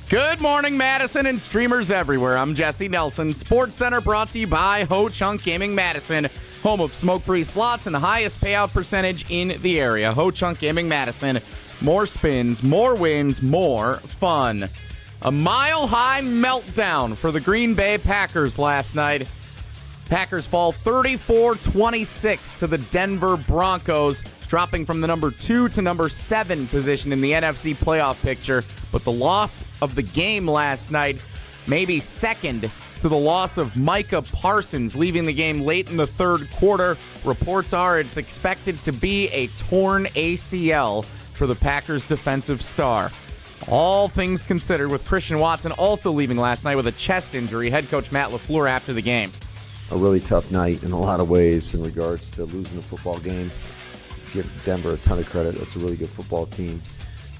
Good morning, Madison and streamers everywhere. I'm Jesse Nelson. Sports Center brought to you by Ho Chunk Gaming Madison, home of smoke-free slots and the highest payout percentage in the area. Ho Chunk Gaming Madison. More spins, more wins, more fun. A mile-high meltdown for the Green Bay Packers last night. Packers fall 34-26 to the Denver Broncos, dropping from the number 2 to number 7 position in the NFC playoff picture. But the loss of the game last night, maybe second to the loss of Micah Parsons, leaving the game late in the third quarter. Reports are it's expected to be a torn ACL for the Packers' defensive star. All things considered, with Christian Watson also leaving last night with a chest injury. Head coach Matt LaFleur after the game. A really tough night in a lot of ways in regards to losing the football game. Give Denver a ton of credit. That's a really good football team.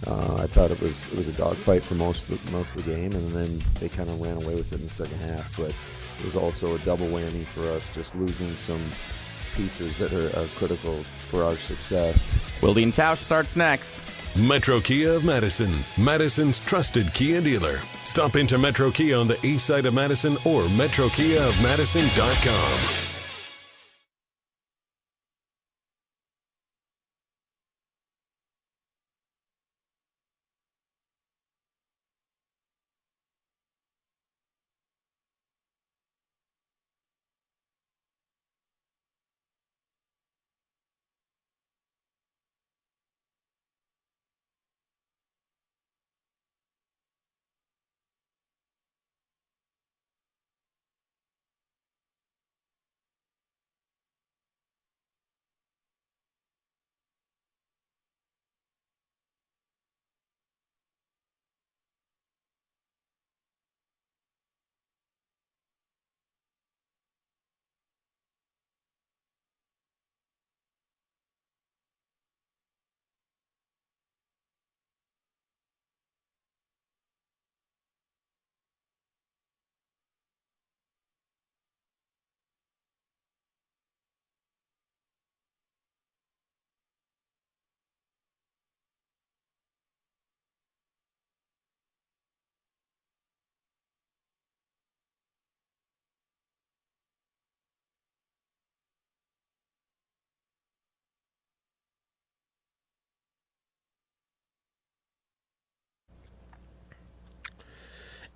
I thought it was a dogfight for most of the game, and then they kind of ran away with it in the second half. But it was also a double whammy for us, just losing some pieces that are critical for our success. Wilde and Tausch starts next. Metro Kia of Madison, Madison's trusted Kia dealer. Stop into Metro Kia on the east side of Madison or metrokiaofmadison.com.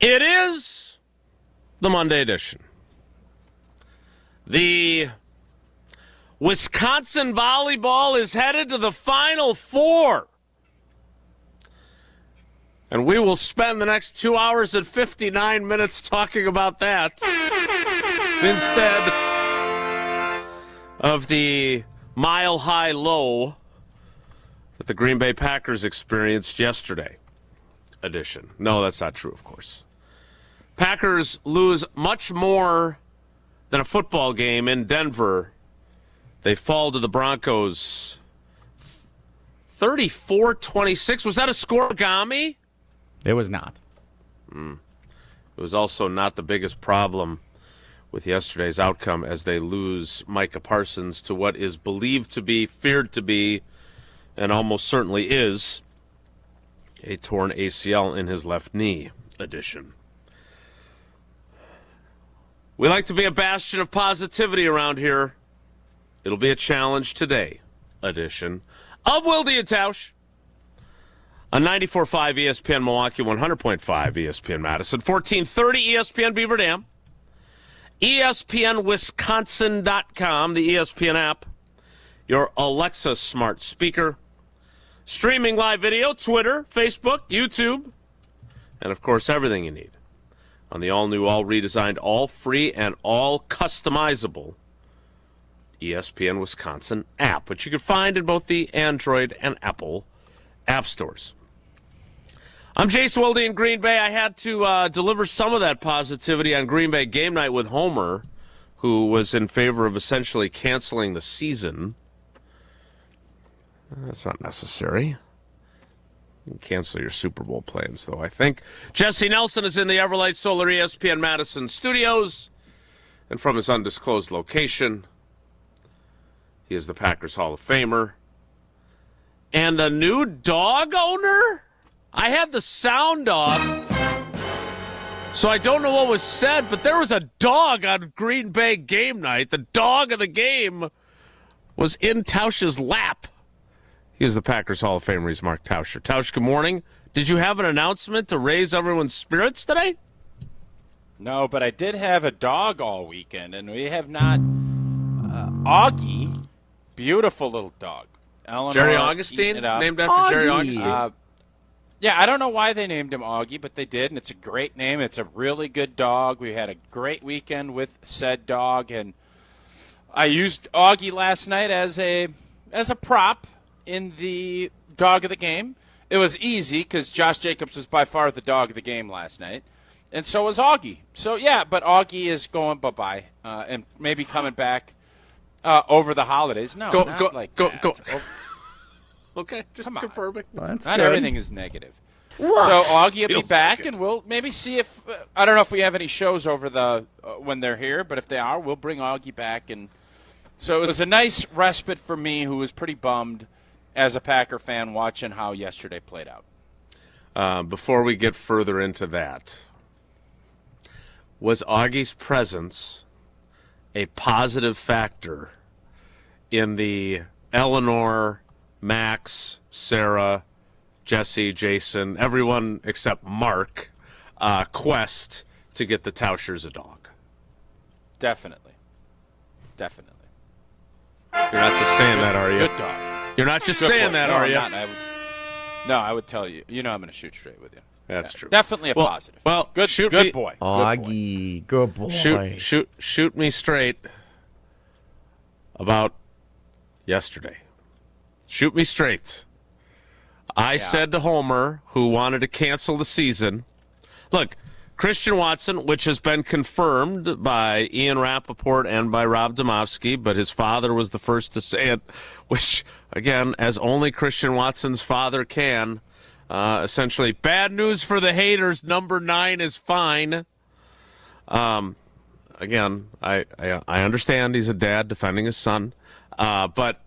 It is the Monday edition. The Wisconsin volleyball is headed to the Final Four. And we will spend the next 2 hours and 59 minutes talking about that instead of the Mile High low that the Green Bay Packers experienced yesterday edition. No, that's not true, of course. Packers lose much more than a football game in Denver. They fall to the Broncos 34-26. Was that a scoregami? It was not. It was also not the biggest problem with yesterday's outcome, as they lose Micah Parsons to what is believed to be, feared to be, and almost certainly is a torn ACL in his left knee edition. We like to be a bastion of positivity around here. It'll be a challenge today edition of Wilde and Tausch on 94.5 ESPN Milwaukee, 100.5 ESPN Madison, 1430 ESPN Beaver Dam, ESPNWisconsin.com, the ESPN app, your Alexa smart speaker, streaming live video, Twitter, Facebook, YouTube, and, of course, everything you need on the all-new, all-redesigned, all-free, and all-customizable ESPN Wisconsin app, which you can find in both the Android and Apple app stores. I'm Jace Wilde in Green Bay. I had to deliver some of that positivity on Green Bay game night with Homer, who was in favor of essentially canceling the season. That's not necessary. You can cancel your Super Bowl plans, though, I think. Jesse Nelson is in the Everlight Solar ESPN Madison studios. And from his undisclosed location, he is the Packers Hall of Famer. And a new dog owner? I had the sound off So I don't know what was said, but there was a dog on Green Bay game night. The dog of the game was in Tausch's lap. He is the Packers Hall of Famer. He's Mark Tauscher. Tausch, good morning. Did you have an announcement to raise everyone's spirits today? No, but I did have a dog all weekend, and we have not. Augie, beautiful little dog. Eleanor Jerry Augustine, named after Jerry Augustine. Yeah, I don't know why they named him Augie, but they did, and it's a great name. It's a really good dog. We had a great weekend with said dog, and I used Augie last night as a prop in the dog of the game. It was easy because Josh Jacobs was by far the dog of the game last night, and so was Augie. So, yeah, but Augie is going bye-bye and maybe coming back over the holidays. No, not like that. Go. Okay, just confirming. Well, that's Not good. everything is negative. So Augie will be back, like it. and we'll maybe see if I don't know if we have any shows over the when they're here, but if they are, we'll bring Augie back. And so it was a nice respite for me, who was pretty bummed as a Packer fan watching how yesterday played out. Before we get further into that, was Augie's presence a positive factor in the Eleanor, Max, Sarah, Jesse, Jason, everyone except Mark, quest to get the Tauschers a dog? Definitely. You're not just saying that, are you? Good dog. You're not just Good saying boy. that, No, are I'm you? not. I would tell you. You know I'm going to shoot straight with you. That's true. Definitely a positive. Well, good boy. Augie, good boy. Shoot me straight about yesterday. Shoot me straight. I said to Homer, who wanted to cancel the season, look, Christian Watson, which has been confirmed by Ian Rappaport and by Rob Domofsky, but his father was the first to say it, which, again, as only Christian Watson's father can, essentially, bad news for the haters, number 9 is fine. Again, I understand he's a dad defending his son, but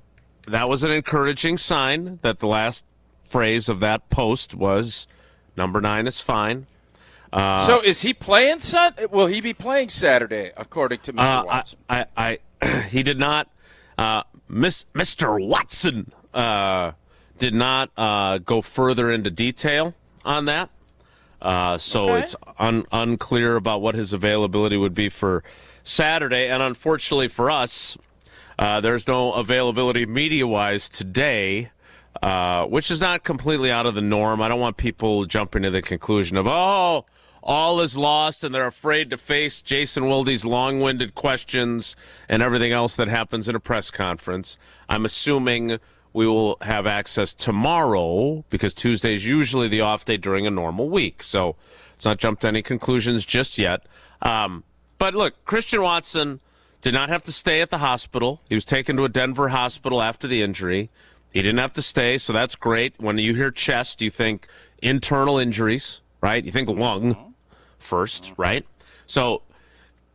that was an encouraging sign that the last phrase of that post was number 9 is fine. So is he playing Will he be playing Saturday, according to Mr. Watson? He did not. Mr. Watson did not go further into detail on that. So it's unclear about what his availability would be for Saturday. And unfortunately for us, there's no availability media-wise today, which is not completely out of the norm. I don't want people jumping to the conclusion of, all is lost and they're afraid to face Jason Wilde's long-winded questions and everything else that happens in a press conference. I'm assuming we will have access tomorrow because Tuesday is usually the off day during a normal week. So let's not jump to any conclusions just yet. But look, Christian Watson did not have to stay at the hospital. He was taken to a Denver hospital after the injury. He didn't have to stay, so that's great. When you hear chest, you think internal injuries, right? You think lung first, right? So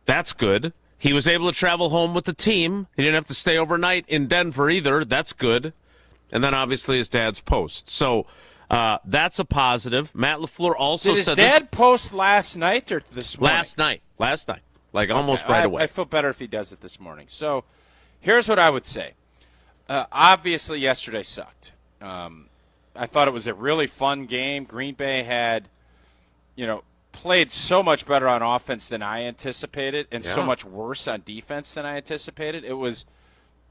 that's good. He was able to travel home with the team. He didn't have to stay overnight in Denver either. That's good. And then obviously his dad's post. So that's a positive. Matt LaFleur also Did said his dad post last night or this morning? Last night. Like almost right away. I feel better if he does it this morning. So here's what I would say. Obviously, yesterday sucked. I thought it was a really fun game. Green Bay had, played so much better on offense than I anticipated and so much worse on defense than I anticipated. It was,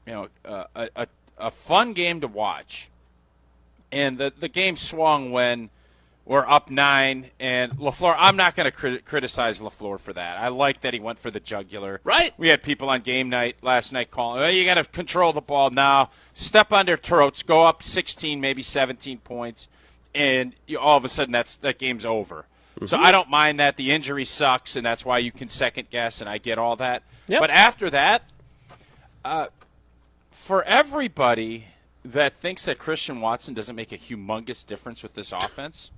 a fun game to watch. And the game swung when we're up 9. And LaFleur, I'm not going to criticize LaFleur for that. I like that he went for the jugular. Right. We had people on game night last night calling, you got to control the ball now. Step on their throats, go up 16, maybe 17 points, and all of a sudden that game's over. Mm-hmm. So I don't mind that. The injury sucks, and that's why you can second guess, and I get all that. Yep. But after that, for everybody that thinks that Christian Watson doesn't make a humongous difference with this offense,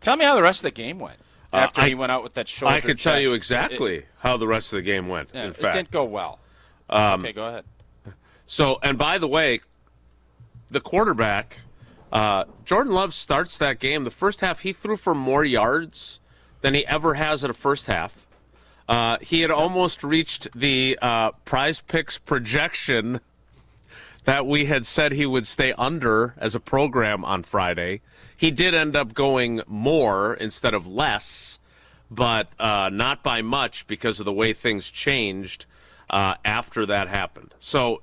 tell me how the rest of the game went after he went out with that shoulder. I could tell you exactly how the rest of the game went, in fact. It didn't go well. Okay, go ahead. So, and by the way, the quarterback, Jordan Love starts that game. The first half, he threw for more yards than he ever has at a first half. He had almost reached the Prize Picks projection that we had said he would stay under as a program on Friday. He did end up going more instead of less, but not by much because of the way things changed after that happened. So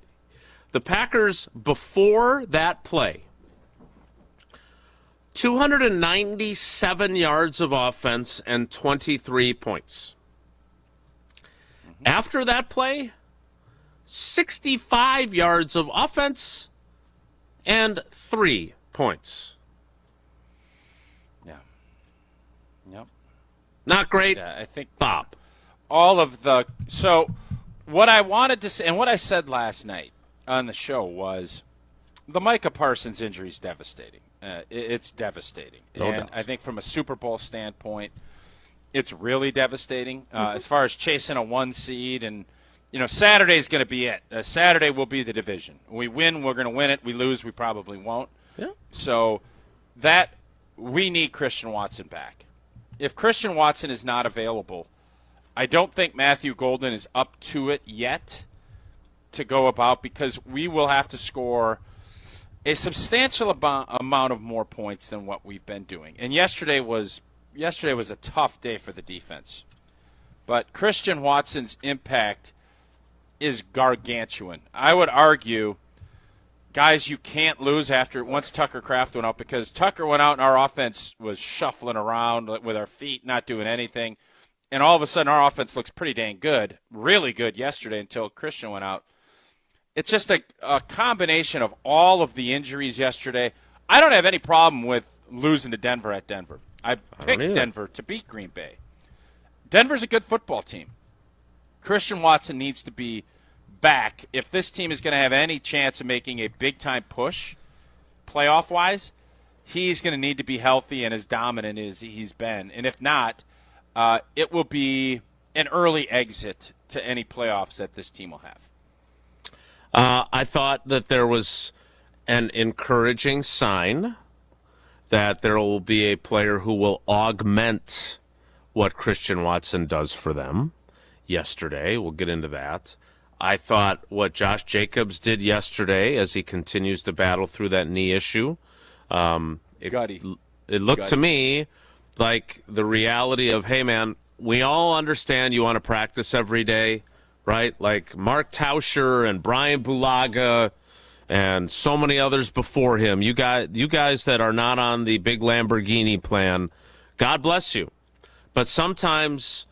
the Packers, before that play, 297 yards of offense and 23 points. After that play, 65 yards of offense and 3 points. Yeah. Yep. Not great. Yeah, I think Bob. all of the – so what I wanted to say and what I said last night on the show was the Micah Parsons injury is devastating. It's devastating. No and doubt. I think from a Super Bowl standpoint, it's really devastating as far as chasing a 1 seed. And, Saturday's going to be it. Saturday will be the division. We win, we're going to win it. We lose, we probably won't. Yeah. So we need Christian Watson back. If Christian Watson is not available, I don't think Matthew Golden is up to it yet to go about, because we will have to score a substantial amount of more points than what we've been doing. And yesterday was a tough day for the defense. But Christian Watson's impact is gargantuan. I would argue, guys, you can't lose once Tucker Kraft went out, because Tucker went out and our offense was shuffling around with our feet, not doing anything. And all of a sudden our offense looks pretty dang good, really good yesterday until Christian went out. It's just a combination of all of the injuries yesterday. I don't have any problem with losing to Denver at Denver. I picked Denver to beat Green Bay. Denver's a good football team. Christian Watson needs to be back. If this team is going to have any chance of making a big-time push playoff-wise, he's going to need to be healthy and as dominant as he's been. And if not, it will be an early exit to any playoffs that this team will have. I thought that there was an encouraging sign that there will be a player who will augment what Christian Watson does for them yesterday. We'll get into that. I thought what Josh Jacobs did yesterday as he continues to battle through that knee issue, it looked to me like the reality of, hey, man, we all understand you want to practice every day, right? Like Mark Tauscher and Brian Bulaga and so many others before him. You guys that are not on the big Lamborghini plan, God bless you. But sometimes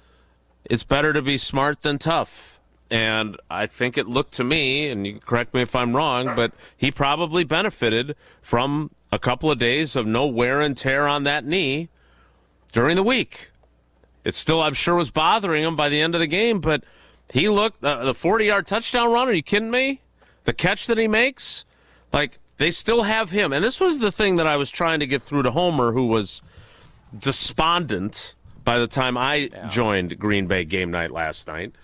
it's better to be smart than tough. And I think it looked to me, and you can correct me if I'm wrong, but he probably benefited from a couple of days of no wear and tear on that knee during the week. It still, I'm sure, was bothering him by the end of the game, but he looked, the 40-yard touchdown run, are you kidding me? The catch that he makes, like, they still have him. And this was the thing that I was trying to get through to Homer, who was despondent by the time I joined Green Bay game night last night,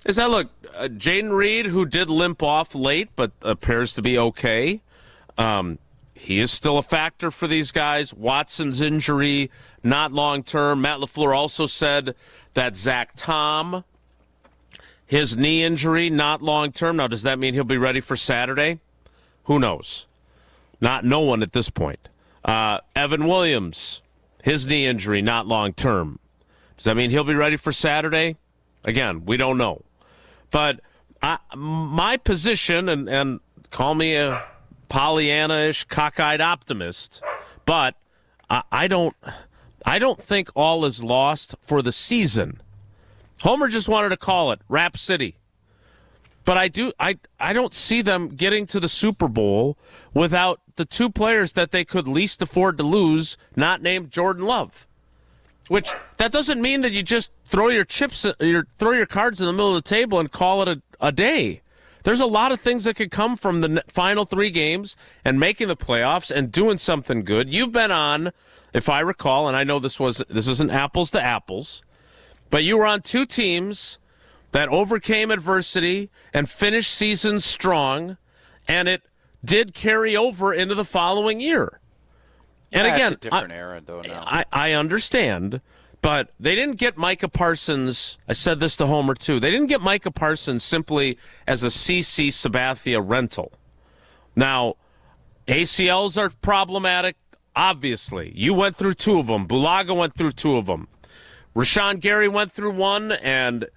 is that, look, Jaden Reed, who did limp off late but appears to be okay, he is still a factor for these guys. Watson's injury, not long-term. Matt LaFleur also said that Zach Tom, his knee injury, not long-term. Now, does that mean he'll be ready for Saturday? Who knows? No one at this point. Evan Williams, his knee injury, not long-term. Does that mean he'll be ready for Saturday? Again, we don't know. But my position, and call me a Pollyanna-ish, cockeyed optimist, but I don't think all is lost for the season. Homer just wanted to call it Rap City. But I don't see them getting to the Super Bowl without the two players that they could least afford to lose, not named Jordan Love. Which, that doesn't mean that you just throw your cards in the middle of the table and call it a day. There's a lot of things that could come from the final 3 games and making the playoffs and doing something good. You've been on, if I recall, and I know this isn't apples to apples, but you were on 2 teams that overcame adversity and finished seasons strong, and it did carry over into the following year. And again, it's a different era, though, now. I understand, But they didn't get Micah Parsons. I said this to Homer, too. They didn't get Micah Parsons simply as a CC Sabathia rental. Now, ACLs are problematic, obviously. You went through 2 of them. Bulaga went through 2 of them. Rashawn Gary went through 1, and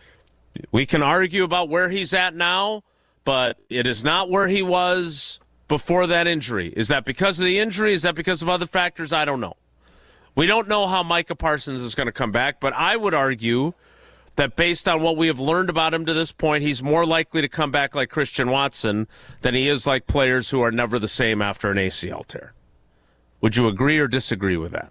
we can argue about where he's at now, but it is not where he was before that injury. Is that because of the injury? Is that because of other factors? I don't know. We don't know how Micah Parsons is going to come back, but I would argue that based on what we have learned about him to this point, he's more likely to come back like Christian Watson than he is like players who are never the same after an ACL tear. Would you agree or disagree with that?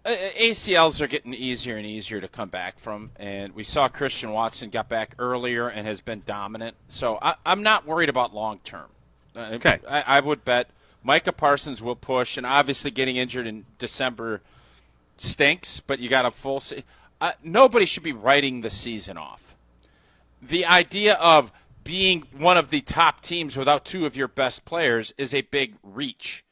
ACLs are getting easier and easier to come back from, and we saw Christian Watson got back earlier and has been dominant. So I'm not worried about long term. Okay. I would bet Micah Parsons will push, and obviously getting injured in December stinks, but you got a full season. Nobody should be writing the season off. The idea of being one of the top teams without 2 of your best players is a big reach.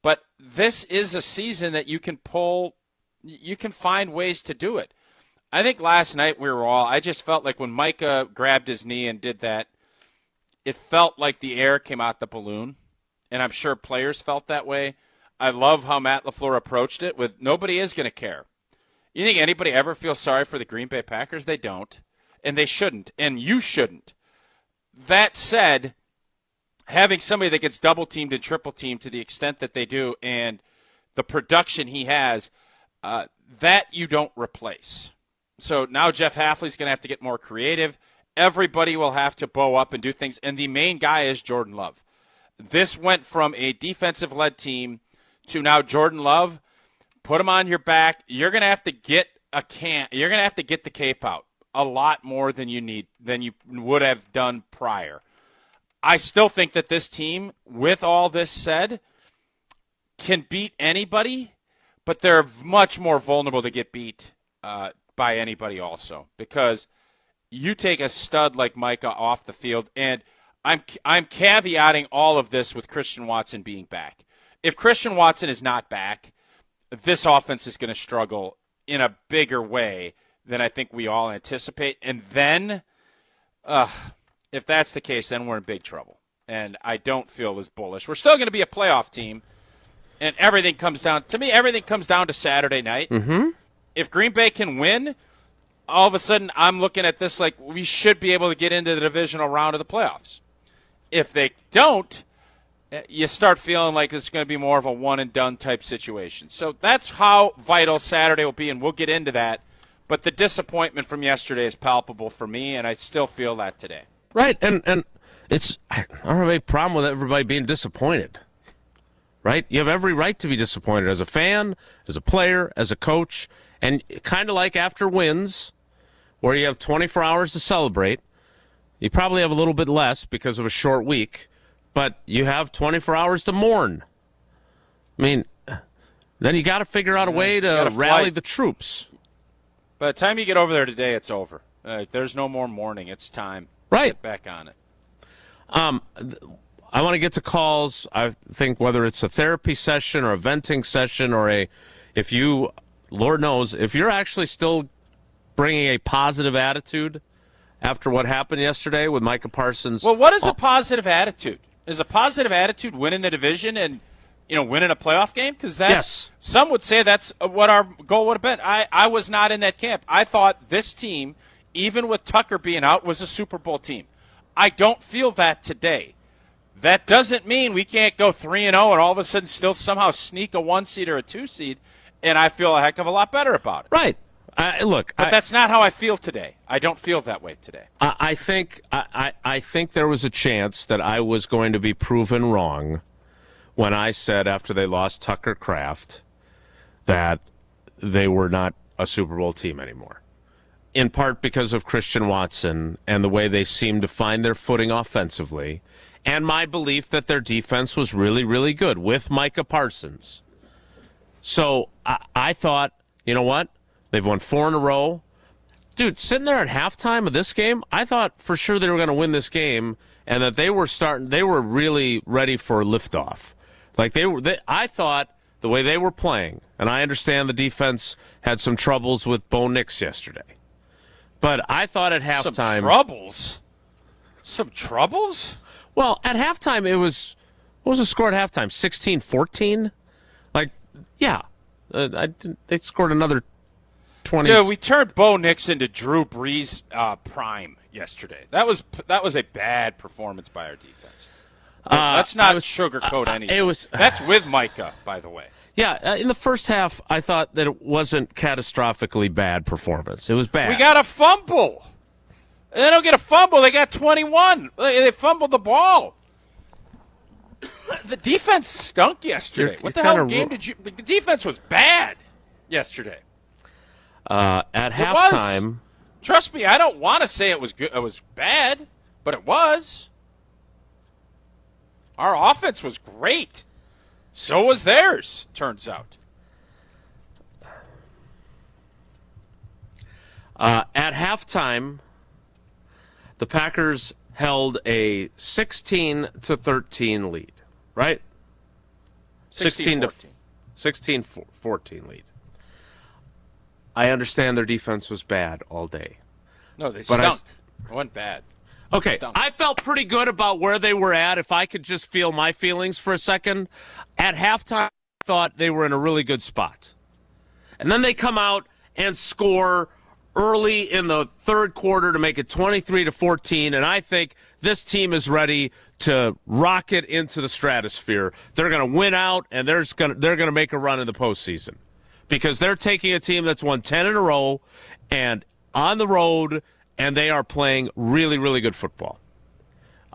But this is a season that you can pull, you can find ways to do it. I think last night I just felt like when Micah grabbed his knee and did that, it felt like the air came out the balloon. And I'm sure players felt that way. I love how Matt LaFleur approached it with nobody is going to care. You think anybody ever feels sorry for the Green Bay Packers? They don't. And they shouldn't. And you shouldn't. That said, having somebody that gets double-teamed and triple-teamed to the extent that they do and the production he has, that you don't replace. So now Jeff Hafley's going to have to get more creative. Everybody will have to bow up and do things. And the main guy is Jordan Love. This went from a defensive-led team to now Jordan Love. Put him on your back. You're going to have to get You're going to have to get the cape out a lot more than you would have done prior. I still think that this team, with all this said, can beat anybody, but they're much more vulnerable to get beat by anybody also, because you take a stud like Micah off the field, and I'm caveating all of this with Christian Watson being back. If Christian Watson is not back, this offense is going to struggle in a bigger way than I think we all anticipate. And then, if that's the case, then we're in big trouble. And I don't feel as bullish. We're still going to be a playoff team, and everything comes down to Saturday night. Mm-hmm. If Green Bay can win, all of a sudden I'm looking at this like we should be able to get into the divisional round of the playoffs. If they don't, you start feeling like it's going to be more of a one-and-done type situation. So that's how vital Saturday will be, and we'll get into that. But the disappointment from yesterday is palpable for me, and I still feel that today. Right, and I don't have any problem with everybody being disappointed. Right? You have every right to be disappointed as a fan, as a player, as a coach, and kind of like after wins, where you have 24 hours to celebrate. You probably have a little bit less because of a short week, but you have 24 hours to mourn. I mean, then you got to figure out a way to rally the troops. By the time you get over there today, it's over. There's no more mourning. It's time. Right. Get back on it. I want to get to calls. I think whether it's a therapy session or a venting session or Lord knows, if you're actually still bringing a positive attitude after what happened yesterday with Micah Parsons. Well, what is a positive attitude? Is a positive attitude winning the division and winning a playoff game? Because yes. Some would say that's what our goal would have been. I was not in that camp. I thought this team, even with Tucker being out, was a Super Bowl team. I don't feel that today. That doesn't mean we can't go 3-0 and all of a sudden still somehow sneak a 1 seed or a 2 seed, and I feel a heck of a lot better about it. Right. But that's not how I feel today. I don't feel that way today. I think there was a chance that I was going to be proven wrong when I said after they lost Tucker Kraft that they were not a Super Bowl team anymore. In part because of Christian Watson and the way they seemed to find their footing offensively, and my belief that their defense was really, really good with Micah Parsons. So I thought, you know what? They've won 4 in a row. Dude, sitting there at halftime of this game, I thought for sure they were going to win this game and that they were really ready for liftoff. Like I thought the way they were playing, and I understand the defense had some troubles with Bo Nix yesterday, but I thought at halftime... Some troubles? Some troubles? Well, at halftime, it was... What was the score at halftime? 16-14? Like, yeah. They scored another 20. Dude, we turned Bo Nix into Drew Brees prime yesterday. That was a bad performance by our defense. Let's not sugarcoat anything. That's with Micah, by the way. Yeah, in the first half, I thought that it wasn't catastrophically bad performance. It was bad. We got a fumble. They don't get a fumble. They got 21. They fumbled the ball. The defense stunk yesterday. What the hell game did you... The defense was bad yesterday. At halftime... Trust me, I don't want to say it was good. It was bad, but it was. Our offense was great. So was theirs, turns out. At halftime, the Packers held a 16-13 lead, right? 16-14 lead. I understand their defense was bad all day. No, they stunk. It wasn't bad. Okay, I felt pretty good about where they were at. If I could just feel my feelings for a second. At halftime, I thought they were in a really good spot. And then they come out and score early in the third quarter to make it 23-14, and I think this team is ready to rocket into the stratosphere. They're going to win out, and they're going to make a run in the postseason because they're taking a team that's won 10 in a row and on the road, and they are playing really, really good football.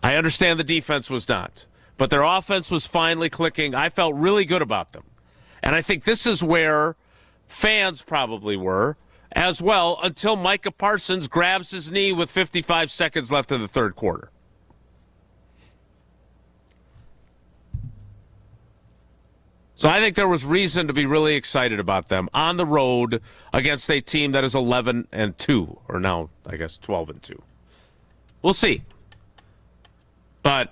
I understand the defense was not, but their offense was finally clicking. I felt really good about them, and I think this is where fans probably were as well until Micah Parsons grabs his knee with 55 seconds left in the third quarter. So I think there was reason to be really excited about them on the road against a team that is 11-2, or now I guess 12-2. We'll see. But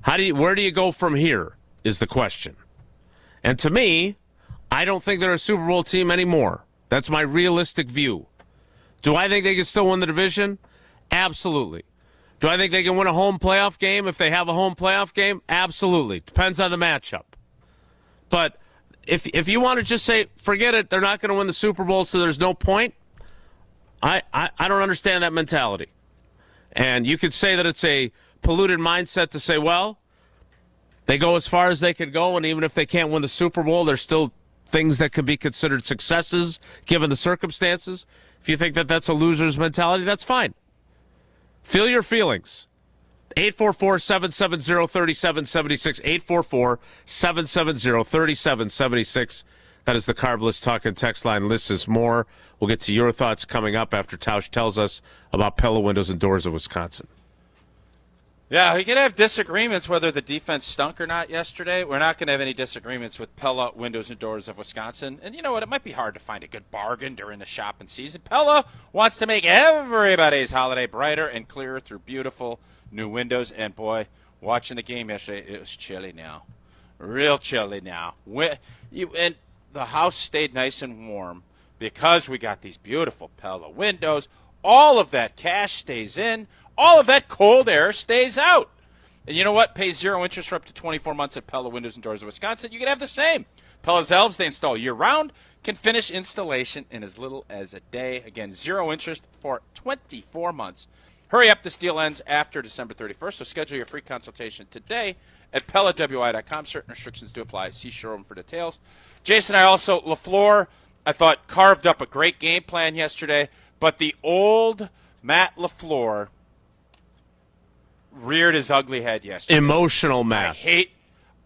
where do you go from here is the question. And to me, I don't think they're a Super Bowl team anymore. That's my realistic view. Do I think they can still win the division? Absolutely. Do I think they can win a home playoff game if they have a home playoff game? Absolutely. Depends on the matchup. But if you want to just say, forget it, they're not going to win the Super Bowl, so there's no point, I don't understand that mentality. And you could say that it's a polluted mindset to say, well, they go as far as they could go, and even if they can't win the Super Bowl, there's still things that could be considered successes given the circumstances. If you think that that's a loser's mentality, that's fine. Feel your feelings. 844-770-3776, 844-770-3776. That is the Carbless Talk and Text line. Lists is more. We'll get to your thoughts coming up after Tausch tells us about Pella Windows and Doors of Wisconsin. Yeah, we can have disagreements whether the defense stunk or not yesterday. We're not going to have any disagreements with Pella Windows and Doors of Wisconsin. And you know what? It might be hard to find a good bargain during the shopping season. Pella wants to make everybody's holiday brighter and clearer through beautiful new windows. And, boy, watching the game yesterday, it was chilly now. Real chilly now. And the house stayed nice and warm because we got these beautiful Pella windows. All of that cash stays in. All of that cold air stays out. And you know what? Pay 0 interest for up to 24 months at Pella Windows and Doors of Wisconsin. You can have the same. Pella's elves, they install year-round, can finish installation in as little as a day. Again, 0 interest for 24 months. Hurry up. This deal ends after December 31st, so schedule your free consultation today at PellaWI.com. Certain restrictions do apply. See showroom for details. Jason, LaFleur, I thought, carved up a great game plan yesterday, but the old Matt LaFleur reared his ugly head yesterday. Emotional Matt.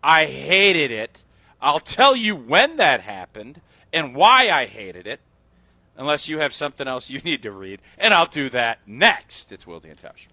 I hated it. I'll tell you when that happened and why I hated it, unless you have something else you need to read, and I'll do that next. It's Wilde and Tausch.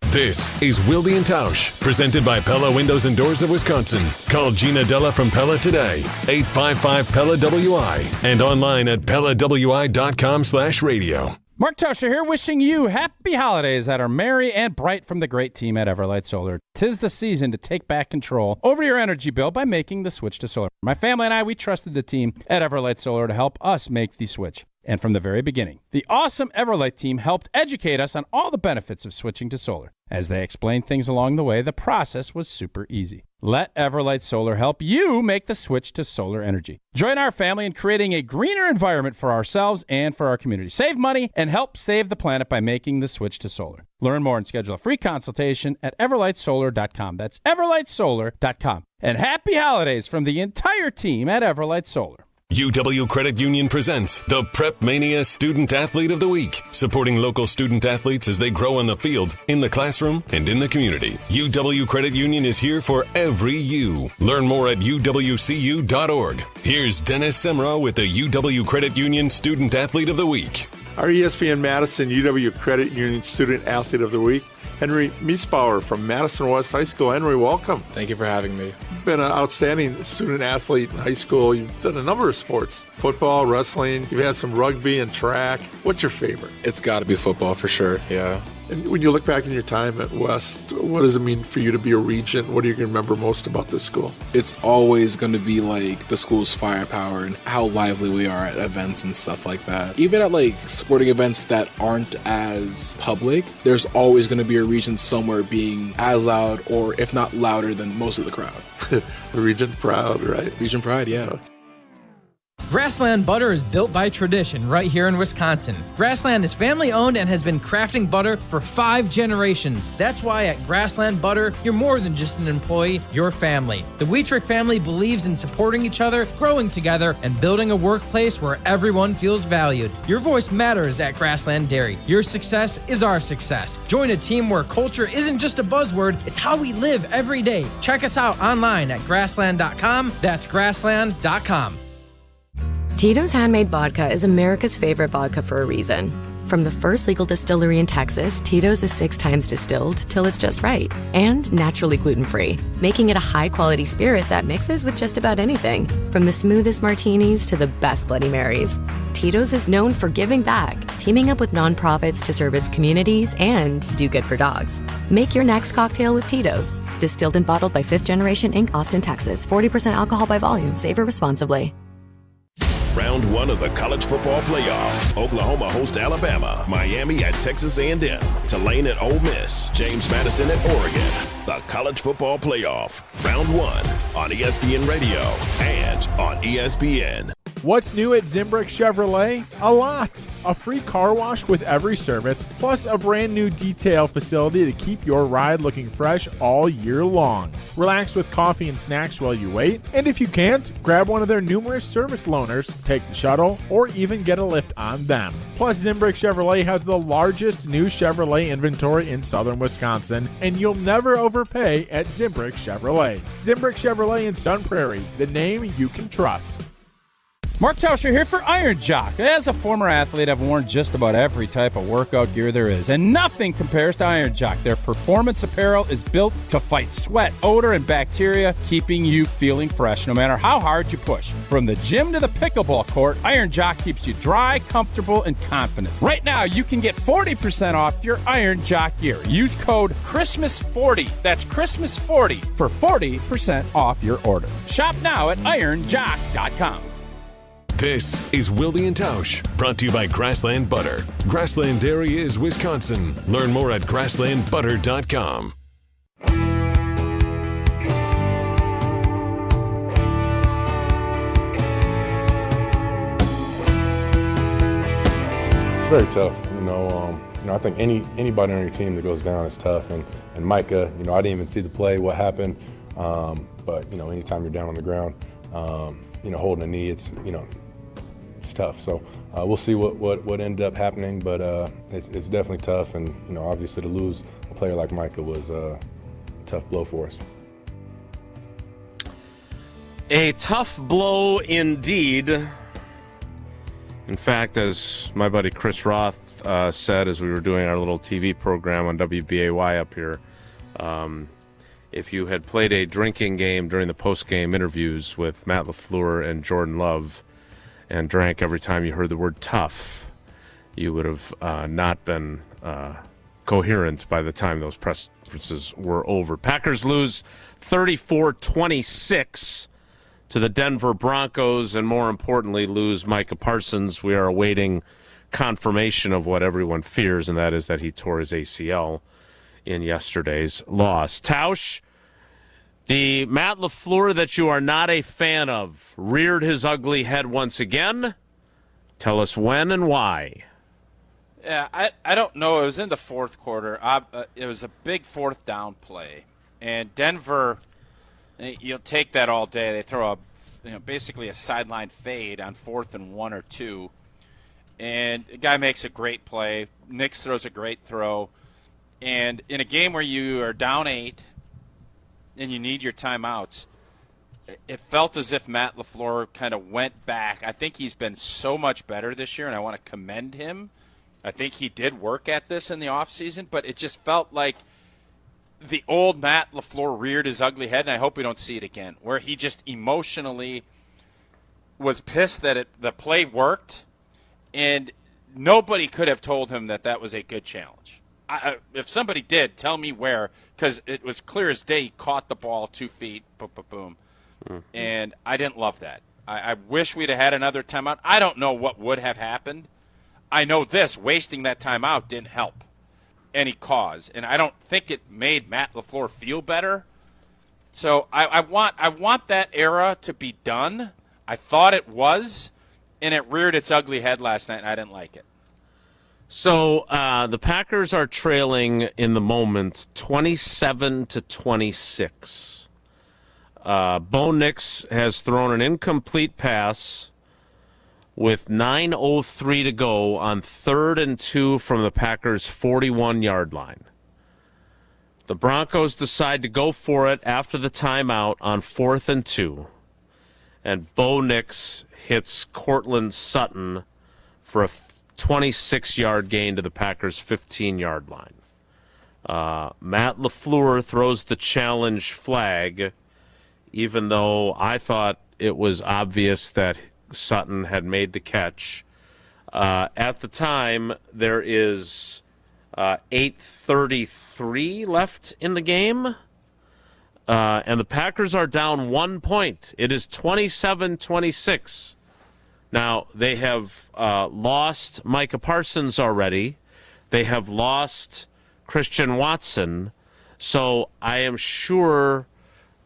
This is Wilde and Tausch, presented by Pella Windows and Doors of Wisconsin. Call Gina Della from Pella today, 855-PELLA-WI, and online at PellaWI.com/radio. Mark Tauscher here, wishing you happy holidays that are merry and bright from the great team at Everlight Solar. 'Tis the season to take back control over your energy bill by making the switch to solar. My family and I, we trusted the team at Everlight Solar to help us make the switch. And from the very beginning, the awesome Everlight team helped educate us on all the benefits of switching to solar. As they explained things along the way, the process was super easy. Let Everlight Solar help you make the switch to solar energy. Join our family in creating a greener environment for ourselves and for our community. Save money and help save the planet by making the switch to solar. Learn more and schedule a free consultation at everlightsolar.com. That's everlightsolar.com. And happy holidays from the entire team at Everlight Solar. UW Credit Union presents the Prep Mania Student Athlete of the Week, supporting local student athletes as they grow on the field, in the classroom, and in the community. UW Credit Union is here for every you. Learn more at uwcu.org. Here's Dennis Semra with the UW Credit Union Student Athlete of the Week. Our ESPN Madison UW Credit Union Student Athlete of the Week, Henry Miesbauer from Madison West High School. Henry, welcome. Thank you for having me. You've been an outstanding student athlete in high school. You've done a number of sports, football, wrestling. You've had some rugby and track. What's your favorite? It's got to be football for sure, yeah. And when you look back in your time at West, what does it mean for you to be a regent? What do you remember most about this school? It's always going to be like the school's firepower and how lively we are at events and stuff like that. Even at like sporting events that aren't as public, there's always going to be a regent somewhere being as loud or if not louder than most of the crowd. Regent proud, right? Regent pride, yeah. Grassland Butter is built by tradition right here in Wisconsin. Grassland is family owned and has been crafting butter for 5 generations. That's why at Grassland Butter, you're more than just an employee, you're family. The Wietrich family believes in supporting each other, growing together, and building a workplace where everyone feels valued. Your voice matters at Grassland Dairy. Your success is our success. Join a team where culture isn't just a buzzword, it's how we live every day. Check us out online at grassland.com. That's grassland.com. Tito's Handmade Vodka is America's favorite vodka for a reason. From the first legal distillery in Texas, Tito's is 6 times distilled till it's just right. And naturally gluten-free, making it a high-quality spirit that mixes with just about anything. From the smoothest martinis to the best Bloody Marys. Tito's is known for giving back, teaming up with nonprofits to serve its communities and do good for dogs. Make your next cocktail with Tito's. Distilled and bottled by 5th Generation Inc., Austin, Texas. 40% alcohol by volume. Savor responsibly. Round 1 of the college football playoff. Oklahoma hosts Alabama, Miami at Texas A&M, Tulane at Ole Miss, James Madison at Oregon. The college football playoff. Round 1 on ESPN Radio and on ESPN. What's new at Zimbrick Chevrolet? A lot. A free car wash with every service, plus a brand new detail facility to keep your ride looking fresh all year long. Relax with coffee and snacks while you wait, and if you can't, grab one of their numerous service loaners, take the shuttle, or even get a lift on them. Plus, Zimbrick Chevrolet has the largest new Chevrolet inventory in southern Wisconsin, and you'll never overpay at Zimbrick Chevrolet. Zimbrick Chevrolet in Sun Prairie, the name you can trust. Mark Tauscher here for Iron Jock. As a former athlete, I've worn just about every type of workout gear there is, and nothing compares to Iron Jock. Their performance apparel is built to fight sweat, odor, and bacteria, keeping you feeling fresh no matter how hard you push. From the gym to the pickleball court, Iron Jock keeps you dry, comfortable, and confident. Right now, you can get 40% off your Iron Jock gear. Use code CHRISTMAS40. That's CHRISTMAS40 for 40% off your order. Shop now at ironjock.com. This is Wilde and Tausch, brought to you by Grassland Butter. Grassland Dairy is Wisconsin. Learn more at grasslandbutter.com. It's very tough, I think anybody on your team that goes down is tough, and Micah, I didn't even see the play, what happened, but anytime you're down on the ground, holding a knee, it's tough. So we'll see what ended up happening, but it's definitely tough, and obviously to lose a player like Micah was a tough blow for us. A tough blow indeed. In fact, as my buddy Chris Roth said as we were doing our little TV program on WBAY up here, if you had played a drinking game during the post-game interviews with Matt LaFleur and Jordan Love and drank every time you heard the word tough, you would have not been coherent by the time those press conferences were over. Packers lose 34-26 to the Denver Broncos, and more importantly, lose Micah Parsons. We are awaiting confirmation of what everyone fears, and that is that he tore his ACL in yesterday's loss. Tausch, the Matt LaFleur that you are not a fan of, reared his ugly head once again. Tell us when and why. Yeah, I don't know. It was in the fourth quarter. It was a big fourth down play. And Denver, you'll take that all day. They throw basically a sideline fade on 4th and 1 or 2. And the guy makes a great play. Nix throws a great throw. And in a game where you are down 8 and you need your timeouts, it felt as if Matt LaFleur kind of went back. I think he's been so much better this year, and I want to commend him. I think he did work at this in the offseason, but it just felt like the old Matt LaFleur reared his ugly head, and I hope we don't see it again, where he just emotionally was pissed that the play worked, and nobody could have told him that was a good challenge. If somebody did, tell me where, because it was clear as day he caught the ball 2 feet, boom, boom, boom. Mm-hmm. And I didn't love that. I wish we'd have had another timeout. I don't know what would have happened. I know this, wasting that timeout didn't help any cause, and I don't think it made Matt LaFleur feel better. So I want that era to be done. I thought it was, and it reared its ugly head last night, and I didn't like it. So the Packers are trailing in the moment 27-26. Bo Nix has thrown an incomplete pass with 9:03 to go on 3rd and 2 from the Packers' 41-yard line. The Broncos decide to go for it after the timeout on 4th and 2. And Bo Nix hits Cortland Sutton for a 26-yard gain to the Packers' 15-yard line. Matt LaFleur throws the challenge flag, even though I thought it was obvious that Sutton had made the catch. At the time, there is 8:33 left in the game, and the Packers are down 1 point. It is 27-26. Now, they have lost Micah Parsons already. They have lost Christian Watson. So I am sure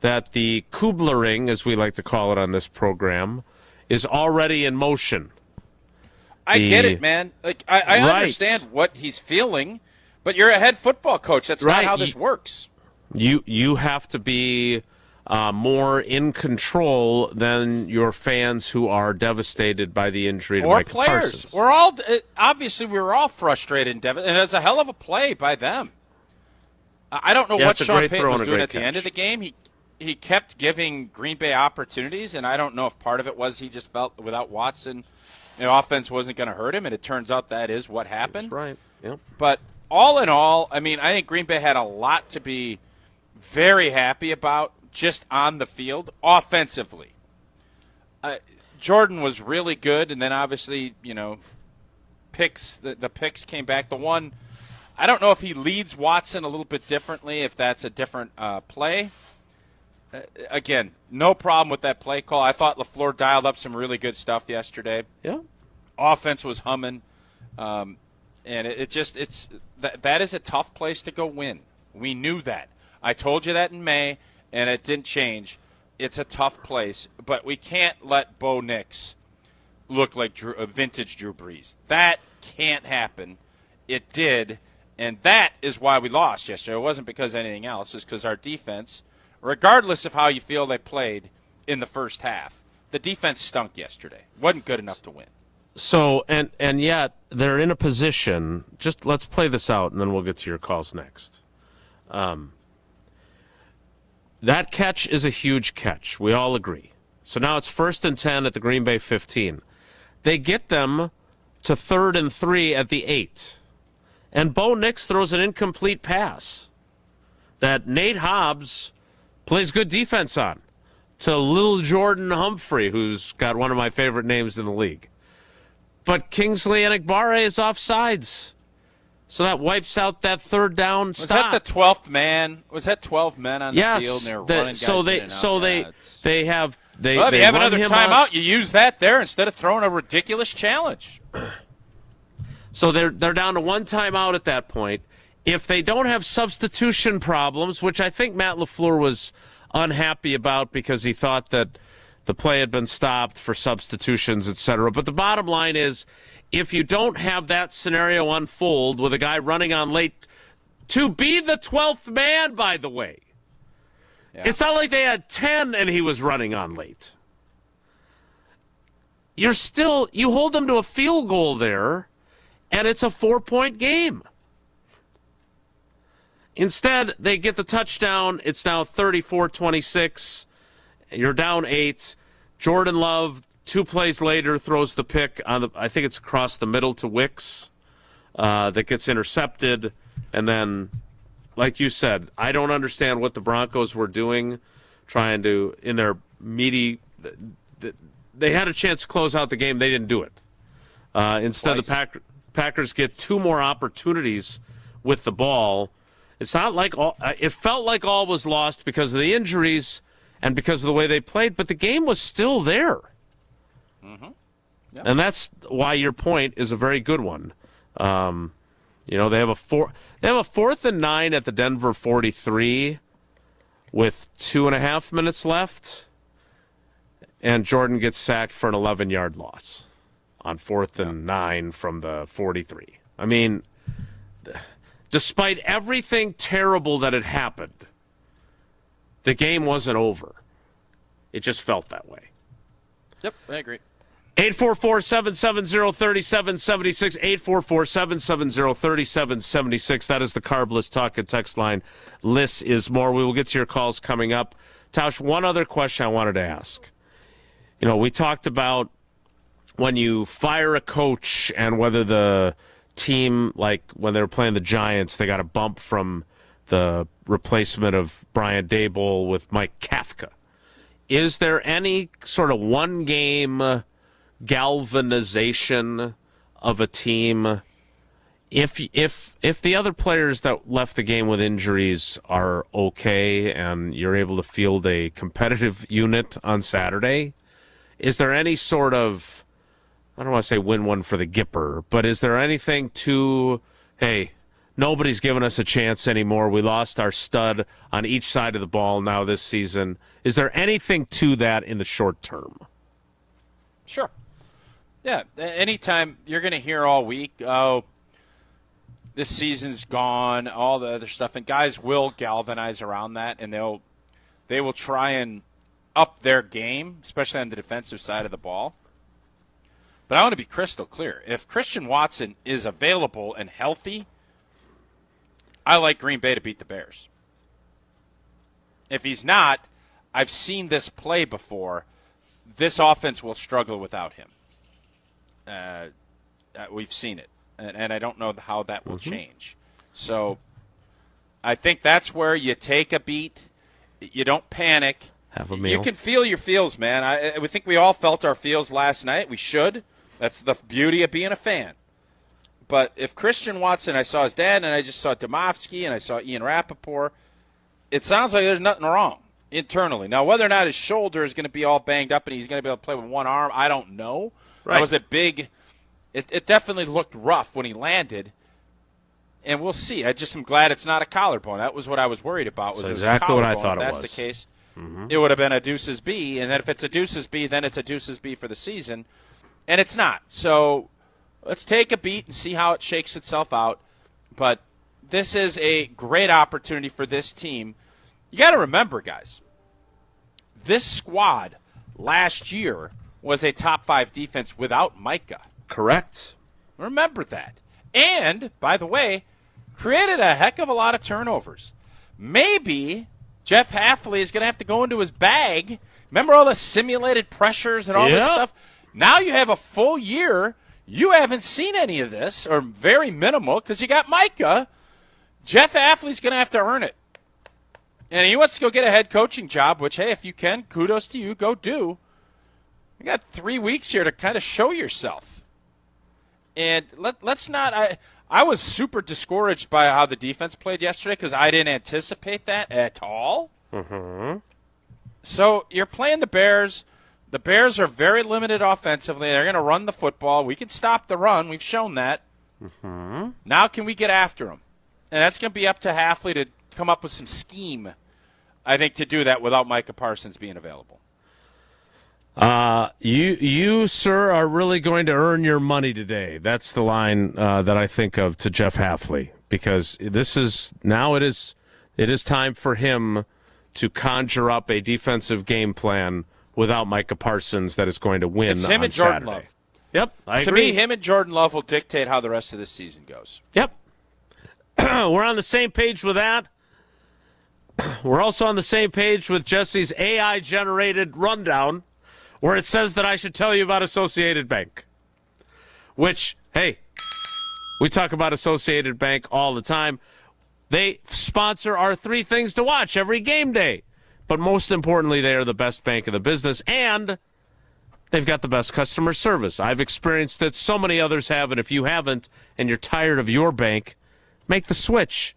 that the Kublering, as we like to call it on this program, is already in motion. I get it, man. Like I Right. understand what he's feeling, but you're a head football coach. That's Right. not how this works. You have to be more in control than your fans who are devastated by the injury to Or Micah players. Parsons. We're all obviously we were all frustrated and devastated, and it was a hell of a play by them. I don't know what it's a Sean great Payton throw was and a doing great at the end catch. of the game. He kept giving Green Bay opportunities, and I don't know if part of it was he just felt without Watson, the offense wasn't going to hurt him, and it turns out that is what happened. That's right. Yep. But all in all, I mean, I think Green Bay had a lot to be very happy about just on the field offensively. Jordan was really good, and then obviously, picks. The picks came back. The one, I don't know if he leads Watson a little bit differently, if that's a different play. Again, no problem with that play call. I thought LaFleur dialed up some really good stuff yesterday. Yeah. Offense was humming. And that is a tough place to go win. We knew that. I told you that in May, and it didn't change. It's a tough place, but we can't let Bo Nix look like a vintage Drew Brees. That can't happen. It did, and that is why we lost yesterday. It wasn't because of anything else. It's because our defense, regardless of how you feel they played in the first half, the defense stunk yesterday. Wasn't good enough to win. So, and yet they're in a position, just let's play this out, and then we'll get to your calls next. That catch is a huge catch. We all agree. So now it's 1st and 10 at the Green Bay 15. They get them to 3rd and 3 at the 8. And Bo Nix throws an incomplete pass that Nate Hobbs plays good defense on to Lil Jordan Humphrey, who's got one of my favorite names in the league. But Kingsley Enagbare is offsides. So that wipes out that third down stop. Was that the 12th man? Was that 12 men on the field? And they were running guys they have another timeout. You use that there instead of throwing a ridiculous challenge. So they're down to one timeout at that point. If they don't have substitution problems, which I think Matt LaFleur was unhappy about because he thought that the play had been stopped for substitutions, etc. But the bottom line is, if you don't have that scenario unfold with a guy running on late, to be the 12th man, by the way, it's not like they had 10 and he was running on late. You hold them to a field goal there, and it's a 4-point game. Instead, they get the touchdown. It's now 34-26. You're down 8. Jordan Love, 2 plays later, throws the pick on I think it's across the middle to Wicks that gets intercepted. And then, like you said, I don't understand what the Broncos were doing, trying to, in their meaty, they had a chance to close out the game. They didn't do it. Instead, the Packers get 2 more opportunities with the ball. It's not like it felt like all was lost because of the injuries and because of the way they played, but the game was still there. Mm-hmm. Yep. And that's why your point is a very good one. They have a 4th and 9 at the Denver 43 with 2.5 minutes left, and Jordan gets sacked for an 11-yard loss on 4th and 9 from the 43. I mean, despite everything terrible that had happened, the game wasn't over. It just felt that way. Yep, I agree. 844-770-3776, 844-770-3776. That is the Carbless Talk and Text line. Less is more. We will get to your calls coming up. Tausch, one other question I wanted to ask. We talked about when you fire a coach and whether the team, like when they were playing the Giants, they got a bump from the replacement of Brian Daboll with Mike Kafka. Is there any sort of one-game galvanization of a team if the other players that left the game with injuries are okay and you're able to field a competitive unit on Saturday? Is there any sort of, I don't want to say win one for the Gipper, but is there anything to, hey, nobody's giving us a chance anymore. We lost our stud on each side of the ball now this season. Is there anything to that in the short term? Sure. Yeah, anytime you're going to hear all week, oh, this season's gone, all the other stuff, and guys will galvanize around that, and they will try and up their game, especially on the defensive side of the ball. But I want to be crystal clear. If Christian Watson is available and healthy, I like Green Bay to beat the Bears. If he's not, I've seen this play before. This offense will struggle without him. We've seen it, and I don't know how that will change. So I think that's where you take a beat. You don't panic. Have a meal. You can feel your feels, man. I think we all felt our feels last night. We should. That's the beauty of being a fan. But if Christian Watson, I saw his dad, and I just saw Domofsky, and I saw Ian Rappaport, it sounds like there's nothing wrong internally. Now, whether or not his shoulder is going to be all banged up and he's going to be able to play with one arm, I don't know. Right. That was a big – it definitely looked rough when he landed, and we'll see. I just am glad it's not a collarbone. That was what I was worried about. Was exactly what I thought it was. If that's the case, it would have been a deuces B, and then if it's a deuces B, then it's a deuces B for the season, and it's not. So let's take a beat and see how it shakes itself out. But this is a great opportunity for this team. You got to remember, guys, this squad last year was a top 5 defense without Micah. Correct. Remember that. And, by the way, created a heck of a lot of turnovers. Maybe Jeff Hafley is going to have to go into his bag. Remember all the simulated pressures and all this stuff? Now you have a full year. You haven't seen any of this, or very minimal, because you got Micah. Jeff Hafley's going to have to earn it. And he wants to go get a head coaching job, which, hey, if you can, kudos to you, go do. You got 3 weeks here to kind of show yourself. And let's not. I was super discouraged by how the defense played yesterday because I didn't anticipate that at all. Mm-hmm. So you're playing the Bears. The Bears are very limited offensively. They're going to run the football. We can stop the run. We've shown that. Mm-hmm. Now can we get after them? And that's going to be up to Hafley to come up with some scheme, I think, to do that without Micah Parsons being available. You, sir, are really going to earn your money today. That's the line that I think of to Jeff Hafley, because it is time for him to conjure up a defensive game plan without Micah Parsons that is going to win. It's him on and Jordan Saturday. Love. Yep, I agree. To me, him and Jordan Love will dictate how the rest of this season goes. Yep. We're on the same page with that. We're also on the same page with Jesse's AI-generated rundown, where it says that I should tell you about Associated Bank. Which, hey, we talk about Associated Bank all the time. They sponsor our 3 things to watch every game day. But most importantly, they are the best bank in the business, and they've got the best customer service. I've experienced it, so many others have, and if you haven't and you're tired of your bank, make the switch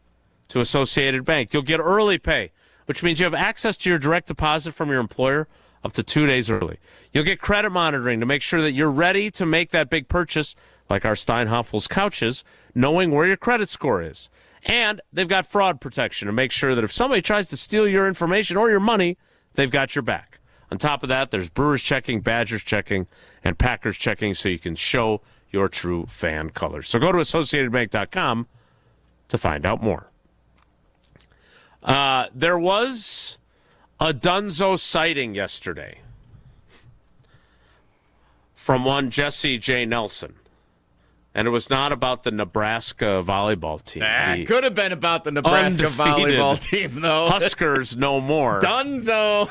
to Associated Bank. You'll get early pay, which means you have access to your direct deposit from your employer up to 2 days early. You'll get credit monitoring to make sure that you're ready to make that big purchase, like our Steinhoffel's couches, knowing where your credit score is. And they've got fraud protection to make sure that if somebody tries to steal your information or your money, they've got your back. On top of that, there's Brewers checking, Badgers checking, and Packers checking, so you can show your true fan colors. So go to AssociatedBank.com to find out more. There was a Dunzo sighting yesterday from one Jesse J. Nelson. And it was not about the Nebraska volleyball team. That could have been about the Nebraska volleyball team, though. Huskers no more. Dunzo.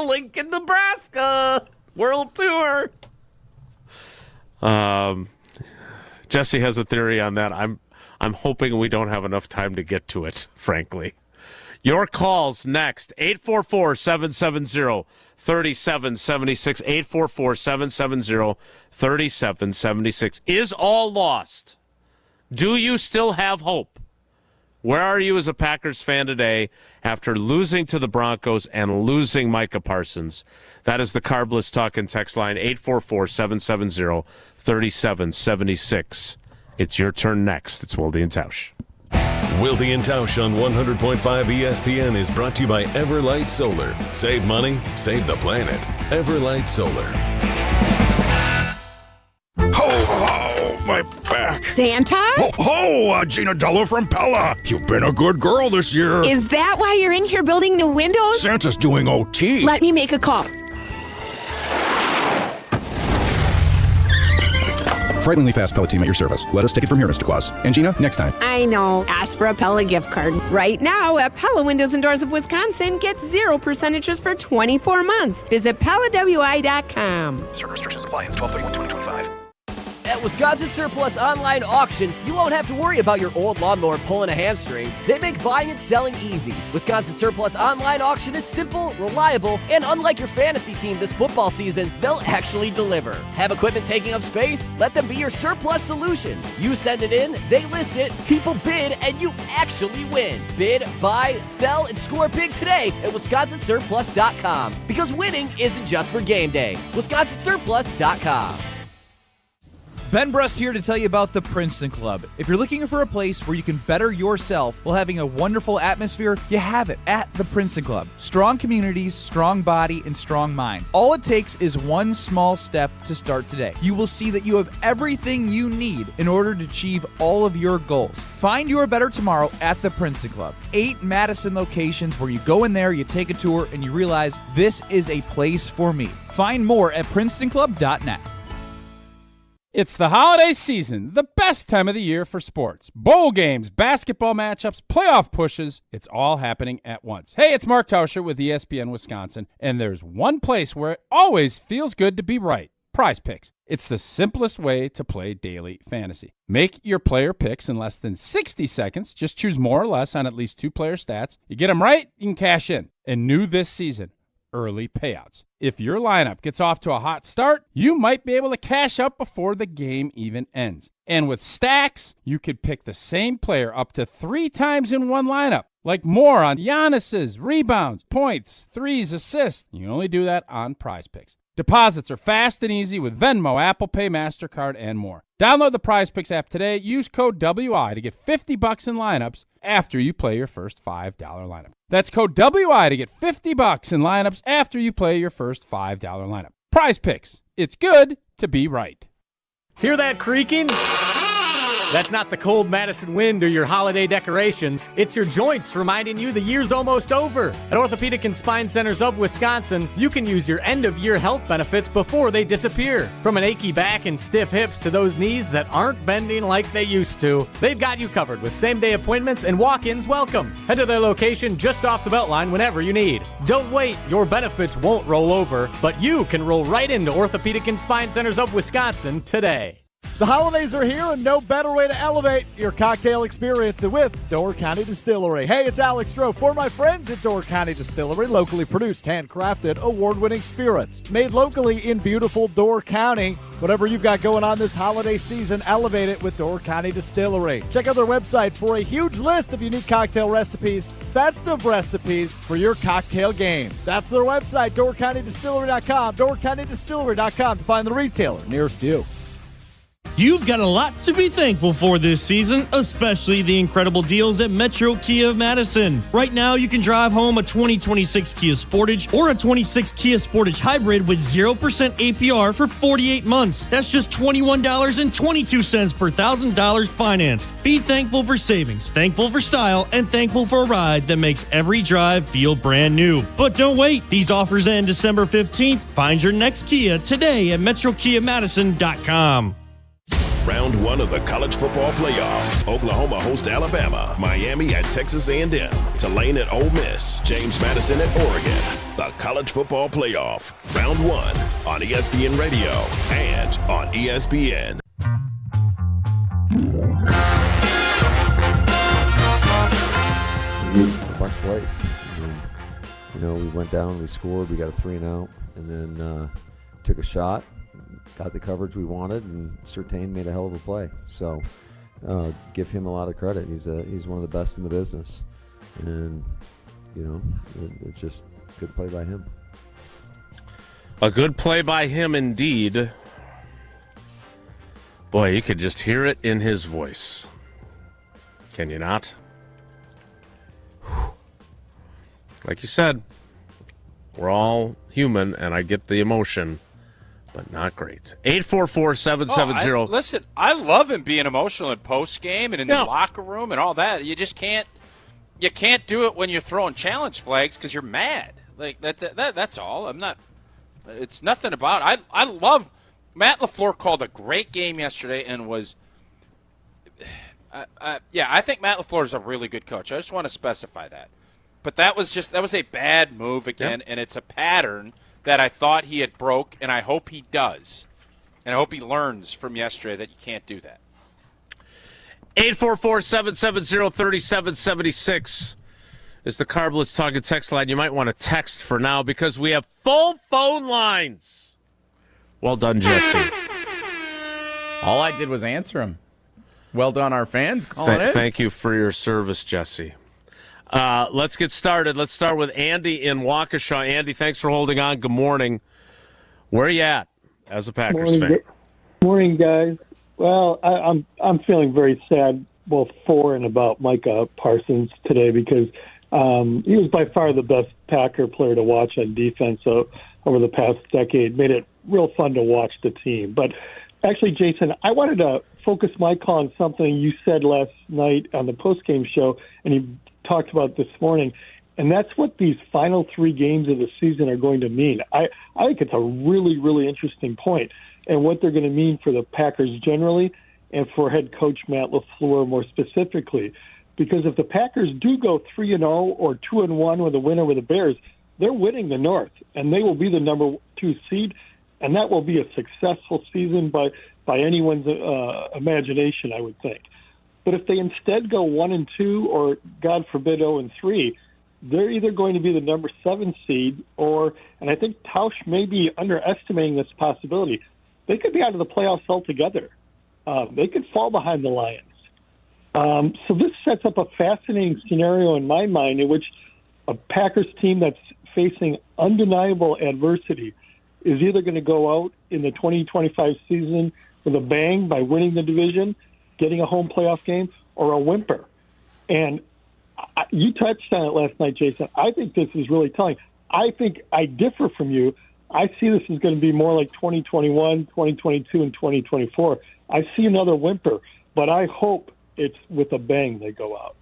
Lincoln, Nebraska. World Tour. Jesse has a theory on that. I'm hoping we don't have enough time to get to it, frankly. Your calls next. 844-770-3776. 844-770-3776. Is all lost? Do you still have hope? Where are you as a Packers fan today after losing to the Broncos and losing Micah Parsons? That is the Carbless Talk and Text line, 844-770-3776. It's your turn next. It's Wilde and Tausch. Wilde and Tausch on 100.5 ESPN is brought to you by Everlight Solar. Save money, save the planet. Everlight Solar. Oh, my back. Santa? Oh, Gina Dello from Pella. You've been a good girl this year. Is that why you're in here building new windows? Santa's doing OT. Let me make a call. Frighteningly fast Pella team at your service. Let us take it from here, Mr. Claus. And Gina, next time. I know. Ask for a Pella gift card. Right now at Pella Windows and Doors of Wisconsin, get 0% interest for 24 months. Visit PellaWI.com. Certain restrictions apply. It's 12/31/2025. At Wisconsin Surplus Online Auction, you won't have to worry about your old lawnmower pulling a hamstring. They make buying and selling easy. Wisconsin Surplus Online Auction is simple, reliable, and unlike your fantasy team this football season, they'll actually deliver. Have equipment taking up space? Let them be your surplus solution. You send it in, they list it, people bid, and you actually win. Bid, buy, sell, and score big today at WisconsinSurplus.com. Because winning isn't just for game day. WisconsinSurplus.com. Ben Brust here to tell you about the Princeton Club. If you're looking for a place where you can better yourself while having a wonderful atmosphere, you have it at the Princeton Club. Strong communities, strong body, and strong mind. All it takes is one small step to start today. You will see that you have everything you need in order to achieve all of your goals. Find your better tomorrow at the Princeton Club. 8 Madison locations where you go in there, you take a tour, and you realize this is a place for me. Find more at PrincetonClub.net. It's the holiday season, the best time of the year for sports. Bowl games, basketball matchups, playoff pushes, it's all happening at once. Hey, it's Mark Tauscher with ESPN Wisconsin, and there's one place where it always feels good to be right. Prize Picks. It's the simplest way to play daily fantasy. Make your player picks in less than 60 seconds. Just choose more or less on at least 2 player stats. You get them right, you can cash in. And new this season, early payouts. If your lineup gets off to a hot start, you might be able to cash out before the game even ends. And with stacks, you could pick the same player up to 3 times in one lineup, like more on Giannis's rebounds, points, threes, assists. You can only do that on Prize Picks. Deposits are fast and easy with Venmo, Apple Pay, MasterCard, and more. Download the Prize Picks app today. Use code WI to get $50 in lineups after you play your first $5 lineup. That's code WI to get $50 in lineups after you play your first $5 lineup. Prize Picks. It's good to be right. Hear that creaking? That's not the cold Madison wind or your holiday decorations. It's your joints reminding you the year's almost over. At Orthopedic and Spine Centers of Wisconsin, you can use your end-of-year health benefits before they disappear. From an achy back and stiff hips to those knees that aren't bending like they used to, they've got you covered with same-day appointments and walk-ins welcome. Head to their location just off the Beltline whenever you need. Don't wait, your benefits won't roll over, but you can roll right into Orthopedic and Spine Centers of Wisconsin today. The holidays are here, and no better way to elevate your cocktail experience than with Door County Distillery. Hey, it's Alex Stroh for my friends at Door County Distillery, locally produced, handcrafted, award-winning spirits. Made locally in beautiful Door County. Whatever you've got going on this holiday season, elevate it with Door County Distillery. Check out their website for a huge list of unique cocktail recipes, festive recipes for your cocktail game. That's their website, doorcountydistillery.com, doorcountydistillery.com to find the retailer nearest you. You've got a lot to be thankful for this season, especially the incredible deals at Metro Kia of Madison. Right now, you can drive home a 2026 Kia Sportage or a 26 Kia Sportage Hybrid with 0% APR for 48 months. That's just $21.22 per $1,000 financed. Be thankful for savings, thankful for style, and thankful for a ride that makes every drive feel brand new. But don't wait. These offers end December 15th. Find your next Kia today at MetroKiaMadison.com. Round 1 of the college football playoff. Oklahoma hosts Alabama, Miami at Texas A&M, Tulane at Ole Miss, James Madison at Oregon. The college football playoff. Round 1 on ESPN Radio and on ESPN. A bunch of plays. We went down, we scored, we got a 3-and-out, and then took a shot. Got the coverage we wanted, and Surtain made a hell of a play. So give him a lot of credit. He's one of the best in the business, and it's just a good play by him. A good play by him indeed. Boy, you could just hear it in his voice. Can you not? Like you said, we're all human, and I get the emotion. But not great. 844-770. Listen, I love him being emotional in post game and in the locker room and all that. You just can't. You can't do it when you're throwing challenge flags because you're mad. Like that's all. I'm not. It's nothing about. I love. Matt LaFleur called a great game yesterday and was. I think Matt LaFleur is a really good coach. I just want to specify that. But that was a bad move again, and it's a pattern that I thought he had broke, and I hope he does. And I hope he learns from yesterday that you can't do that. 844-770-3776 is the Carblitz Talking text line. You might want to text for now because we have full phone lines. Well done, Jesse. All I did was answer him. Well done, our fans calling in. Thank you for your service, Jesse. Let's get started. Let's start with Andy in Waukesha. Andy, thanks for holding on. Good morning. Where are you at as a Packers fan? Morning, guys. Well, I'm feeling very sad, both for and about Micah Parsons today because he was by far the best Packer player to watch on defense over the past decade. Made it real fun to watch the team. But actually, Jason, I wanted to focus my call on something you said last night on the postgame show, and you talked about this morning, and that's what these final 3 games of the season are going to mean. I think it's a really, really interesting point, and what they're going to mean for the Packers generally and for head coach Matt LaFleur more specifically. Because if the Packers do go 3-0 or 2-1 with a win over the Bears, they're winning the North, and they will be the number 2 seed, and that will be a successful season by anyone's imagination, I would think. But if they instead go 1-2 or, God forbid, 0-3, they're either going to be the number 7 seed and I think Tausch may be underestimating this possibility. They could be out of the playoffs altogether. They could fall behind the Lions. So this sets up a fascinating scenario in my mind in which a Packers team that's facing undeniable adversity is either going to go out in the 2025 season with a bang by winning the division, getting a home playoff game, or a whimper. And you touched on it last night, Jason. I think this is really telling. I think I differ from you. I see this is going to be more like 2021, 2022, and 2024. I see another whimper, but I hope it's with a bang they go out.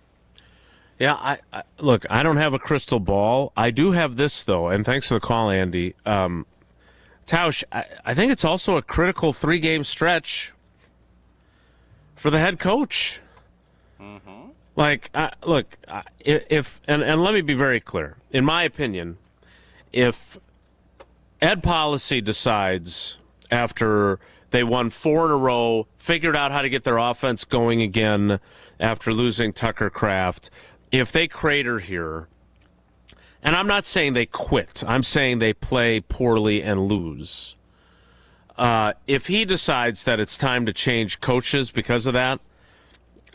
Yeah, look, I don't have a crystal ball. I do have this, though, and thanks for the call, Andy. Tausch, I think it's also a critical 3-game stretch for the head coach. Mm-hmm. Like, look, if let me be very clear. In my opinion, if Ed Policy decides after they won 4 in a row, figured out how to get their offense going again after losing Tucker Kraft, if they crater here, and I'm not saying they quit, I'm saying they play poorly and lose. If he decides that it's time to change coaches because of that,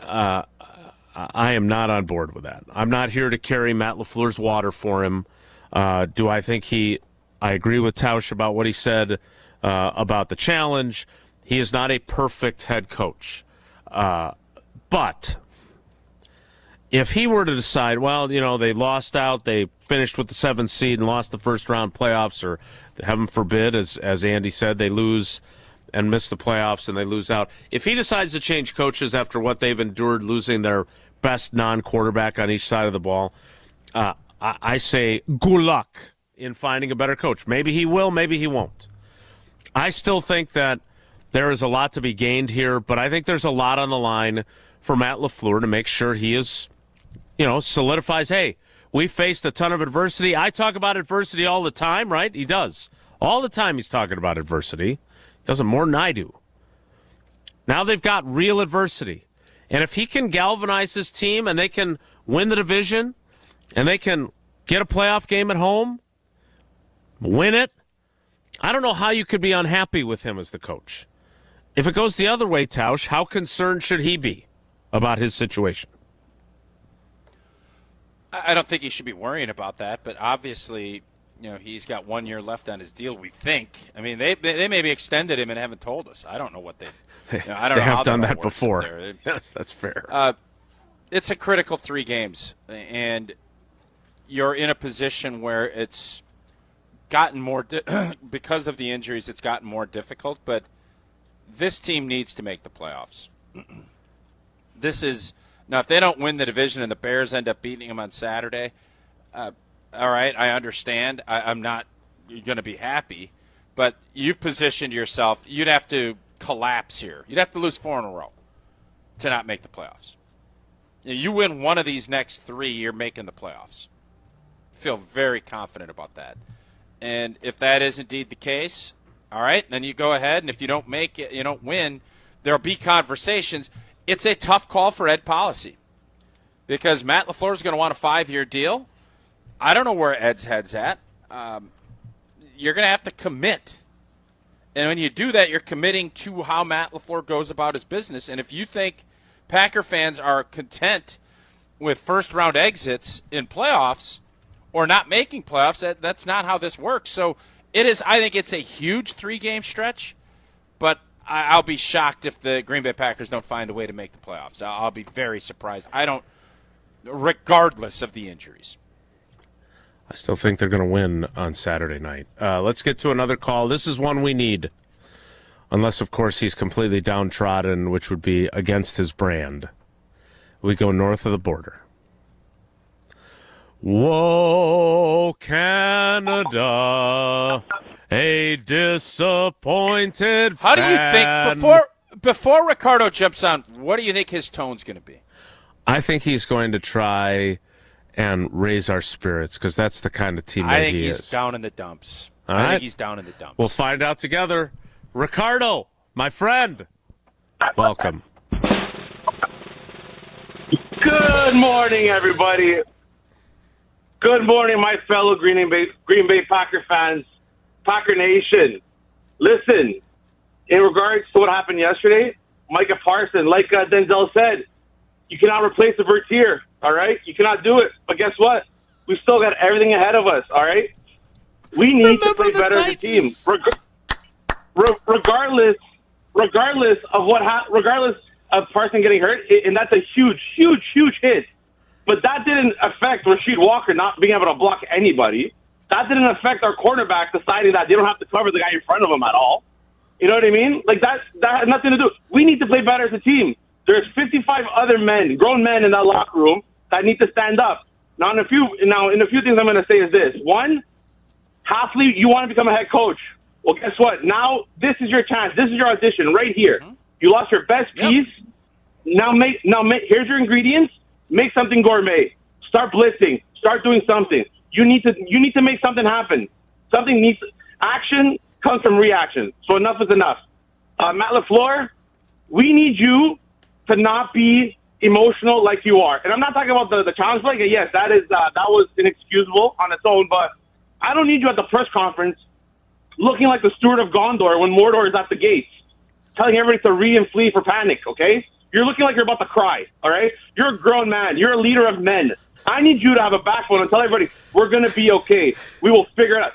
I am not on board with that. I'm not here to carry Matt LaFleur's water for him. Do I think I agree with Tausch about what he said about the challenge. He is not a perfect head coach. But if he were to decide, well, they lost out, they finished with the 7th seed and lost the first-round playoffs, or heaven forbid, as Andy said, they lose and miss the playoffs and they lose out. If he decides to change coaches after what they've endured, losing their best non-quarterback on each side of the ball, I say good luck in finding a better coach. Maybe he will, maybe he won't. I still think that there is a lot to be gained here, but I think there's a lot on the line for Matt LaFleur to make sure he is, solidifies, hey, we faced a ton of adversity. I talk about adversity all the time, right? He does. All the time he's talking about adversity. He does it more than I do. Now they've got real adversity. And if he can galvanize his team and they can win the division and they can get a playoff game at home, win it, I don't know how you could be unhappy with him as the coach. If it goes the other way, Tausch, how concerned should he be about his situation? I don't think he should be worrying about that, but obviously, he's got 1 year left on his deal, we think. I mean, they maybe extended him and haven't told us. I don't know what they I don't they know have how done that before. Yes, that's fair. It's a critical 3 games, and you're in a position where it's gotten more because of the injuries, it's gotten more difficult, but this team needs to make the playoffs. Now, if they don't win the division and the Bears end up beating them on Saturday, all right, I understand. I'm not going to be happy, but you've positioned yourself. You'd have to collapse here. You'd have to lose 4 in a row to not make the playoffs. You win one of these next 3, you're making the playoffs. Feel very confident about that. And if that is indeed the case, all right, then you go ahead, and if you don't make it, you don't win, there'll be conversations. It's a tough call for Ed Policy because Matt LaFleur is going to want a 5-year deal. I don't know where Ed's head's at. You're going to have to commit. And when you do that, you're committing to how Matt LaFleur goes about his business. And if you think Packer fans are content with first-round exits in playoffs or not making playoffs, that's not how this works. So it is. I think it's a huge 3-game stretch, but I'll be shocked if the Green Bay Packers don't find a way to make the playoffs. I'll be very surprised. Regardless of the injuries. I still think they're going to win on Saturday night. Let's get to another call. This is one we need. Unless, of course, he's completely downtrodden, which would be against his brand. We go north of the border. Whoa, Canada, a disappointed How do you fan. think, before Ricardo jumps on, what do you think his tone's going to be? I think he's going to try and raise our spirits because that's the kind of teammate he is. I think he's down in the dumps. All I right. think he's down in the dumps. We'll find out together. Ricardo, my friend, welcome. Good morning, everybody. Good morning, my fellow Green Bay Packer fans, Packer Nation. Listen, in regards to what happened yesterday, Micah Parsons, like Denzel said, you cannot replace the Bertier, all right? You cannot do it. But guess what? We still got everything ahead of us, all right? We need to play better as a team. Regardless of Parsons getting hurt, and that's a huge hit. But that didn't affect Rasheed Walker not being able to block anybody. That didn't affect our cornerback deciding that they don't have to cover the guy in front of them at all. You know what I mean? Like, that has nothing to do. We need to play better as a team. There's 55 other men, grown men in that locker room that need to stand up. Now, in a few things I'm going to say is this. One, Hafley, you want to become a head coach. Well, guess what? Now, this is your chance. This is your audition right here. You lost your best piece. Now, here's your ingredients. Make something gourmet. Start blitzing. Start doing something. You need to make something happen. Action comes from reaction. So enough is enough. Matt LaFleur, we need you to not be emotional like you are. And I'm not talking about the challenge play. Yes, that was inexcusable on its own, but I don't need you at the press conference looking like the steward of Gondor when Mordor is at the gates, telling everybody to re and flee for panic, okay? You're looking like you're about to cry, all right? You're a grown man. You're a leader of men. I need you to have a backbone and tell everybody, we're going to be okay. We will figure it out.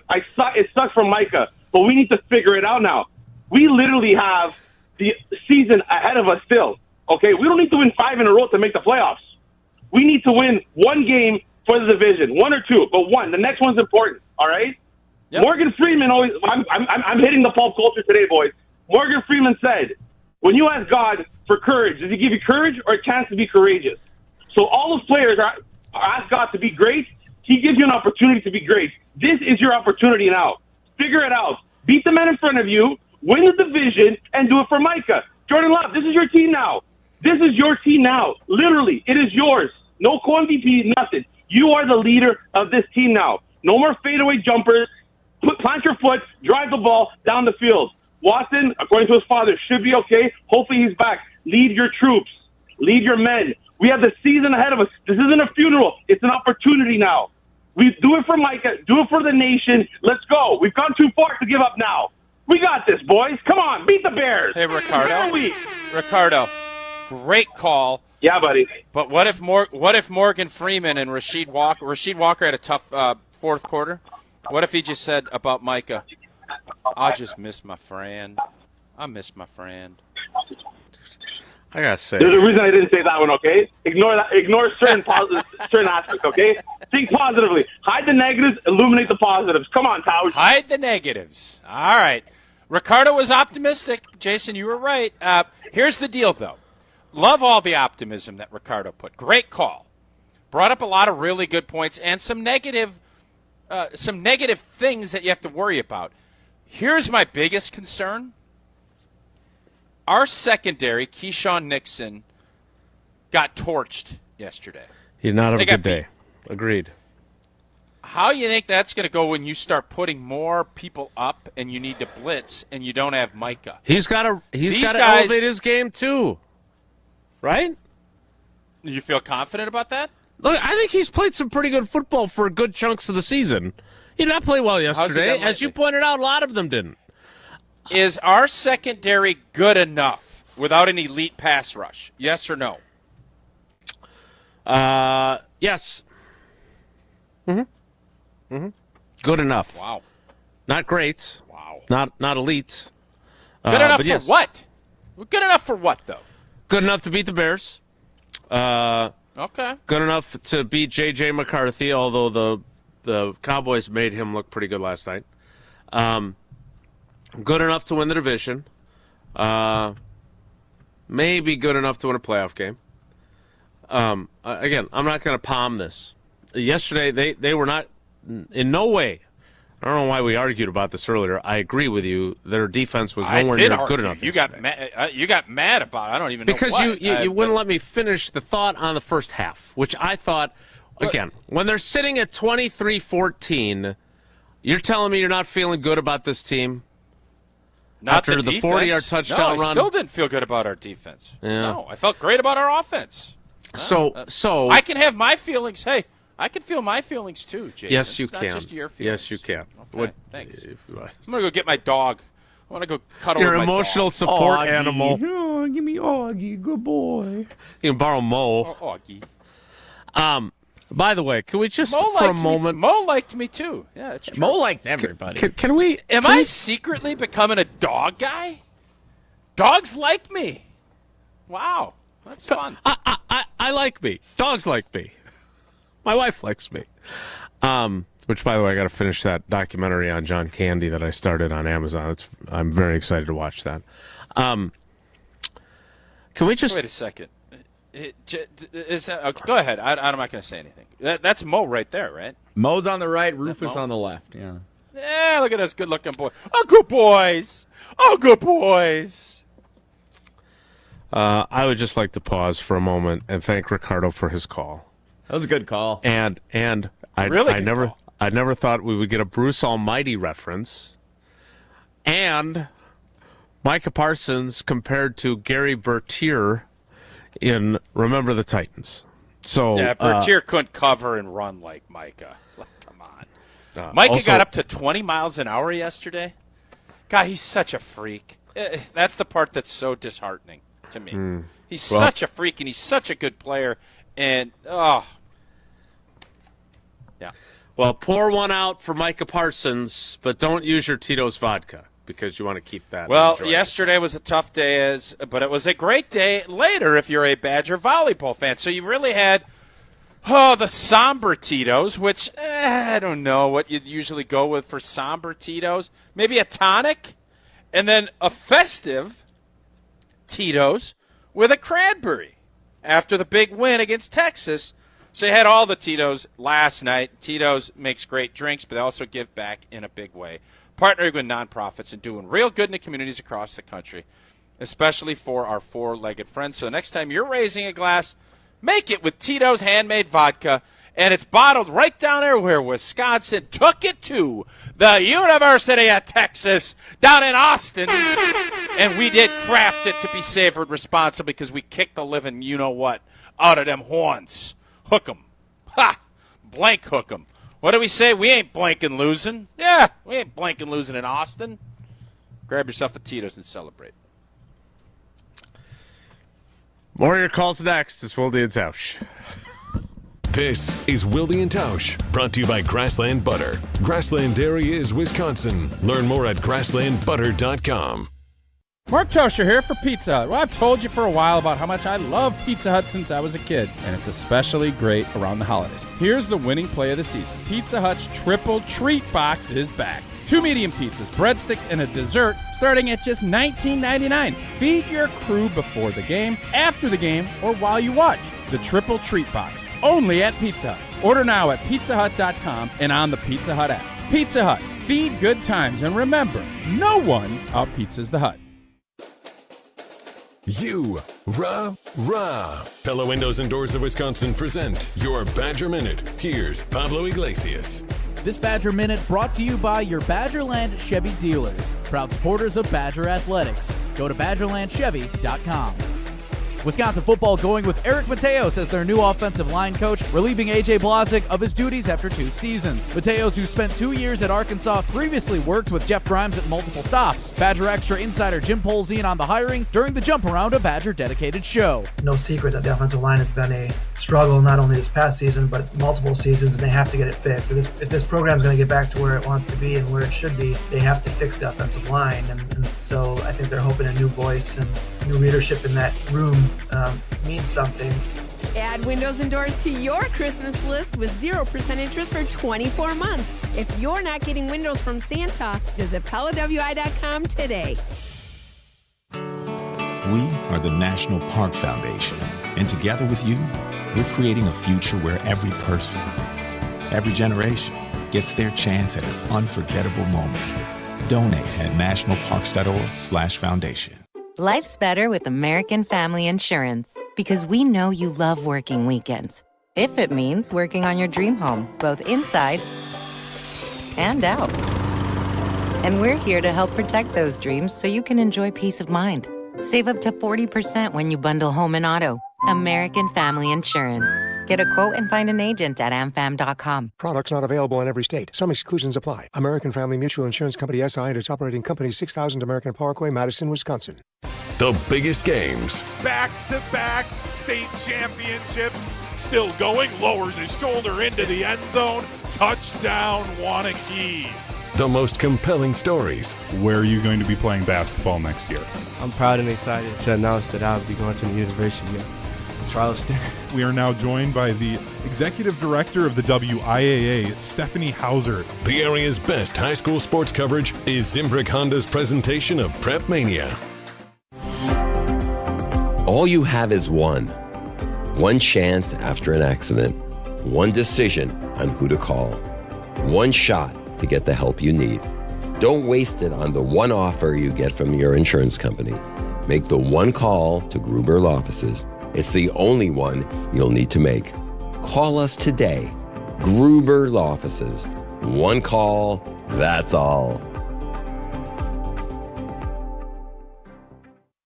It sucks for Micah, but we need to figure it out now. We literally have the season ahead of us still, okay? We don't need to win 5 in a row to make the playoffs. We need to win one game for the division, 1 or 2, but one. The next one's important, all right? Yep. Morgan Freeman always – I'm hitting the pulp culture today, boys. Morgan Freeman said, when you ask God for courage, does he give you courage or a chance to be courageous? So all those players ask God to be great. He gives you an opportunity to be great. This is your opportunity now. Figure it out. Beat the men in front of you, win the division, and do it for Micah. Jordan Love, this is your team now. This is your team now. Literally, it is yours. No co-MVP, nothing. You are the leader of this team now. No more fadeaway jumpers. Plant your foot, drive the ball down the field. Watson, according to his father, should be okay. Hopefully he's back. Lead your troops. Lead your men. We have the season ahead of us. This isn't a funeral. It's an opportunity now. We do it for Micah. Do it for the nation. Let's go. We've gone too far to give up now. We got this, boys. Come on. Beat the Bears. Hey, Ricardo, great call. Yeah, buddy. But what if Morgan Freeman and Rasheed Walker had a tough fourth quarter? What if he just said about Micah, I just miss my friend. I miss my friend. I gotta say, there's a reason I didn't say that one. Okay, ignore that. Ignore certain certain aspects. Okay, think positively. Hide the negatives. Illuminate the positives. Come on, Tausch. Hide the negatives. All right. Ricardo was optimistic. Jason, you were right. Here's the deal, though. Love all the optimism that Ricardo put. Great call. Brought up a lot of really good points and some negative things that you have to worry about. Here's my biggest concern. Our secondary, Keyshawn Nixon, got torched yesterday. He did not have a good day. Agreed. How do you think that's going to go when you start putting more people up and you need to blitz and you don't have Micah? He's got to elevate his game too, right? You feel confident about that? Look, I think he's played some pretty good football for good chunks of the season. He did not play well yesterday. As you pointed out, a lot of them didn't. Is our secondary good enough without an elite pass rush? Yes or no? Yes. Mm-hmm. Good enough. Wow. Not great. Wow. Not elite. Good enough for what? Good enough for what, though? Good enough to beat the Bears. Okay. Good enough to beat J.J. McCarthy, although the Cowboys made him look pretty good last night. Good enough to win the division. Maybe good enough to win a playoff game. Again, I'm not going to palm this. Yesterday, they were not in no way. I don't know why we argued about this earlier. I agree with you. Their defense was nowhere near good enough. You got mad about it. I don't even know because you wouldn't let me finish the thought on the first half, which I thought, again, when they're sitting at 23-14, you're telling me you're not feeling good about this team? Not after the 40-yard touchdown run? I still didn't feel good about our defense. Yeah. No, I felt great about our offense. So I can have my feelings. Hey, I can feel my feelings too, Jason. Yes, you it's can. Not just your feelings. Yes, you can. Okay, thanks. I'm going to go get my dog. I want to go cuddle Your with my emotional dog. support Augie. animal. Oh, give me Augie. Good boy. You can borrow Mo. Oh, Augie. By the way, can we just Mo for a liked moment? Mo liked me too. Yeah, it's true. Mo likes everybody. Can we? Am I secretly becoming a dog guy? Dogs like me. Wow, that's fun. I like me. Dogs like me. My wife likes me. Which, by the way, I got to finish that documentary on John Candy that I started on Amazon. I'm very excited to watch that. Can we just wait a second? Is that, go ahead. I'm not going to say anything. That's Mo right there, right? Mo's on the right, Rufus on the left. Yeah. Yeah, look at us good-looking boys. Oh, good boys. Oh, good boys. I would just like to pause for a moment and thank Ricardo for his call. That was a good call. And I never thought we would get a Bruce Almighty reference. And Micah Parsons compared to Gary Bertier in Remember the Titans. So yeah, Bertier couldn't cover and run like Micah. Come on. Micah also, got up to 20 miles an hour yesterday. God, he's such a freak. That's the part that's so disheartening to me. He's such a freak, and he's such a good player. And, yeah. Well, pour one out for Micah Parsons, but don't use your Tito's vodka because you want to keep that. Well, yesterday was a tough day, but it was a great day later if you're a Badger volleyball fan. So you really had, the somber Tito's, which I don't know what you'd usually go with for somber Tito's. Maybe a tonic, and then a festive Tito's with a cranberry after the big win against Texas. So you had all the Tito's last night. Tito's makes great drinks, but they also give back in a big way, partnering with nonprofits and doing real good in the communities across the country, especially for our four-legged friends. So next time you're raising a glass, make it with Tito's handmade vodka, and it's bottled right down there where Wisconsin took it to, the University of Texas down in Austin. And we did craft it to be savored responsibly because we kicked the living you-know-what out of them horns. Hook 'em. Ha! Blank hook 'em. What do we say? We ain't blanking losing. Yeah, we ain't blanking losing in Austin. Grab yourself a Tito's and celebrate. More of your calls next. It's Wilde and Tausch. This is Wilde and Tausch, brought to you by Grassland Butter. Grassland Dairy is Wisconsin. Learn more at grasslandbutter.com. Mark Tosher here for Pizza Hut. Well, I've told you for a while about how much I love Pizza Hut since I was a kid, and it's especially great around the holidays. Here's the winning play of the season. Pizza Hut's Triple Treat Box is back. 2 medium pizzas, breadsticks, and a dessert starting at just $19.99. Feed your crew before the game, after the game, or while you watch. The Triple Treat Box, only at Pizza Hut. Order now at pizzahut.com and on the Pizza Hut app. Pizza Hut, feed good times, and remember, no one out-pizzas the Hut. Pella Windows and Doors of Wisconsin present your Badger Minute. Here's Pablo Iglesias. This Badger Minute brought to you by your Badgerland Chevy dealers, proud supporters of Badger Athletics. Go to BadgerlandChevy.com. Wisconsin football going with Eric Mateos as their new offensive line coach, relieving A.J. Blazek of his duties after 2 seasons. Mateos, who spent 2 years at Arkansas, previously worked with Jeff Grimes at multiple stops. Badger Extra insider Jim Polzine on the hiring during the Jump Around, a Badger dedicated show. No secret that the offensive line has been a struggle not only this past season, but multiple seasons, and they have to get it fixed. If this program is going to get back to where it wants to be and where it should be, they have to fix the offensive line. And so I think they're hoping a new voice and new leadership in that room means something. Add windows and doors to your Christmas list with 0% interest for 24 months. If you're not getting windows from Santa, visit PellaWI.com today. We are the National Park Foundation, and together with you, we're creating a future where every person, every generation gets their chance at an unforgettable moment. Donate at nationalparks.org/foundation. Life's better with American Family Insurance because we know you love working weekends. If it means working on your dream home, both inside and out. And we're here to help protect those dreams so you can enjoy peace of mind. Save up to 40% when you bundle home and auto. American Family Insurance. Get a quote and find an agent at amfam.com. Products not available in every state. Some exclusions apply. American Family Mutual Insurance Company SI and its operating company 6000 American Parkway, Madison, Wisconsin. The biggest games. Back-to-back state championships. Still going. Lowers his shoulder into the end zone. Touchdown, Wanakee. The most compelling stories. Where are you going to be playing basketball next year? I'm proud and excited to announce that I'll be going to the University of Charleston. We are now joined by the executive director of the WIAA, Stephanie Hauser. The area's best high school sports coverage is Zimbrick Honda's presentation of Prep Mania. All you have is one chance after an accident, one decision on who to call, one shot to get the help you need. Don't waste it on the one offer you get from your insurance company. Make the one call to Gruber Law Offices. It's the only one you'll need to make. Call us today. Gruber Law Offices. One call, that's all.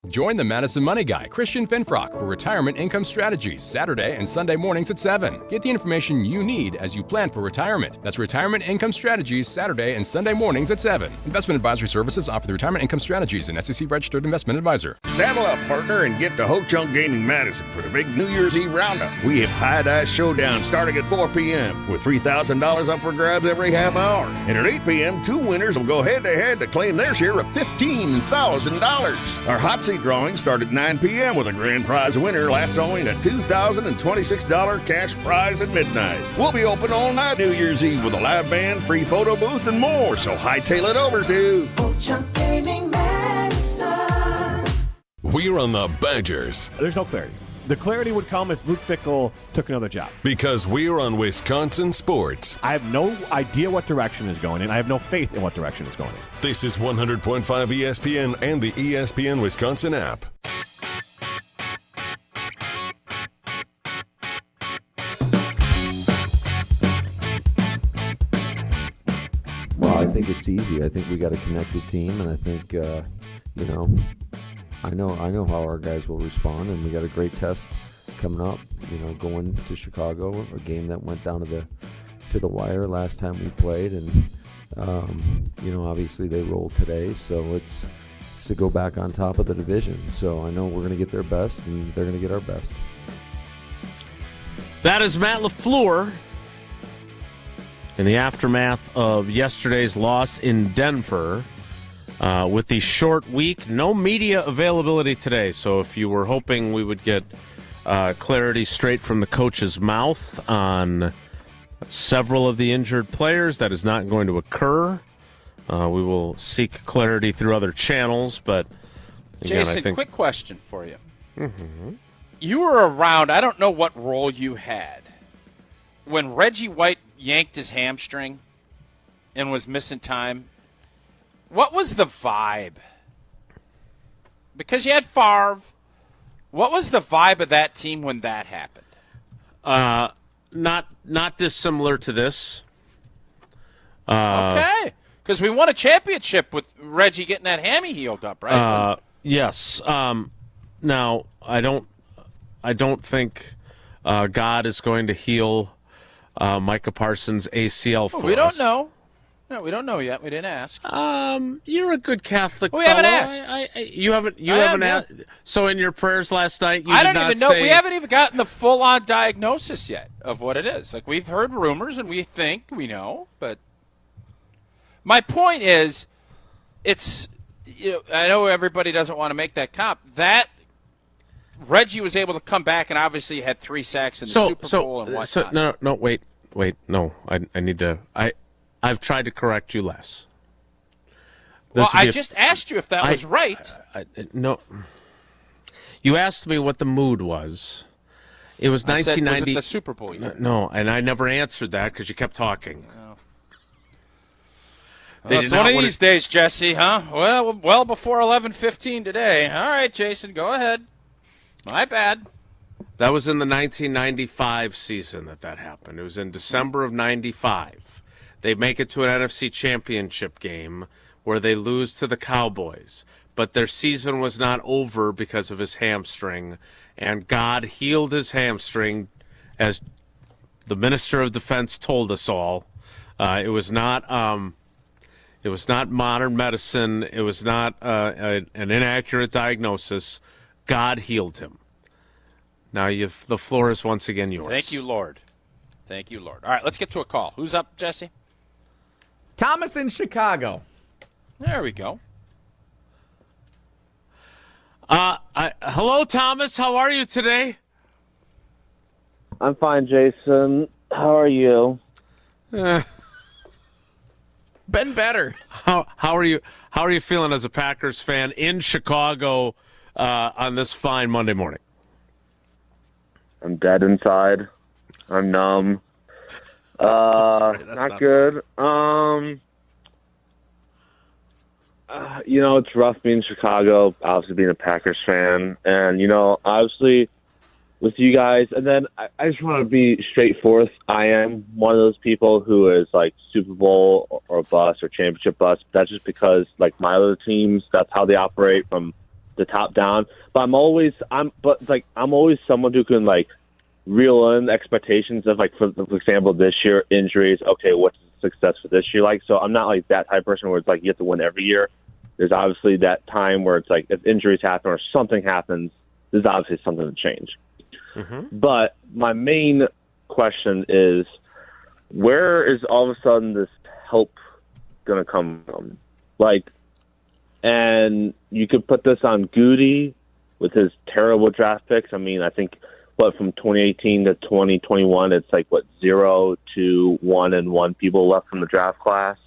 Join the Madison Money Guy, Christian Finfrock, for Retirement Income Strategies, Saturday and Sunday mornings at 7. Get the information you need as you plan for retirement. That's Retirement Income Strategies, Saturday and Sunday mornings at 7. Investment advisory services offered through Retirement Income Strategies, an SEC-registered investment advisor. Saddle up, partner, and get to Ho-Chunk Gaming Madison for the big New Year's Eve roundup. We have High Dice Showdown starting at 4 p.m. with $3,000 up for grabs every half hour. And at 8 p.m., two winners will go head-to-head to claim their share of $15,000. Our hot seat drawings start at 9 p.m. with a grand prize winner lassoing a $2,026 cash prize at midnight. We'll be open all night New Year's Eve with a live band, free photo booth, and more, so hightail it over to Ho-Chunk Gaming Madison. We're on the Badgers. There's no clarity. The clarity would come if Luke Fickell took another job. Because we're on Wisconsin sports. I have no idea what direction is going in. I have no faith in what direction it's going in. This is 100.5 ESPN and the ESPN Wisconsin app. Well, I think it's easy. I think we got a connected team, and I think, I know how our guys will respond, and we got a great test coming up. Going to Chicago, a game that went down to the wire last time we played, and obviously they rolled today, so it's to go back on top of the division. So I know we're going to get their best, and they're going to get our best. That is Matt LaFleur in the aftermath of yesterday's loss in Denver. With the short week, no media availability today. So if you were hoping we would get clarity straight from the coach's mouth on several of the injured players, that is not going to occur. We will seek clarity through other channels. But again, Jason, I think... quick question for you. Mm-hmm. You were around, I don't know what role you had, when Reggie White yanked his hamstring and was missing time. What was the vibe? Because you had Favre. What was the vibe of that team when that happened? Not dissimilar to this. Okay. Because we won a championship with Reggie getting that hammy healed up, right? Yes. Now, I don't think God is going to heal Micah Parsons' ACL for us. We don't know. No, we don't know yet. We didn't ask. You're a good Catholic We fellow. haven't asked. You haven't asked. So in your prayers last night, you I did don't not even know. say... We haven't even gotten the full-on diagnosis yet of what it is. Like, we've heard rumors and we think we know, but my point is, it's, I know everybody doesn't want to make that comp. That Reggie was able to come back and obviously had 3 sacks in the Super Bowl and whatnot. Wait, no. I need to. I've tried to correct you less. Well, I just asked you if that was right. No. You asked me what the mood was. It was 1990. Was it the Super Bowl? No, and I never answered that because you kept talking. Oh. Well, it's one of these days, Jesse, huh? Well before 11:15 today. All right, Jason, go ahead. My bad. That was in the 1995 season that happened. It was in December of 95. They make it to an NFC championship game where they lose to the Cowboys. But their season was not over because of his hamstring. And God healed his hamstring as the Minister of Defense told us all. It was not modern medicine. It was not an inaccurate diagnosis. God healed him. Now the floor is once again yours. Thank you, Lord. Thank you, Lord. All right, let's get to a call. Who's up, Jesse? Thomas in Chicago. There we go. Hello, Thomas. How are you today? I'm fine, Jason. How are you? Been better. How are you? How are you feeling as a Packers fan in Chicago on this fine Monday morning? I'm dead inside. I'm numb. Sorry, not good. It's rough being in Chicago, obviously being a Packers fan. And, obviously with you guys, and then I just want to be straightforward. I am one of those people who is like Super Bowl or bust or championship bust. That's just because like my other teams, that's how they operate from the top down. But I'm always someone who can like reel in expectations of like, for example, this year injuries. Okay, what's the success for this year like? So I'm not like that type of person where it's like you have to win every year. There's obviously that time where it's like if injuries happen or something happens, there's obviously something to change. Mm-hmm. But my main question is, where is all of a sudden this help going to come from? Like, and you could put this on Goody with his terrible draft picks. I mean, I think, from 2018 to 2021, it's like, 0 to 1 and 1 people left from the draft class.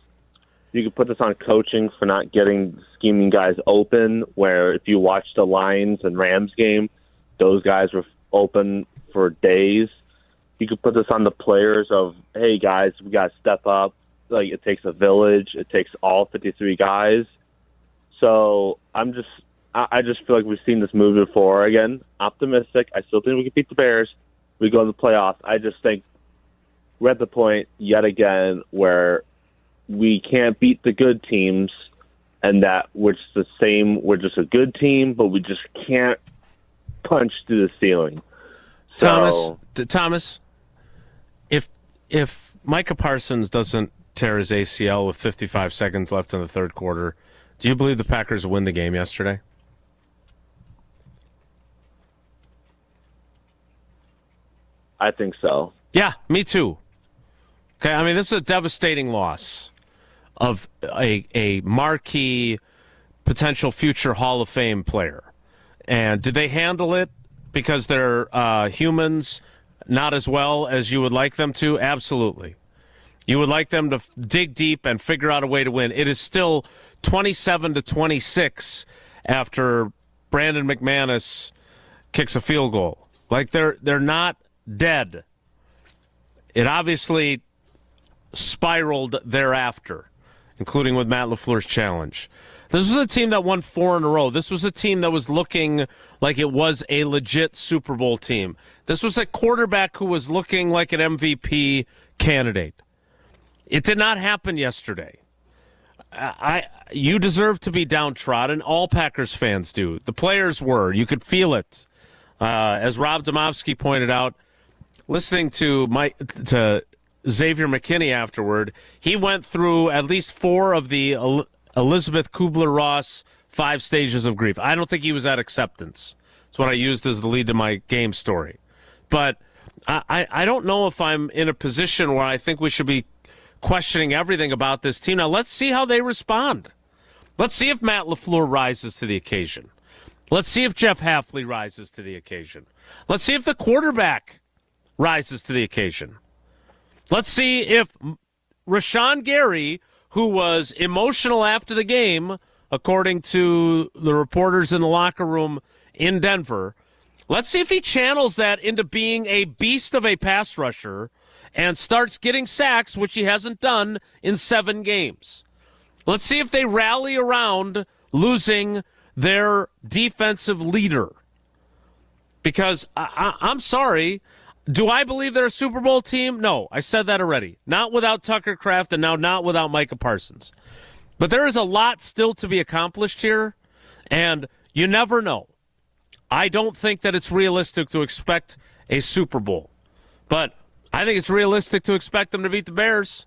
You could put this on coaching for not getting scheming guys open, where if you watch the Lions and Rams game, those guys were open for days. You could put this on the players of, hey, guys, we got to step up. Like, it takes a village. It takes all 53 guys. So I just feel like we've seen this movie before. Again, optimistic. I still think we can beat the Bears. We go to the playoffs. I just think we're at the point yet again where we can't beat the good teams, and that we're just the same. We're just a good team, but we just can't punch through the ceiling. Thomas, if Micah Parsons doesn't tear his ACL with 55 seconds left in the third quarter, do you believe the Packers will win the game yesterday? I think so. Yeah, me too. Okay, I mean, this is a devastating loss of a marquee potential future Hall of Fame player. And did they handle it because they're humans not as well as you would like them to? Absolutely. You would like them to dig deep and figure out a way to win. It is still 27-26 after Brandon McManus kicks a field goal. Like, they're not dead. It obviously spiraled thereafter, including with Matt LaFleur's challenge. This was a team that won 4 in a row. This was a team that was looking like it was a legit Super Bowl team. This was a quarterback who was looking like an MVP candidate. It did not happen yesterday. You deserve to be downtrodden. All Packers fans do. The players were. You could feel it. As Rob Domofsky pointed out, listening to Xavier McKinney afterward, he went through at least 4 of the Elizabeth Kubler-Ross 5 stages of grief. I don't think he was at acceptance. That's what I used as the lead to my game story. But I don't know if I'm in a position where I think we should be questioning everything about this team. Now, let's see how they respond. Let's see if Matt LaFleur rises to the occasion. Let's see if Jeff Hafley rises to the occasion. Let's see if the quarterback rises to the occasion. Let's see if Rashawn Gary, who was emotional after the game, according to the reporters in the locker room in Denver, let's see if he channels that into being a beast of a pass rusher and starts getting sacks, which he hasn't done in 7 games. Let's see if they rally around losing their defensive leader. Because I'm sorry, do I believe they're a Super Bowl team? No, I said that already. Not without Tucker Kraft and now not without Micah Parsons. But there is a lot still to be accomplished here, and you never know. I don't think that it's realistic to expect a Super Bowl. But I think it's realistic to expect them to beat the Bears.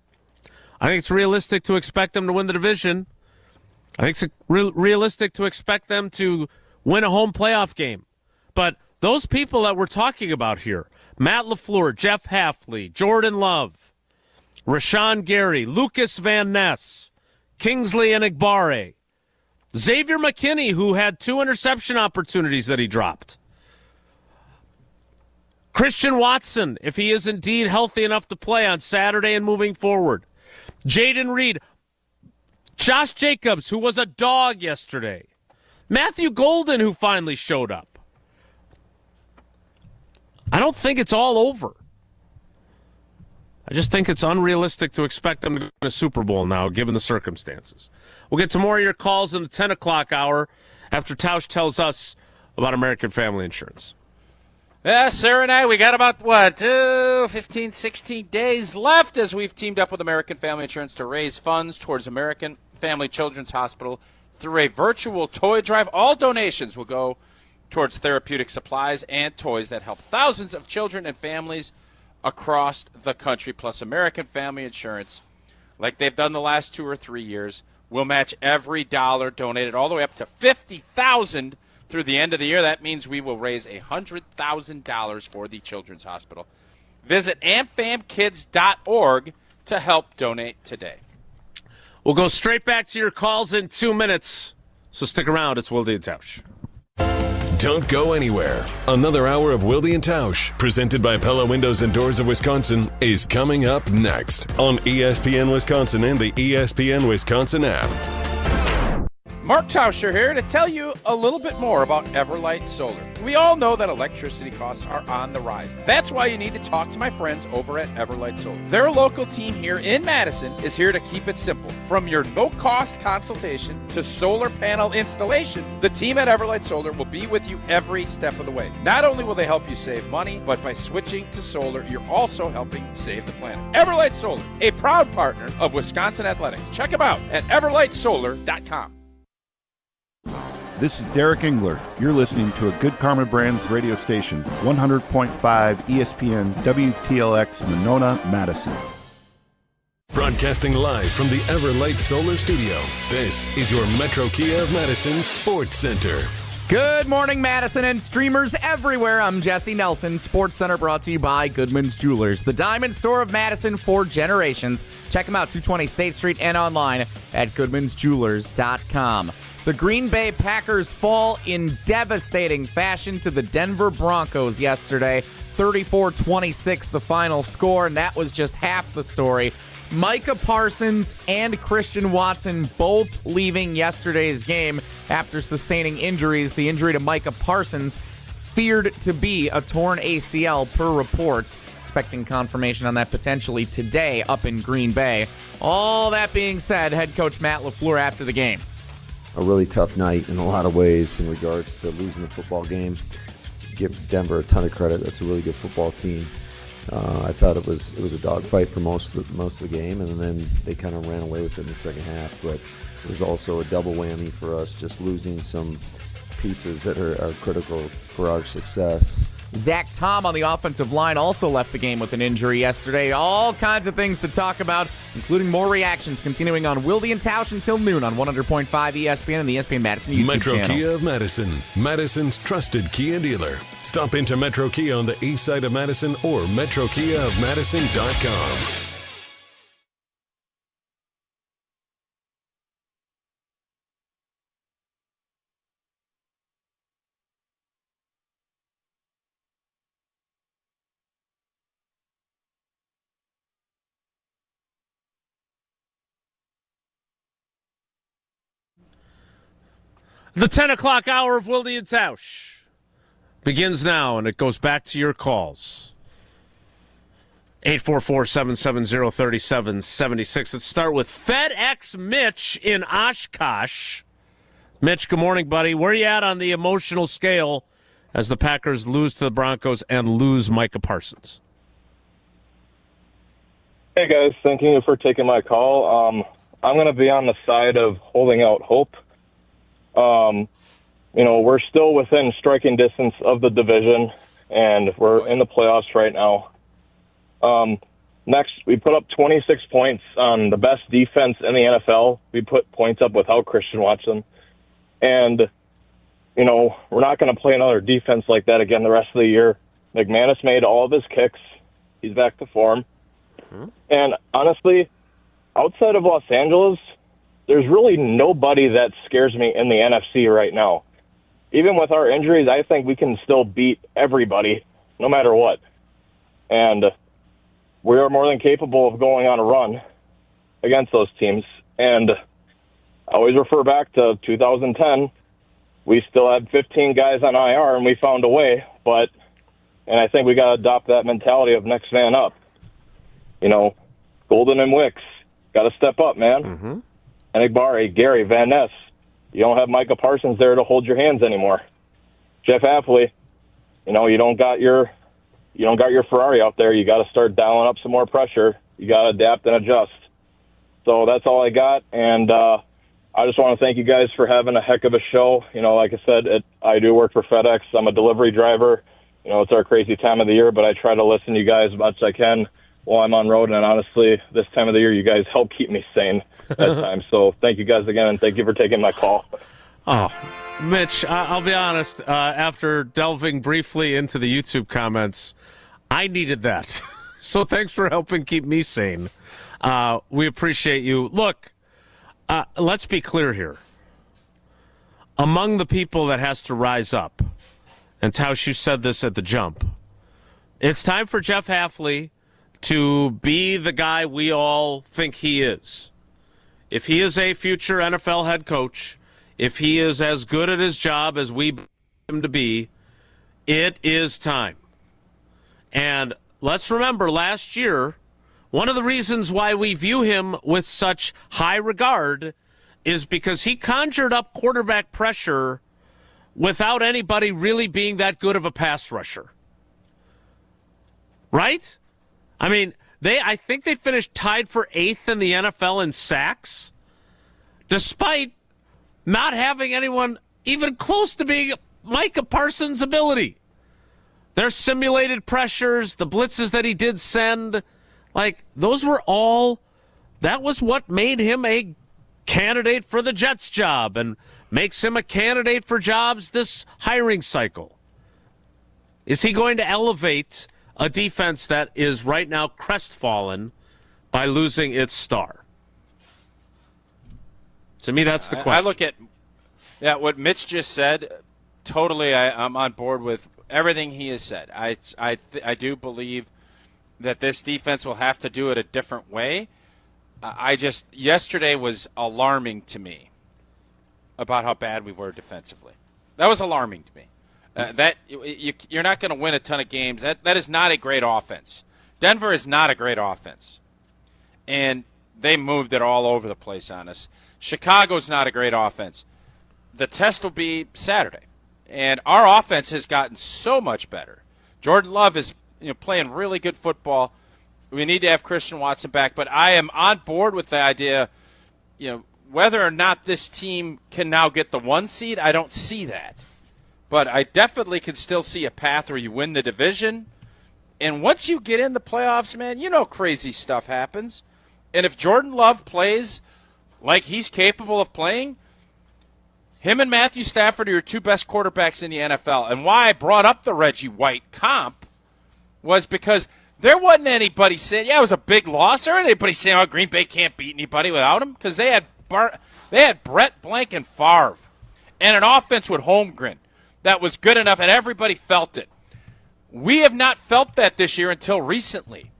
I think it's realistic to expect them to win the division. I think it's realistic to expect them to win a home playoff game. But those people that we're talking about here, Matt LaFleur, Jeff Hafley, Jordan Love, Rashawn Gary, Lucas Van Ness, Kingsley Enagbare, Xavier McKinney, who had 2 interception opportunities that he dropped, Christian Watson, if he is indeed healthy enough to play on Saturday and moving forward, Jaden Reed, Josh Jacobs, who was a dog yesterday, Matthew Golden, who finally showed up. I don't think it's all over. I just think it's unrealistic to expect them to win a Super Bowl now, given the circumstances. We'll get to more of your calls in the 10 o'clock hour after Tausch tells us about American Family Insurance. Yeah, Sarah and I, we got about, 15, 16 days left as we've teamed up with American Family Insurance to raise funds towards American Family Children's Hospital through a virtual toy drive. All donations will go towards therapeutic supplies and toys that help thousands of children and families across the country. Plus, American Family Insurance, like they've done the last 2 or 3 years, will match every dollar donated all the way up to $50,000 through the end of the year. That means we will raise $100,000 for the Children's Hospital. Visit amfamkids.org to help donate today. We'll go straight back to your calls in 2 minutes, so stick around. It's Wilde and Tausch. Don't go anywhere. Another hour of Wilde and Tausch, presented by Pella Windows and Doors of Wisconsin, is coming up next on ESPN Wisconsin and the ESPN Wisconsin app. Mark Tauscher here to tell you a little bit more about Everlight Solar. We all know that electricity costs are on the rise. That's why you need to talk to my friends over at Everlight Solar. Their local team here in Madison is here to keep it simple. From your no-cost consultation to solar panel installation, the team at Everlight Solar will be with you every step of the way. Not only will they help you save money, but by switching to solar, you're also helping save the planet. Everlight Solar, a proud partner of Wisconsin Athletics. Check them out at everlightsolar.com. This is Derek Engler. You're listening to a Good Karma Brands radio station, 100.5 ESPN WTLX Monona, Madison. Broadcasting live from the Everlight Solar Studio, this is your Metro Kia of Madison Sports Center. Good morning, Madison and streamers everywhere. I'm Jesse Nelson. Sports Center brought to you by Goodman's Jewelers, the diamond store of Madison for generations. Check them out, 220 State Street and online at goodmansjewelers.com. The Green Bay Packers fall in devastating fashion to the Denver Broncos yesterday. 34-26 the final score, and that was just half the story. Micah Parsons and Christian Watson both leaving yesterday's game after sustaining injuries. The injury to Micah Parsons feared to be a torn ACL per reports. Expecting confirmation on that potentially today up in Green Bay. All that being said, head coach Matt LaFleur after the game. A really tough night in a lot of ways in regards to losing the football game. Give Denver a ton of credit. That's a really good football team. I thought it was a dogfight for most of the game, and then they kind of ran away with it in the second half. But it was also a double whammy for us, just losing some pieces that are critical for our success. Zach Tom on the offensive line also left the game with an injury yesterday. All kinds of things to talk about, including more reactions continuing on Wilde and Tausch until noon on 100.5 ESPN and the ESPN Madison YouTube Metro channel. Kia of Madison, Madison's trusted Kia dealer. Stop into Metro Kia on the east side of Madison or metrokiaofmadison.com. The 10 o'clock hour of Wilde and Tausch begins now, and it goes back to your calls. 844-770-3776. Let's start with FedEx Mitch in Oshkosh. Mitch, good morning, buddy. Where are you at on the emotional scale as the Packers lose to the Broncos and lose Micah Parsons? Hey, guys. Thank you for taking my call. I'm going to be on the side of holding out hope. We're still within striking distance of the division, and we're in the playoffs right now. Next, we put up 26 points on the best defense in the NFL. We put points up without Christian Watson. And, you know, we're not going to play another defense like that again the rest of the year. McManus made all of his kicks. He's back to form. And honestly, outside of Los Angeles, there's really nobody that scares me in the NFC right now. Even with our injuries, I think we can still beat everybody, no matter what. And we are more than capable of going on a run against those teams. And I always refer back to 2010. We still had 15 guys on IR, and we found a way. And I think we got to adopt that mentality of next man up. You know, Golden and Wicks, got to step up, man. Enigbari, Gary, Van Ness. You don't have Micah Parsons there to hold your hands anymore. Jeff Affley, you know, you don't got your Ferrari out there. You got to start dialing up some more pressure. You got to adapt and adjust. So that's all I got. And I just want to thank you guys for having a heck of a show. You know, like I said, I do work for FedEx. I'm a delivery driver. You know, it's our crazy time of the year, but I try to listen to you guys as much as I can while I'm on road. And honestly, this time of the year, you guys help keep me sane at times. So thank you guys again, and thank you for taking my call. Oh, Mitch, I'll be honest. After delving briefly into the YouTube comments, I needed that. So thanks for helping keep me sane. We appreciate you. Look, let's be clear here. Among the people that has to rise up, and Tausch, you said this at the jump, it's time for Jeff Affley to be the guy we all think he is. If he is a future NFL head coach, if he is as good at his job as we believe him to be, it is time. And let's remember, last year, one of the reasons why we view him with such high regard is because he conjured up quarterback pressure without anybody really being that good of a pass rusher. Right? I mean, I think they finished tied for 8th in the NFL in sacks, despite not having anyone even close to being Micah Parsons' ability. Their simulated pressures, the blitzes that he did send, like, those were all, that was what made him a candidate for the Jets job and makes him a candidate for jobs this hiring cycle. Is he going to elevate a defense that is right now crestfallen by losing its star? To me, that's the question. I look at what Mitch just said. Totally, I'm on board with everything he has said. I do believe that this defense will have to do it a different way. Yesterday was alarming to me about how bad we were defensively. That was alarming to me. You're not going to win a ton of games. That is not a great offense. Denver is not a great offense. And they moved it all over the place on us. Chicago's not a great offense. The test will be Saturday. And our offense has gotten so much better. Jordan Love is playing really good football. We need to have Christian Watson back. But I am on board with the idea, whether or not this team can now get the 1 seed, I don't see that. But I definitely can still see a path where you win the division. And once you get in the playoffs, man, crazy stuff happens. And if Jordan Love plays like he's capable of playing, him and Matthew Stafford are your two best quarterbacks in the NFL. And why I brought up the Reggie White comp was because there wasn't anybody saying, it was a big loss. There wasn't anybody saying, Green Bay can't beat anybody without him, because they had Brett Blank and Favre and an offense with Holmgren that was good enough, and everybody felt it. We have not felt that this year until recently.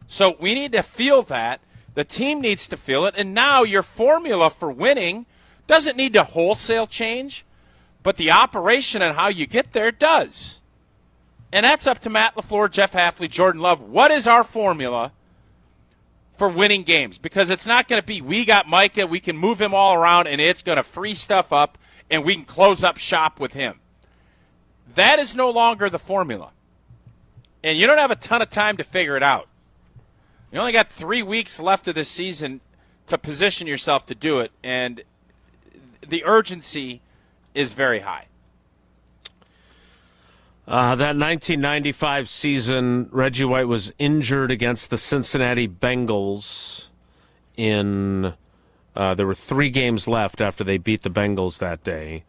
So we need to feel that. The team needs to feel it. And now your formula for winning doesn't need to wholesale change, but the operation and how you get there does. And that's up to Matt LaFleur, Jeff Affley, Jordan Love. What is our formula for winning games? Because it's not going to be, we got Micah, we can move him all around, and it's going to free stuff up, and we can close up shop with him. That is no longer the formula. And you don't have a ton of time to figure it out. You only got 3 weeks left of this season to position yourself to do it, and the urgency is very high. That 1995 season, Reggie White was injured against the Cincinnati Bengals in there were 3 games left after they beat the Bengals that day.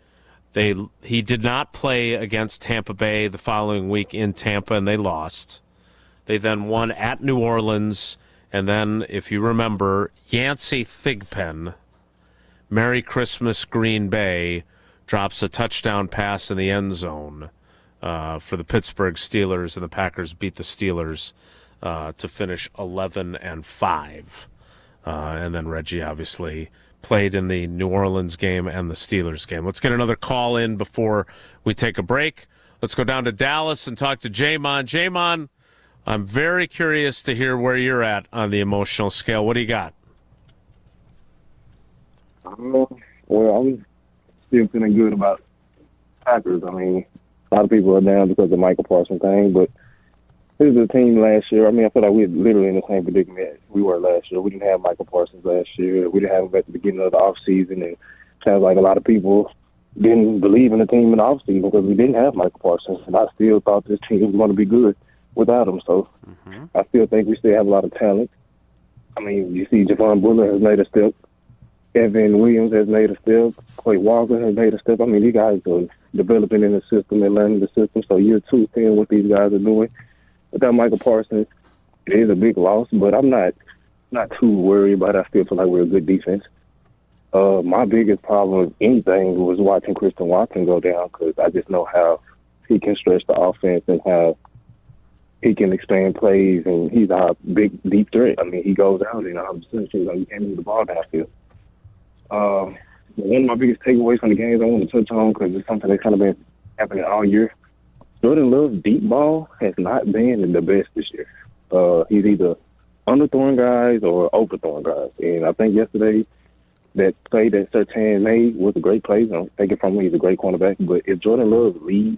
He did not play against Tampa Bay the following week in Tampa, and they lost. They then won at New Orleans, and then, if you remember, Yancey Thigpen, Merry Christmas Green Bay, drops a touchdown pass in the end zone for the Pittsburgh Steelers, and the Packers beat the Steelers to finish 11-5. And then Reggie obviously played in the New Orleans game and the Steelers game. Let's get another call in before we take a break. Let's go down to Dallas and talk to Jamon. Jamon, I'm very curious to hear where you're at on the emotional scale. What do you got? Well, I'm still feeling good about Packers. I mean, a lot of people are down because of the Micah Parsons thing, but this is a team last year. I mean, I feel like we're literally in the same predicament we were last year. We didn't have Micah Parsons last year. We didn't have him at the beginning of the offseason, and it sounds like a lot of people didn't believe in the team in the offseason because we didn't have Micah Parsons, and I still thought this team was going to be good without him. So I still think we still have a lot of talent. I mean, you see Javon Bullard has made a step. Evan Williams has made a step. Clay Walker has made a step. I mean, these guys are developing in the system and learning the system. So year 2, seeing what these guys are doing. Without Michael Parsons, it is a big loss, but I'm not too worried about it. I still feel like we're a good defense. My biggest problem with anything was watching Christian Watson go down because I just know how he can stretch the offense and how he can expand plays, and he's a big, deep threat. I mean, he goes out and 100%. You can't move the ball downfield. One of my biggest takeaways from the games I want to touch on because it's something that's kind of been happening all year. Jordan Love's deep ball has not been the best this year. He's either underthrowing guys or overthrowing guys. And I think yesterday that play that Surtain made was a great play. I'm taking from him, he's a great cornerback. But if Jordan Love leads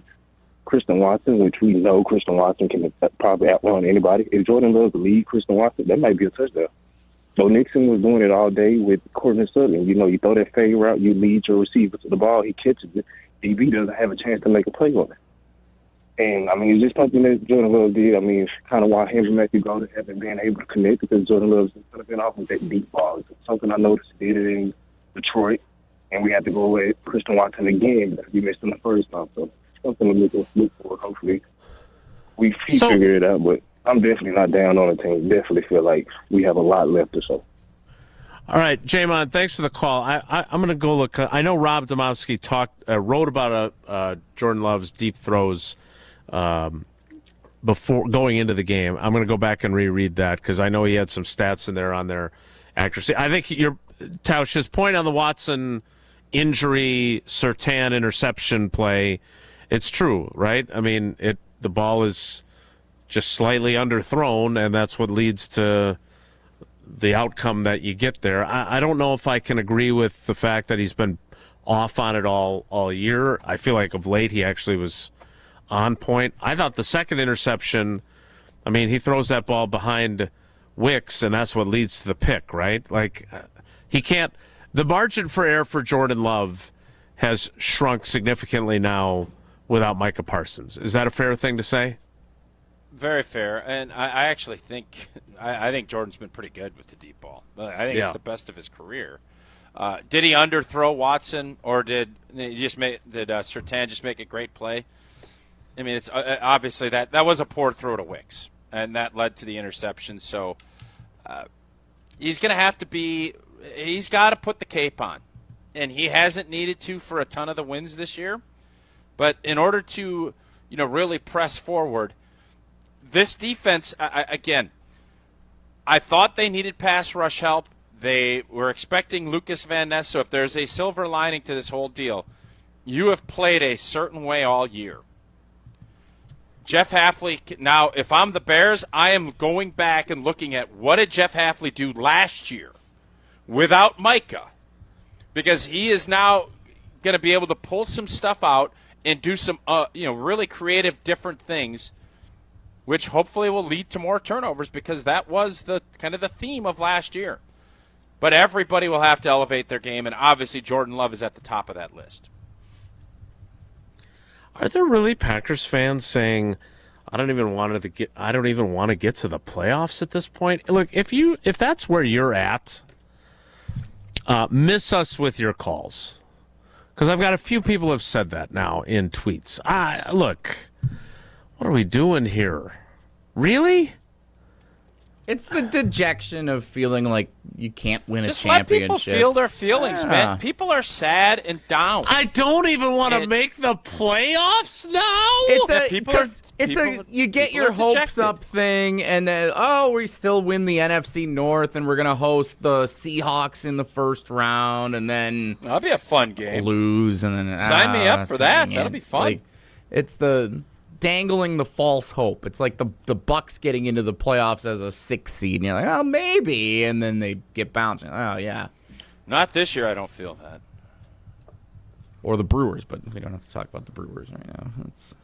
Christian Watson, which we know Christian Watson can probably outrun anybody, if Jordan Love leads Christian Watson, that might be a touchdown. So Nixon was doing it all day with Courtney Sutton. You know, you throw that fade route, you lead your receiver to the ball, he catches it. DB doesn't have a chance to make a play on it. And, I mean, it's just something that Jordan Love did. I mean, it's kind of why him and Matthew Golden haven't been able to connect because Jordan Love's kind of been off with that deep ball. It's something I noticed he did it in Detroit, and we had to go away Christian Watson again because we missed him the first time. So something to look for. Hopefully we figure it out, but I'm definitely not down on the team. Definitely feel like we have a lot left to show. All right, Jamon, thanks for the call. I'm going to go look. I know Rob Domowski wrote about Jordan Love's deep throws before going into the game. I'm going to go back and reread that because I know he had some stats in there on their accuracy. I think Tausch's point on the Watson injury, Surtain interception play, it's true, right? I mean, the ball is just slightly underthrown, and that's what leads to the outcome that you get there. I don't know if I can agree with the fact that he's been off on it all year. I feel like of late he actually was on point. I thought the second interception, I mean, he throws that ball behind Wicks, and that's what leads to the pick, right? Like, he can't – the margin for error for Jordan Love has shrunk significantly now without Micah Parsons. Is that a fair thing to say? Very fair, and I actually think I think Jordan's been pretty good with the deep ball. I think it's the best of his career. Did he underthrow Watson, or did Surtain just make a great play? I mean, it's obviously that was a poor throw to Wicks, and that led to the interception. So he's going to have to be – he's got to put the cape on, and he hasn't needed to for a ton of the wins this year. But in order to, really press forward, this defense, again, I thought they needed pass rush help. They were expecting Lucas Van Ness. So if there's a silver lining to this whole deal, you have played a certain way all year. Jeff Hafley, now, if I'm the Bears, I am going back and looking at what did Jeff Hafley do last year without Micah, because he is now going to be able to pull some stuff out and do some really creative, different things, which hopefully will lead to more turnovers, because that was the kind of the theme of last year. But everybody will have to elevate their game, and obviously Jordan Love is at the top of that list. Are there really Packers fans saying, I don't even want to get to the playoffs at this point? Look, if that's where you're at, miss us with your calls, because I've got a few people have said that now in tweets. Look, what are we doing here? Really? It's the dejection of feeling like you can't win Just a let championship. people feel their feelings, man. People are sad and down. I don't even want to make the playoffs now. You get your hopes up thing, and then we still win the NFC North, and we're gonna host the Seahawks in the first round, and then that'll be a fun game. Lose, and then sign me up for that. That'll be fun. Like, it's the dangling the false hope. It's like the Bucks getting into the playoffs as a 6th seed, and you're like, oh, maybe, and then they get bounced. Oh, yeah. Not this year, I don't feel that. Or the Brewers, but we don't have to talk about the Brewers right now. It's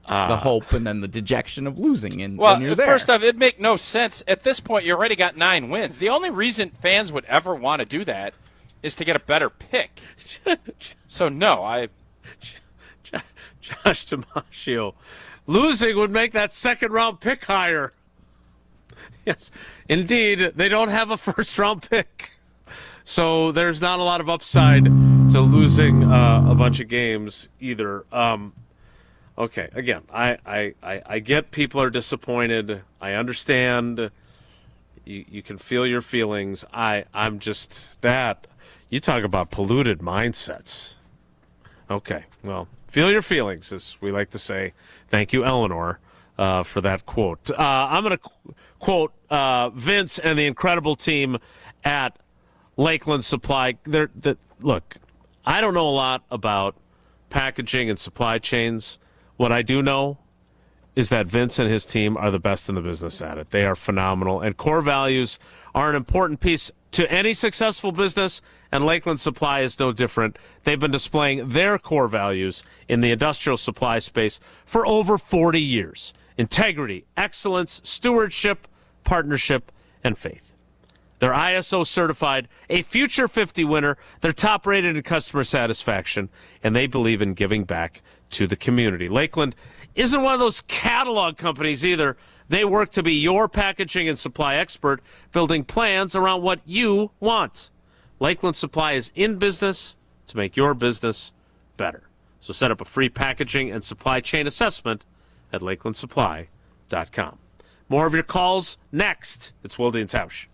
the hope and then the dejection of losing, and when you're there. First off, it'd make no sense. At this point, you already got 9 wins. The only reason fans would ever want to do that is to get a better pick. So, no, Josh Damasio, losing would make that second-round pick higher. Yes, indeed, they don't have a first-round pick. So there's not a lot of upside to losing a bunch of games either. Okay, again, I get people are disappointed. I understand. You can feel your feelings. I'm just that. You talk about polluted mindsets. Okay, well, feel your feelings, as we like to say. Thank you, Eleanor, for that quote. I'm going to quote Vince and the incredible team at Lakeland Supply. Look, I don't know a lot about packaging and supply chains. What I do know is that Vince and his team are the best in the business at it. They are phenomenal, and core values are an important piece to any successful business, and Lakeland Supply is no different. They've been displaying their core values in the industrial supply space for over 40 years. Integrity, excellence, stewardship, partnership, and faith. They're ISO certified, a Future 50 winner. They're top rated in customer satisfaction, and they believe in giving back to the community. Lakeland isn't one of those catalog companies either. They work to be your packaging and supply expert, building plans around what you want. Lakeland Supply is in business to make your business better. So set up a free packaging and supply chain assessment at lakelandsupply.com. More of your calls next. It's Wilde and Tausch.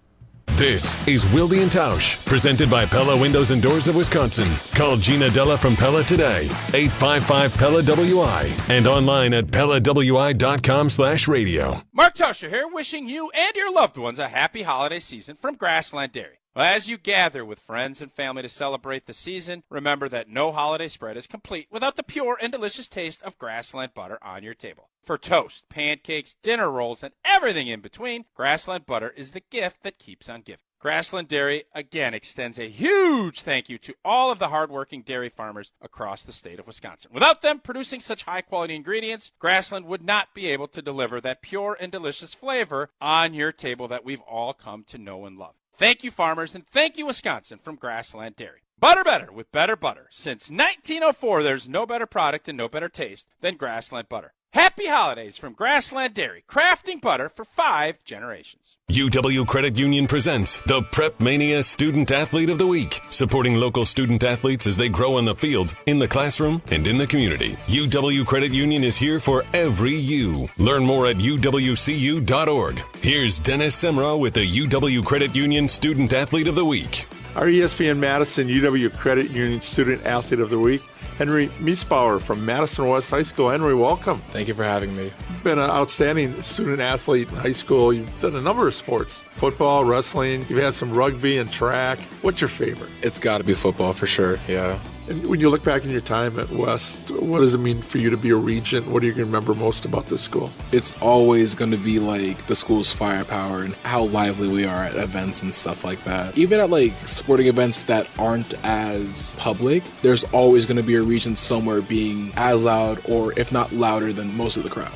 This is Wilde and Tausch, presented by Pella Windows and Doors of Wisconsin. Call Gina Della from Pella today, 855-PELLA-WI, and online at PellaWI.com/radio. Mark Tauscher here, wishing you and your loved ones a happy holiday season from Grassland Dairy. Well, as you gather with friends and family to celebrate the season, remember that no holiday spread is complete without the pure and delicious taste of Grassland butter on your table. For toast, pancakes, dinner rolls, and everything in between, Grassland butter is the gift that keeps on giving. Grassland Dairy, again, extends a huge thank you to all of the hardworking dairy farmers across the state of Wisconsin. Without them producing such high-quality ingredients, Grassland would not be able to deliver that pure and delicious flavor on your table that we've all come to know and love. Thank you, farmers, and thank you, Wisconsin, from Grassland Dairy. Butter better with better butter. Since 1904, there's no better product and no better taste than Grassland butter. Happy holidays from Grassland Dairy, crafting butter for 5 generations. UW Credit Union presents the Prep Mania Student Athlete of the Week, supporting local student athletes as they grow on the field, in the classroom, and in the community. UW Credit Union is here for every you. Learn more at uwcu.org. Here's Dennis Semrau with the UW Credit Union Student Athlete of the Week. Our ESPN Madison UW Credit Union Student Athlete of the Week, Henry Miesbauer from Madison West High School. Henry, welcome. Thank you for having me. You've been an outstanding student athlete in high school. You've done a number of sports, football, wrestling. You've had some rugby and track. What's your favorite? It's got to be football for sure, yeah. And when you look back in your time at West, what does it mean for you to be a regent? What do you remember most about this school? It's always going to be like the school's firepower and how lively we are at events and stuff like that. Even at like sporting events that aren't as public, there's always going to be a regent somewhere being as loud or if not louder than most of the crowd.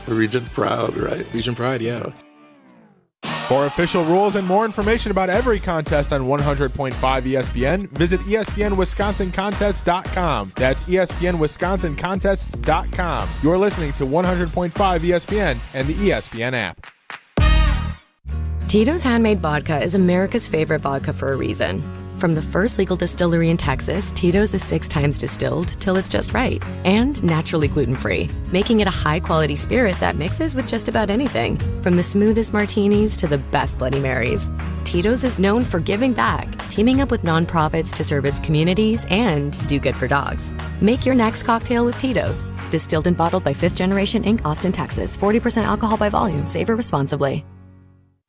Regent proud, right? Regent pride, yeah. For official rules and more information about every contest on 100.5 ESPN, visit ESPNWisconsinContests.com. That's ESPNWisconsinContests.com. You're listening to 100.5 ESPN and the ESPN app. Tito's Handmade Vodka is America's favorite vodka for a reason. From the first legal distillery in Texas, Tito's is 6 times distilled till it's just right and naturally gluten-free, making it a high-quality spirit that mixes with just about anything, from the smoothest martinis to the best Bloody Marys. Tito's is known for giving back, teaming up with nonprofits to serve its communities and do good for dogs. Make your next cocktail with Tito's. Distilled and bottled by 5th Generation Inc., Austin, Texas. 40% alcohol by volume. Savor responsibly.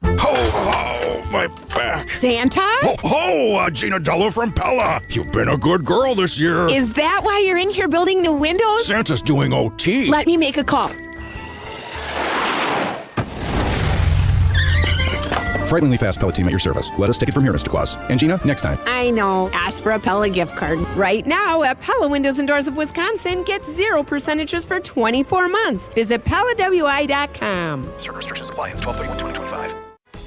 Ho, my back. Santa? Ho, Gina Dello from Pella. You've been a good girl this year. Is that why you're in here building new windows? Santa's doing OT. Let me make a call. Frighteningly fast Pella team at your service. Let us take it from here, Mr. Claus. And Gina, next time. I know. Ask for a Pella gift card. Right now at Pella Windows and Doors of Wisconsin, get 0% interest for 24 months. Visit PellaWI.com. Certain restrictions apply. It's 12/31/2025.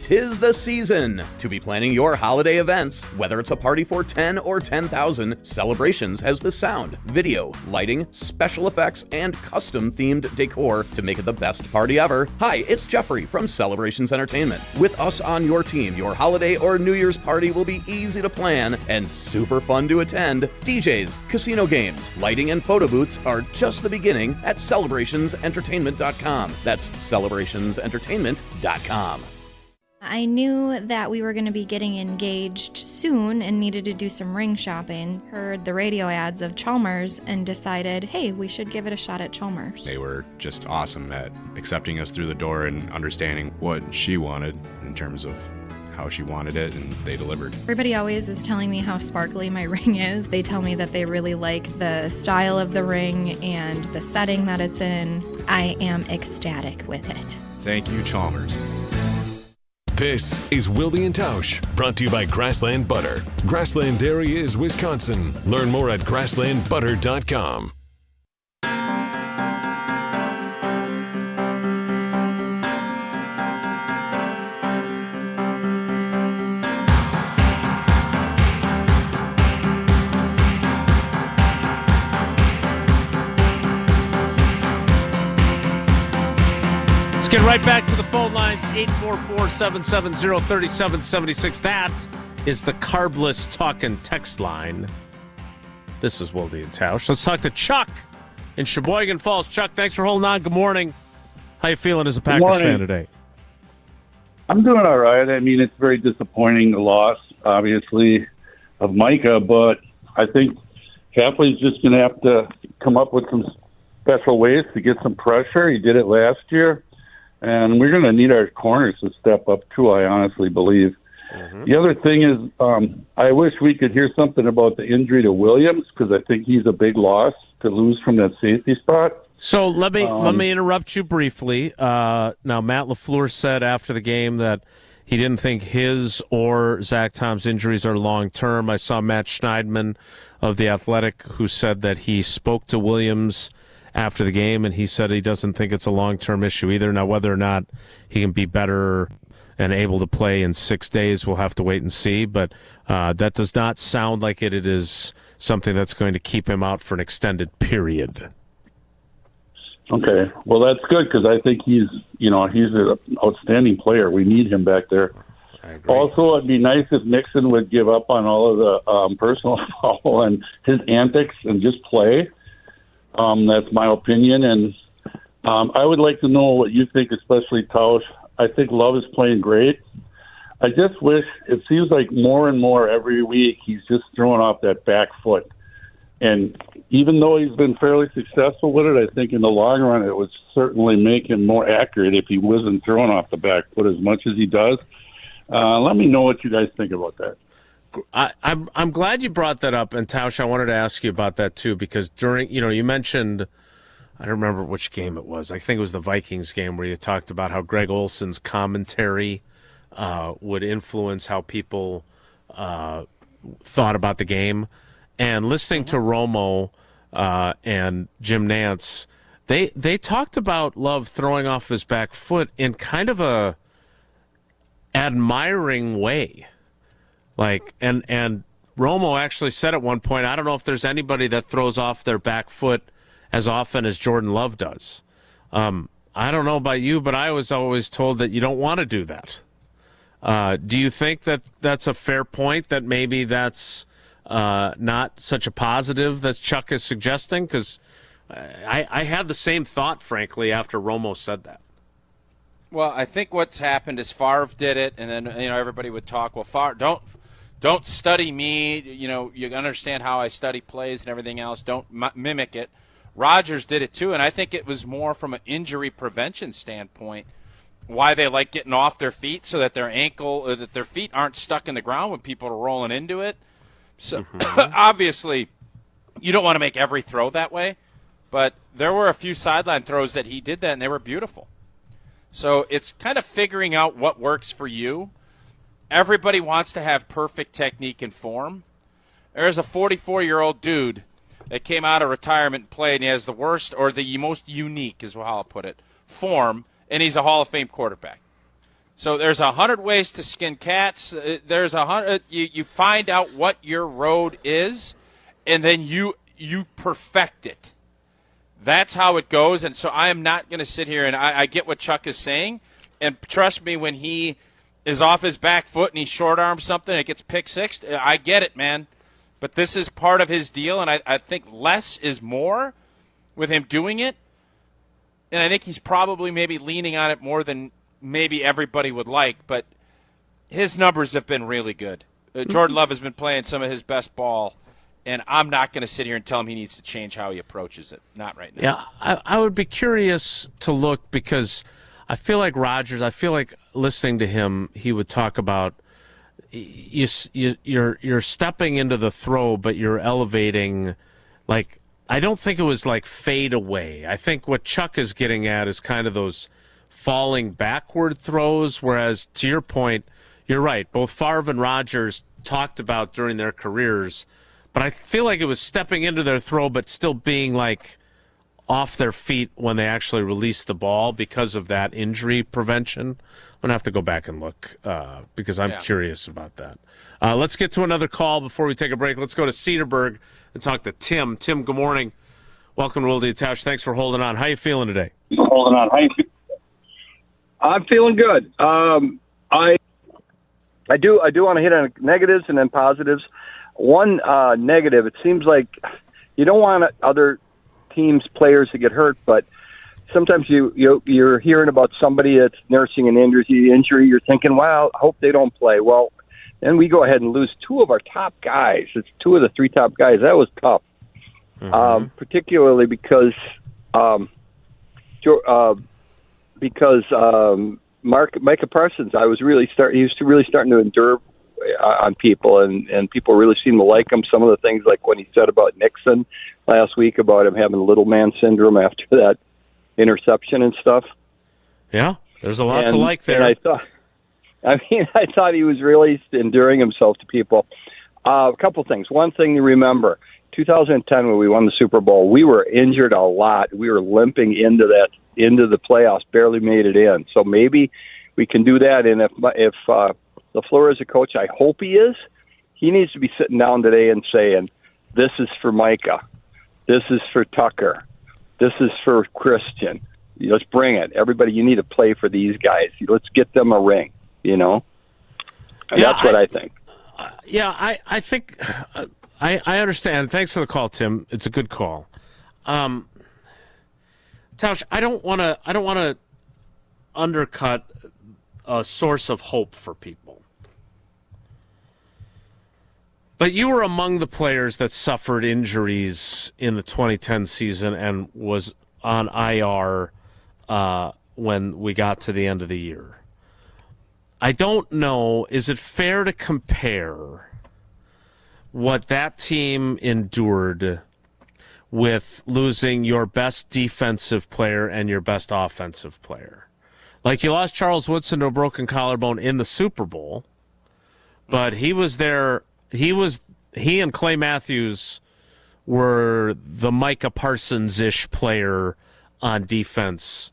'Tis the season to be planning your holiday events. Whether it's a party for 10 or 10,000, Celebrations has the sound, video, lighting, special effects, and custom-themed decor to make it the best party ever. Hi, it's Jeffrey from Celebrations Entertainment. With us on your team, your holiday or New Year's party will be easy to plan and super fun to attend. DJs, casino games, lighting, and photo booths are just the beginning at celebrationsentertainment.com. That's celebrationsentertainment.com. I knew that we were going to be getting engaged soon and needed to do some ring shopping. Heard the radio ads of Chalmers and decided, hey, we should give it a shot at Chalmers. They were just awesome at accepting us through the door and understanding what she wanted in terms of how she wanted it, and they delivered. Everybody always is telling me how sparkly my ring is. They tell me that they really like the style of the ring and the setting that it's in. I am ecstatic with it. Thank you, Chalmers. This is Wilde and Tausch, brought to you by Grassland Butter. Grassland Dairy is Wisconsin. Learn more at grasslandbutter.com. Let's get right back to the phone lines, 844-770-3776. That is the carbless talking text line. This is Wilde and Tausch. Let's talk to Chuck in Sheboygan Falls. Chuck, thanks for holding on. Good morning. How you feeling as a Packers fan today? I'm doing all right. I mean, it's very disappointing, the loss, obviously, of Micah, but I think Capley's just going to have to come up with some special ways to get some pressure. He did it last year. And we're going to need our corners to step up, too, I honestly believe. Mm-hmm. The other thing is I wish we could hear something about the injury to Williams, because I think he's a big loss to lose from that safety spot. So let me interrupt you briefly. Now, Matt LaFleur said after the game that he didn't think his or Zach Tom's injuries are long-term. I saw Matt Schneidman of The Athletic who said that he spoke to Williams after the game, and he said he doesn't think it's a long-term issue either. Now, whether or not he can be better and able to play in 6 days, we'll have to wait and see. But that does not sound like it is something that's going to keep him out for an extended period. Okay. Well, that's good, because I think he's an outstanding player. We need him back there. Also, it'd be nice if Nixon would give up on all of the personal foul and his antics and just play. That's my opinion, and I would like to know what you think, especially Tausch. I think Love is playing great. I just wish, it seems like more and more every week he's just throwing off that back foot. And even though he's been fairly successful with it, I think in the long run it would certainly make him more accurate if he wasn't throwing off the back foot as much as he does. Let me know what you guys think about that. I'm glad you brought that up, and Tausch, I wanted to ask you about that too, because during, you mentioned, I don't remember which game it was. I think it was the Vikings game where you talked about how Greg Olson's commentary would influence how people thought about the game. And listening to Romo and Jim Nantz, they talked about Love throwing off his back foot in kind of a admiring way. Like, and Romo actually said at one point, I don't know if there's anybody that throws off their back foot as often as Jordan Love does. I don't know about you, but I was always told that you don't want to do that. Do you think that that's a fair point, that maybe that's not such a positive that Chuck is suggesting? Because I had the same thought, frankly, after Romo said that. Well, I think what's happened is Favre did it, and then everybody would talk. Well, Favre, don't study me. You understand how I study plays and everything else. Don't mimic it. Rodgers did it too, and I think it was more from an injury prevention standpoint. Why they like getting off their feet so that their feet aren't stuck in the ground when people are rolling into it. So obviously, you don't want to make every throw that way, but there were a few sideline throws that he did that, and they were beautiful. So it's kind of figuring out what works for you. Everybody wants to have perfect technique and form. There's a 44-year-old dude that came out of retirement and played, and he has the worst, or the most unique, is how I'll put it, form, and he's a Hall of Fame quarterback. So there's 100 ways to skin cats. There's 100. You find out what your road is, and then you perfect it. That's how it goes. And so I am not going to sit here, and I get what Chuck is saying. And trust me, when he is off his back foot and he short arms something and it gets pick six, I get it, man. But this is part of his deal, and I think less is more with him doing it. And I think he's probably maybe leaning on it more than maybe everybody would like. But his numbers have been really good. Jordan Love has been playing some of his best ball, and I'm not going to sit here and tell him he needs to change how he approaches it. Not right now. Yeah, I would be curious to look, because I feel like Rodgers, listening to him, he would talk about you're stepping into the throw, but you're elevating. Like, I don't think it was like fade away. I think what Chuck is getting at is kind of those falling backward throws, whereas to your point, you're right. Both Favre and Rodgers talked about during their careers, but I feel like it was stepping into their throw but still being like off their feet when they actually released the ball because of that injury prevention. I'm going to have to go back and look because I'm curious about that. Let's get to another call before we take a break. Let's go to Cedarburg and talk to Tim. Tim, good morning. Welcome to Wilde and Tausch. Thanks for holding on. How you feeling today? I'm feeling good. I do want to hit on negatives and then positives. One negative, it seems like you don't want other teams' players to get hurt, but sometimes you're hearing about somebody that's nursing an injury. You're thinking, wow, I hope they don't play. Well, then we go ahead and lose two of our top guys. It's two of the three top guys. That was tough, particularly because Micah Parsons, he was really starting to endure on people, and people really seem to like him. Some of the things, like when he said about Nixon last week about him having little man syndrome after that interception and stuff. Yeah, there's a lot to like there. And I thought he was really endearing himself to people. A couple things. One thing to remember: 2010, when we won the Super Bowl, we were injured a lot. We were limping into the playoffs, barely made it in. So maybe we can do that. And if LaFleur is a coach, I hope he is. He needs to be sitting down today and saying, "This is for Micah. This is for Tucker. This is for Christian. Let's bring it. Everybody, you need to play for these guys. Let's get them a ring." And that's what I think. I think I understand. Thanks for the call, Tim. It's a good call. Tausch, I don't want to undercut a source of hope for people. But you were among the players that suffered injuries in the 2010 season and was on IR when we got to the end of the year. I don't know, is it fair to compare what that team endured with losing your best defensive player and your best offensive player? Like, you lost Charles Woodson to a broken collarbone in the Super Bowl, but he was there. He and Clay Matthews were the Micah Parsons-ish player on defense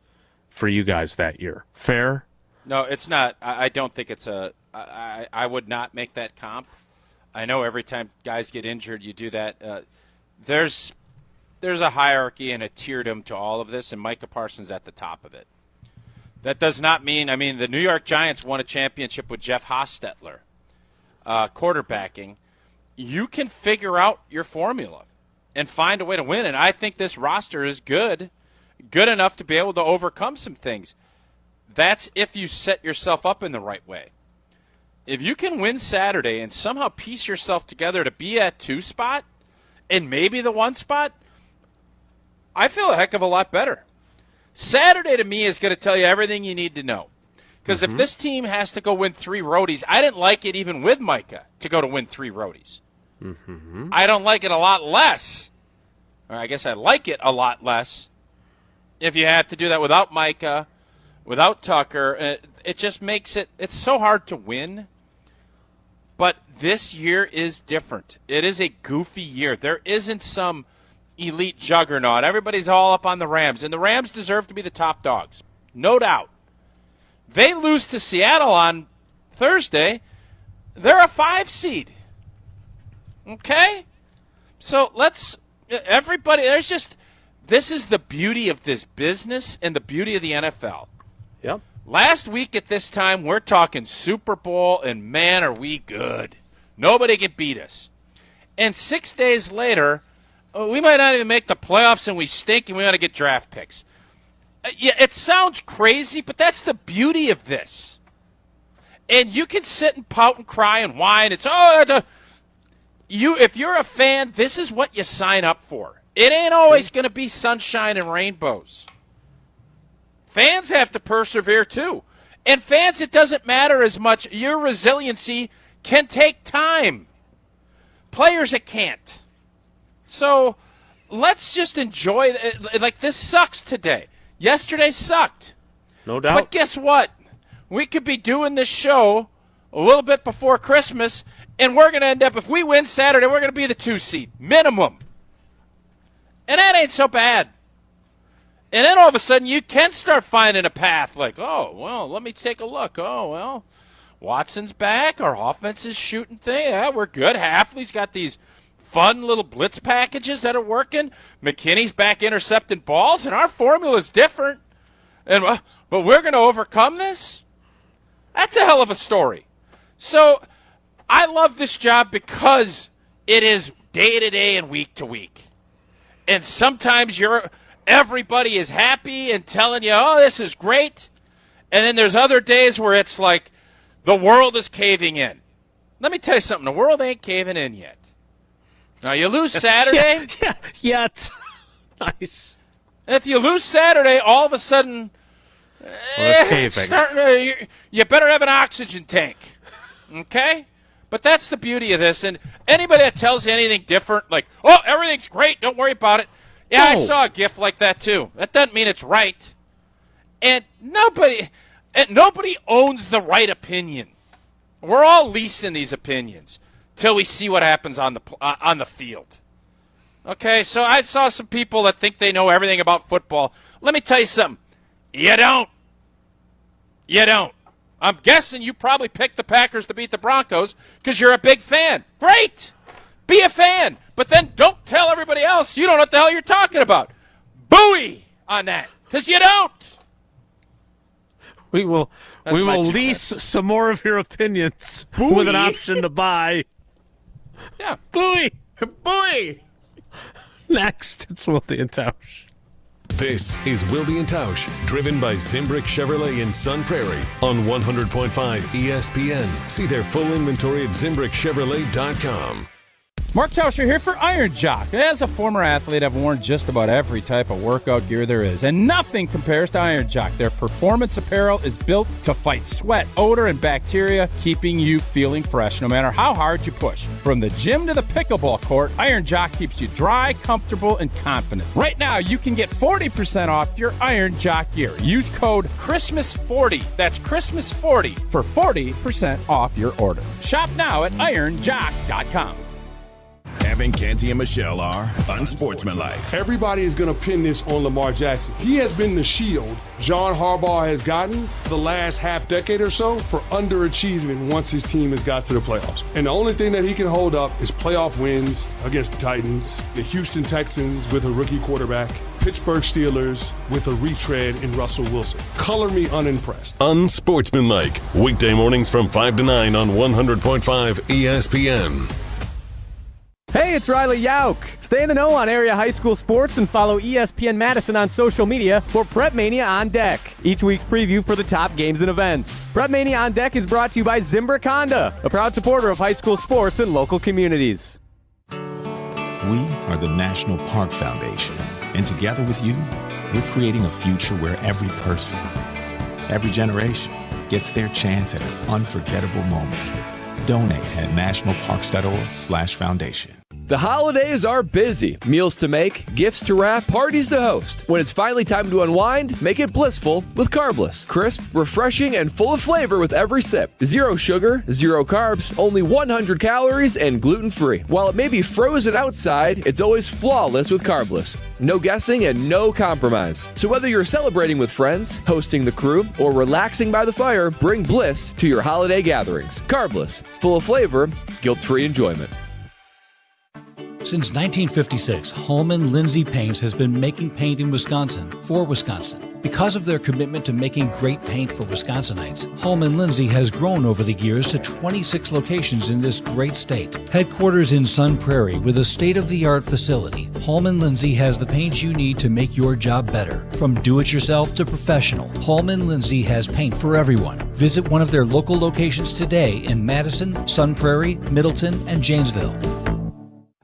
for you guys that year. Fair? No, it's not. I don't think it's a – I would not make that comp. I know every time guys get injured, you do that. There's a hierarchy and a tierdom to all of this, and Micah Parsons at the top of it. That does not mean – I mean, the New York Giants won a championship with Jeff Hostetler quarterbacking. You can figure out your formula and find a way to win, and I think this roster is good enough to be able to overcome some things. That's if you set yourself up in the right way. If you can win Saturday and somehow piece yourself together to be at 2 spot and maybe the 1 spot, I feel a heck of a lot better. Saturday to me is going to tell you everything you need to know. Because if this team has to go win 3 roadies, I didn't like it even with Micah to go to win 3 roadies. I don't like it a lot less. Or I guess I like it a lot less if you have to do that without Micah, without Tucker. It just makes it's so hard to win. But this year is different. It is a goofy year. There isn't some elite juggernaut. Everybody's all up on the Rams, and the Rams deserve to be the top dogs. No doubt. They lose to Seattle on Thursday. They're a 5 seed. Okay? So everybody, this is the beauty of this business and the beauty of the NFL. Yep. Last week at this time, we're talking Super Bowl, and man, are we good. Nobody can beat us. And 6 days later, we might not even make the playoffs, and we stink, and we ought to get draft picks. Yeah, it sounds crazy, but that's the beauty of this. And you can sit and pout and cry and whine. If you're a fan, this is what you sign up for. It ain't always going to be sunshine and rainbows. Fans have to persevere too. And fans, it doesn't matter as much. Your resiliency can take time. Players, it can't. So let's just enjoy it. Like, this sucks today. Yesterday sucked. No doubt. But guess what? We could be doing this show a little bit before Christmas, and we're going to end up, if we win Saturday, we're going to be the 2 seed, minimum. And that ain't so bad. And then all of a sudden you can start finding a path like, oh, well, let me take a look. Oh, well, Watson's back. Our offense is shooting things. Yeah, we're good. Hafley's got these fun little blitz packages that are working. McKinney's back intercepting balls, and our formula is different. But we're going to overcome this? That's a hell of a story. So I love this job because it is day to day and week to week. And sometimes everybody is happy and telling you, oh, this is great. And then there's other days where it's like the world is caving in. Let me tell you something. The world ain't caving in yet. Now, you lose Saturday. Yet. Nice. If you lose Saturday, all of a sudden, you better have an oxygen tank. Okay? But that's the beauty of this. And anybody that tells you anything different, like, oh, everything's great, don't worry about it. Yeah, I saw a GIF like that too. That doesn't mean it's right. And nobody owns the right opinion. We're all leasing these opinions till we see what happens on the field. Okay, so I saw some people that think they know everything about football. Let me tell you something. You don't. You don't. I'm guessing you probably picked the Packers to beat the Broncos because you're a big fan. Great. Be a fan. But then don't tell everybody else you don't know what the hell you're talking about. Buoy on that because you don't. We will lease some more of your opinions with an option to buy. Yeah. Buoy. Buoy. Next, it's Wilde and Tausch. This is Wilde and Tausch, driven by Zimbrick Chevrolet in Sun Prairie on 100.5 ESPN. See their full inventory at ZimbrickChevrolet.com. Mark Tauscher here for Iron Jock. As a former athlete, I've worn just about every type of workout gear there is, and nothing compares to Iron Jock. Their performance apparel is built to fight sweat, odor, and bacteria, keeping you feeling fresh no matter how hard you push. From the gym to the pickleball court, Iron Jock keeps you dry, comfortable, and confident. Right now, you can get 40% off your Iron Jock gear. Use code CHRISTMAS40. That's CHRISTMAS40 for 40% off your order. Shop now at ironjock.com. Gavin, Canty, and Michelle are unsportsmanlike. Everybody is going to pin this on Lamar Jackson. He has been the shield John Harbaugh has gotten the last half decade or so for underachieving once his team has got to the playoffs. And the only thing that he can hold up is playoff wins against the Titans, the Houston Texans with a rookie quarterback, Pittsburgh Steelers with a retread in Russell Wilson. Color me unimpressed. Unsportsmanlike. Weekday mornings from 5 to 9 on 100.5 ESPN. Hey, it's Riley Yauk. Stay in the know on area high school sports and follow ESPN Madison on social media for Prep Mania on Deck, each week's preview for the top games and events. Prep Mania on Deck is brought to you by Zimbrick Honda, a proud supporter of high school sports and local communities. We are the National Park Foundation, and together with you, we're creating a future where every person, every generation gets their chance at an unforgettable moment. Donate at nationalparks.org/foundation. The holidays are busy. Meals to make, gifts to wrap, parties to host. When it's finally time to unwind, make it blissful with Carbless. Crisp, refreshing, and full of flavor with every sip. Zero sugar, zero carbs, only 100 calories, and gluten-free. While it may be frozen outside, it's always flawless with Carbless. No guessing and no compromise. So whether you're celebrating with friends, hosting the crew, or relaxing by the fire, bring bliss to your holiday gatherings. Carbless, full of flavor, guilt-free enjoyment. Since 1956, Holman Lindsay Paints has been making paint in Wisconsin for Wisconsin. Because of their commitment to making great paint for Wisconsinites, Holman Lindsay has grown over the years to 26 locations in this great state. Headquarters in Sun Prairie with a state-of-the-art facility, Holman Lindsay has the paint you need to make your job better. From do-it-yourself to professional, Holman Lindsay has paint for everyone. Visit one of their local locations today in Madison, Sun Prairie, Middleton, and Janesville.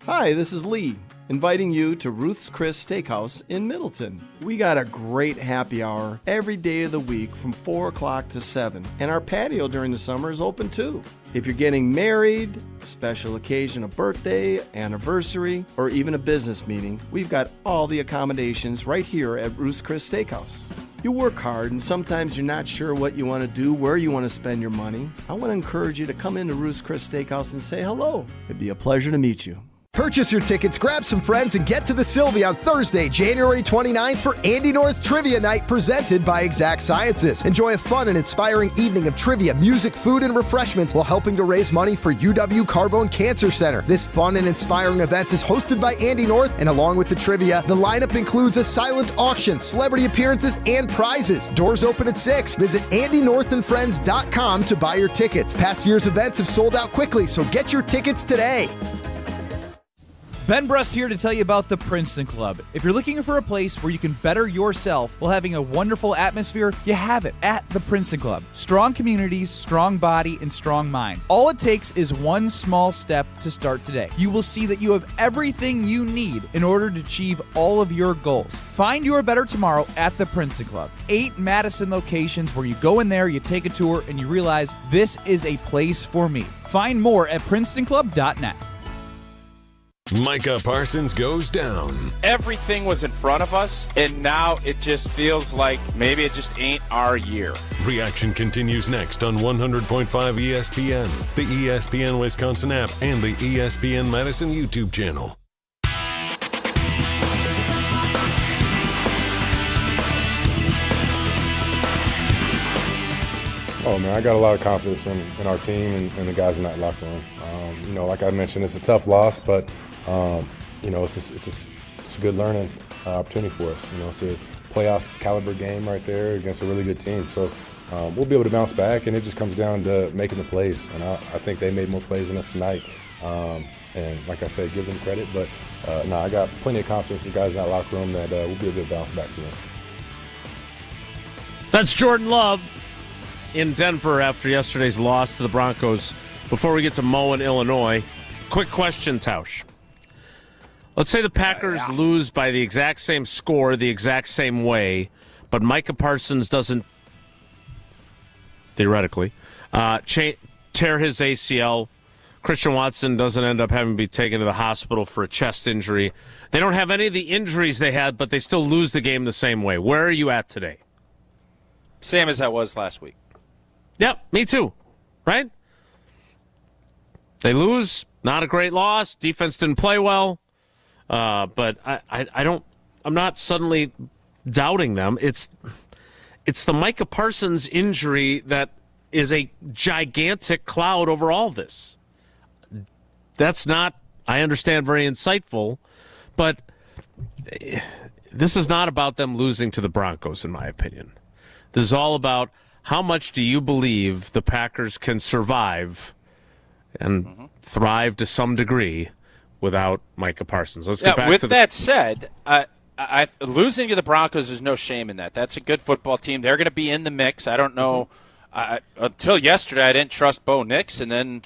Hi, this is Lee, inviting you to Ruth's Chris Steakhouse in Middleton. We got a great happy hour every day of the week from 4 o'clock to 7, and our patio during the summer is open too. If you're getting married, a special occasion, a birthday, anniversary, or even a business meeting, we've got all the accommodations right here at Ruth's Chris Steakhouse. You work hard and sometimes you're not sure what you want to do, where you want to spend your money. I want to encourage you to come into Ruth's Chris Steakhouse and say hello. It'd be a pleasure to meet you. Purchase your tickets, grab some friends, and get to the Sylvia on Thursday, January 29th for Andy North Trivia Night presented by Exact Sciences. Enjoy a fun and inspiring evening of trivia, music, food, and refreshments while helping to raise money for UW Carbone Cancer Center. This fun and inspiring event is hosted by Andy North, and along with the trivia, the lineup includes a silent auction, celebrity appearances, and prizes. Doors open at 6. Visit AndyNorthandFriends.com to buy your tickets. Past year's events have sold out quickly, so get your tickets today. Ben Brust here to tell you about the Princeton Club. If you're looking for a place where you can better yourself while having a wonderful atmosphere, you have it at the Princeton Club. Strong communities, strong body, and strong mind. All it takes is one small step to start today. You will see that you have everything you need in order to achieve all of your goals. Find your better tomorrow at the Princeton Club. 8 Madison locations where you go in there, you take a tour, and you realize this is a place for me. Find more at PrincetonClub.net. Micah Parsons goes down. Everything was in front of us, and now it just feels like maybe it just ain't our year. Reaction continues next on 100.5 ESPN, the ESPN Wisconsin app, and the ESPN Madison YouTube channel. Oh, man, I got a lot of confidence in our team and the guys in that locker room. Like I mentioned, it's a tough loss, but, it's a good learning opportunity for us. It's a playoff caliber game right there against a really good team. So we'll be able to bounce back, and it just comes down to making the plays. And I think they made more plays than us tonight. And like I said, give them credit. But, I got plenty of confidence in the guys in that locker room that we'll be able to bounce back from this. That's Jordan Love in Denver after yesterday's loss to the Broncos. Before we get to Mo in Illinois, quick question, Tausch. Let's say the Packers lose by the exact same score, the exact same way, but Micah Parsons doesn't, theoretically, tear his ACL. Christian Watson doesn't end up having to be taken to the hospital for a chest injury. They don't have any of the injuries they had, but they still lose the game the same way. Where are you at today? Same as I was last week. Yep, me too. Right? They lose Not a great loss. Defense didn't play well. But I'm not suddenly doubting them. It's the Micah Parsons injury that is a gigantic cloud over all this. That's not, I understand, very insightful, but this is not about them losing to the Broncos, in my opinion. This is all about how much do you believe the Packers can survive and thrive to some degree without Micah Parsons. Let's get back with to that said, losing to the Broncos is no shame in that. That's a good football team. They're going to be in the mix. I don't know. Until yesterday, I didn't trust Bo Nix, and then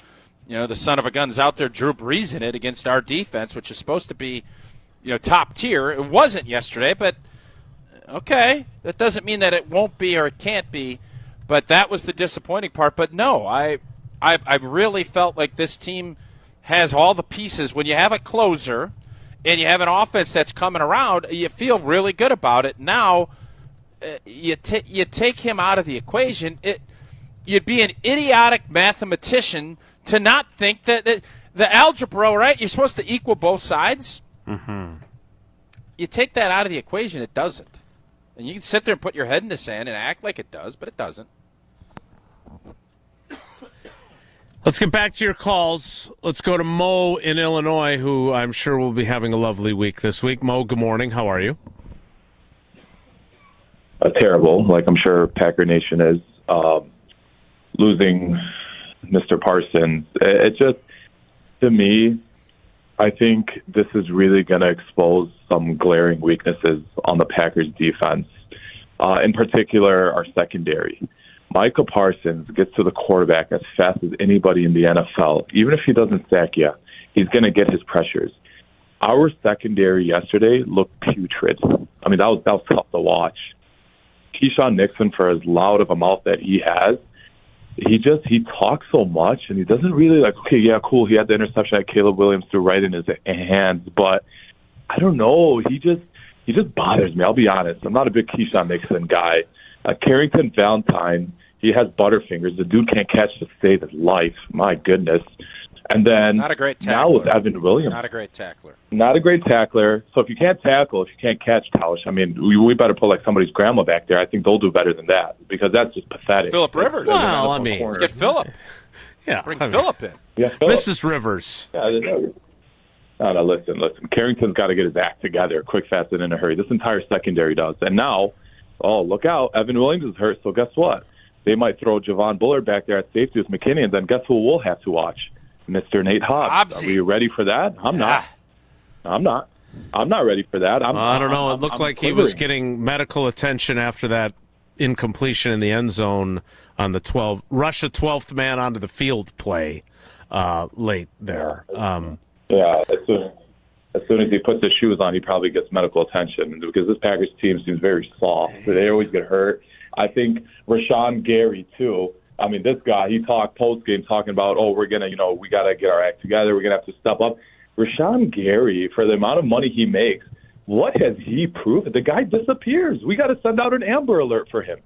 the son of a gun's out there, Drew Brees in it against our defense, which is supposed to be top tier. It wasn't yesterday, but okay. That doesn't mean that it won't be or it can't be, but that was the disappointing part. But no, I really felt like this team has all the pieces. When you have a closer and you have an offense that's coming around, you feel really good about it. Now, you take him out of the equation, you'd be an idiotic mathematician to not think that the algebra, right? You're supposed to equal both sides. Mm-hmm. You take that out of the equation, it doesn't. And you can sit there and put your head in the sand and act like it does, but it doesn't. Let's get back to your calls. Let's go to Mo in Illinois, who I'm sure will be having a lovely week this week. Mo, good morning. How are you? Terrible, like I'm sure Packer Nation is. Losing Mr. Parsons. It just, to me, I think this is really going to expose some glaring weaknesses on the Packers defense, in particular our secondary. Micah Parsons gets to the quarterback as fast as anybody in the NFL. Even if he doesn't sack you, he's going to get his pressures. Our secondary yesterday looked putrid. I mean, that was tough to watch. Keyshawn Nixon, for as loud of a mouth that he has, he talks so much, and he doesn't really okay, yeah, cool, he had the interception that Caleb Williams threw right in his hands, but I don't know, he just bothers me, I'll be honest. I'm not a big Keyshawn Nixon guy. Carrington Valentine, he has butterfingers. The dude can't catch to save his life. My goodness. And then not a great tackler. Now with Evan Williams. Not a great tackler. Not a great tackler. So if you can't tackle, if you can't catch, Tausch, I mean, we better put somebody's grandma back there. I think they'll do better than that because that's just pathetic. Phillip Rivers. Well, I mean, let's get Phillip. Yeah, bring Phillip in. Yeah, Phillip. Mrs. Rivers. Yeah, no, listen. Carrington's got to get his act together, quick, fast, and in a hurry. This entire secondary does. And now, look out, Evan Williams is hurt. So guess what? They might throw Javon Bullard back there at safety with McKinney, and then guess who we'll have to watch? Mr. Nate Hobbs. Are we ready for that? I'm not. I'm not ready for that. I don't know. It looked like he was getting medical attention after that incompletion in the end zone on the 12th 12th man onto the field play late there. Yeah, as soon as he puts his shoes on, he probably gets medical attention because this Packers team seems very soft. They always get hurt. I think Rashawn Gary, too. I mean, this guy, he talked post-game talking about, we're going to, we got to get our act together. We're going to have to step up. Rashawn Gary, for the amount of money he makes, what has he proved? The guy disappears. We got to send out an Amber Alert for him.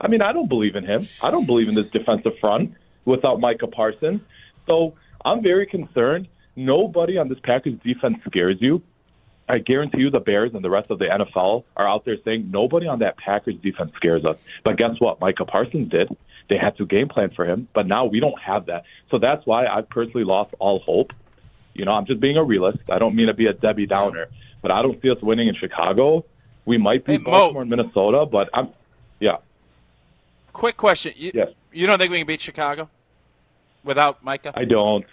I mean, I don't believe in him. I don't believe in this defensive front without Micah Parsons. So I'm very concerned. Nobody on this Packers defense scares you. I guarantee you the Bears and the rest of the NFL are out there saying nobody on that Packers defense scares us. But guess what? Micah Parsons did. They had to game plan for him, but now we don't have that. So that's why I've personally lost all hope. I'm just being a realist. I don't mean to be a Debbie Downer, but I don't see us winning in Chicago. We might beat Baltimore and Minnesota, but yeah. Quick question. Yes. You don't think we can beat Chicago without Micah? I don't.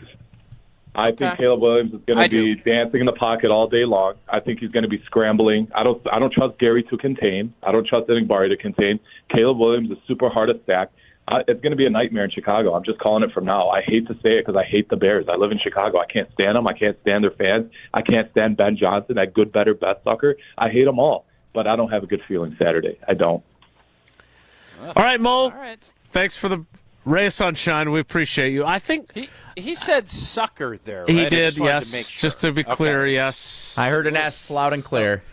I think Caleb Williams is going to be dancing in the pocket all day long. I think he's going to be scrambling. I don't trust Gary to contain. I don't trust Barry to contain. Caleb Williams is super hard to sack. It's going to be a nightmare in Chicago. I'm just calling it from now. I hate to say it because I hate the Bears. I live in Chicago. I can't stand them. I can't stand their fans. I can't stand Ben Johnson, that good, better, best sucker. I hate them all. But I don't have a good feeling Saturday. I don't. All right, Mo. All right. Thanks for the ray of sunshine. We appreciate you. I think he said sucker there. Right? He did, yes. Just to be clear, yes. I heard an S loud and clear.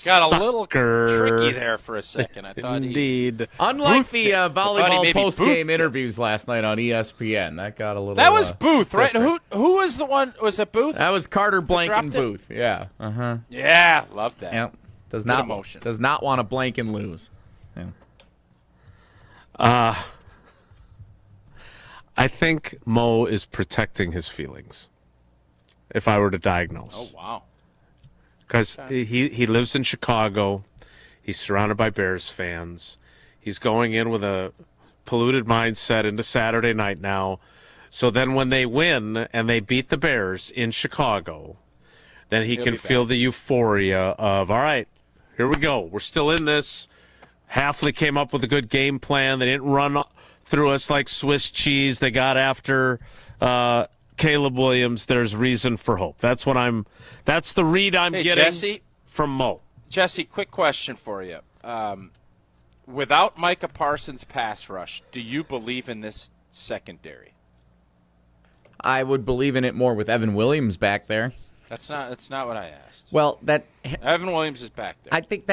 Got a little tricky there for a second. I thought Indeed. Unlike the volleyball post-game interviews last night on ESPN, that got a little. That was Booth, right? different. Who was the one? Was it Booth? That was Carter Blank Booth. Yeah. Yeah, love that. Yep. Does not want to blank and lose. Yeah. I think Mo is protecting his feelings, if I were to diagnose. Oh, wow. Because he lives in Chicago. He's surrounded by Bears fans. He's going in with a polluted mindset into Saturday night now. So then when they win and they beat the Bears in Chicago, then he can feel the euphoria of, all right, here we go. We're still in this. Hafley came up with a good game plan. They didn't run through us like Swiss cheese. They got after Caleb Williams. There's reason for hope. That's the read I'm getting Jesse, from Mo. Jesse, quick question for you. Without Micah Parsons' pass rush, do you believe in this secondary? I would believe in it more with Evan Williams back there. That's not what I asked. Well, Evan Williams is back there. I think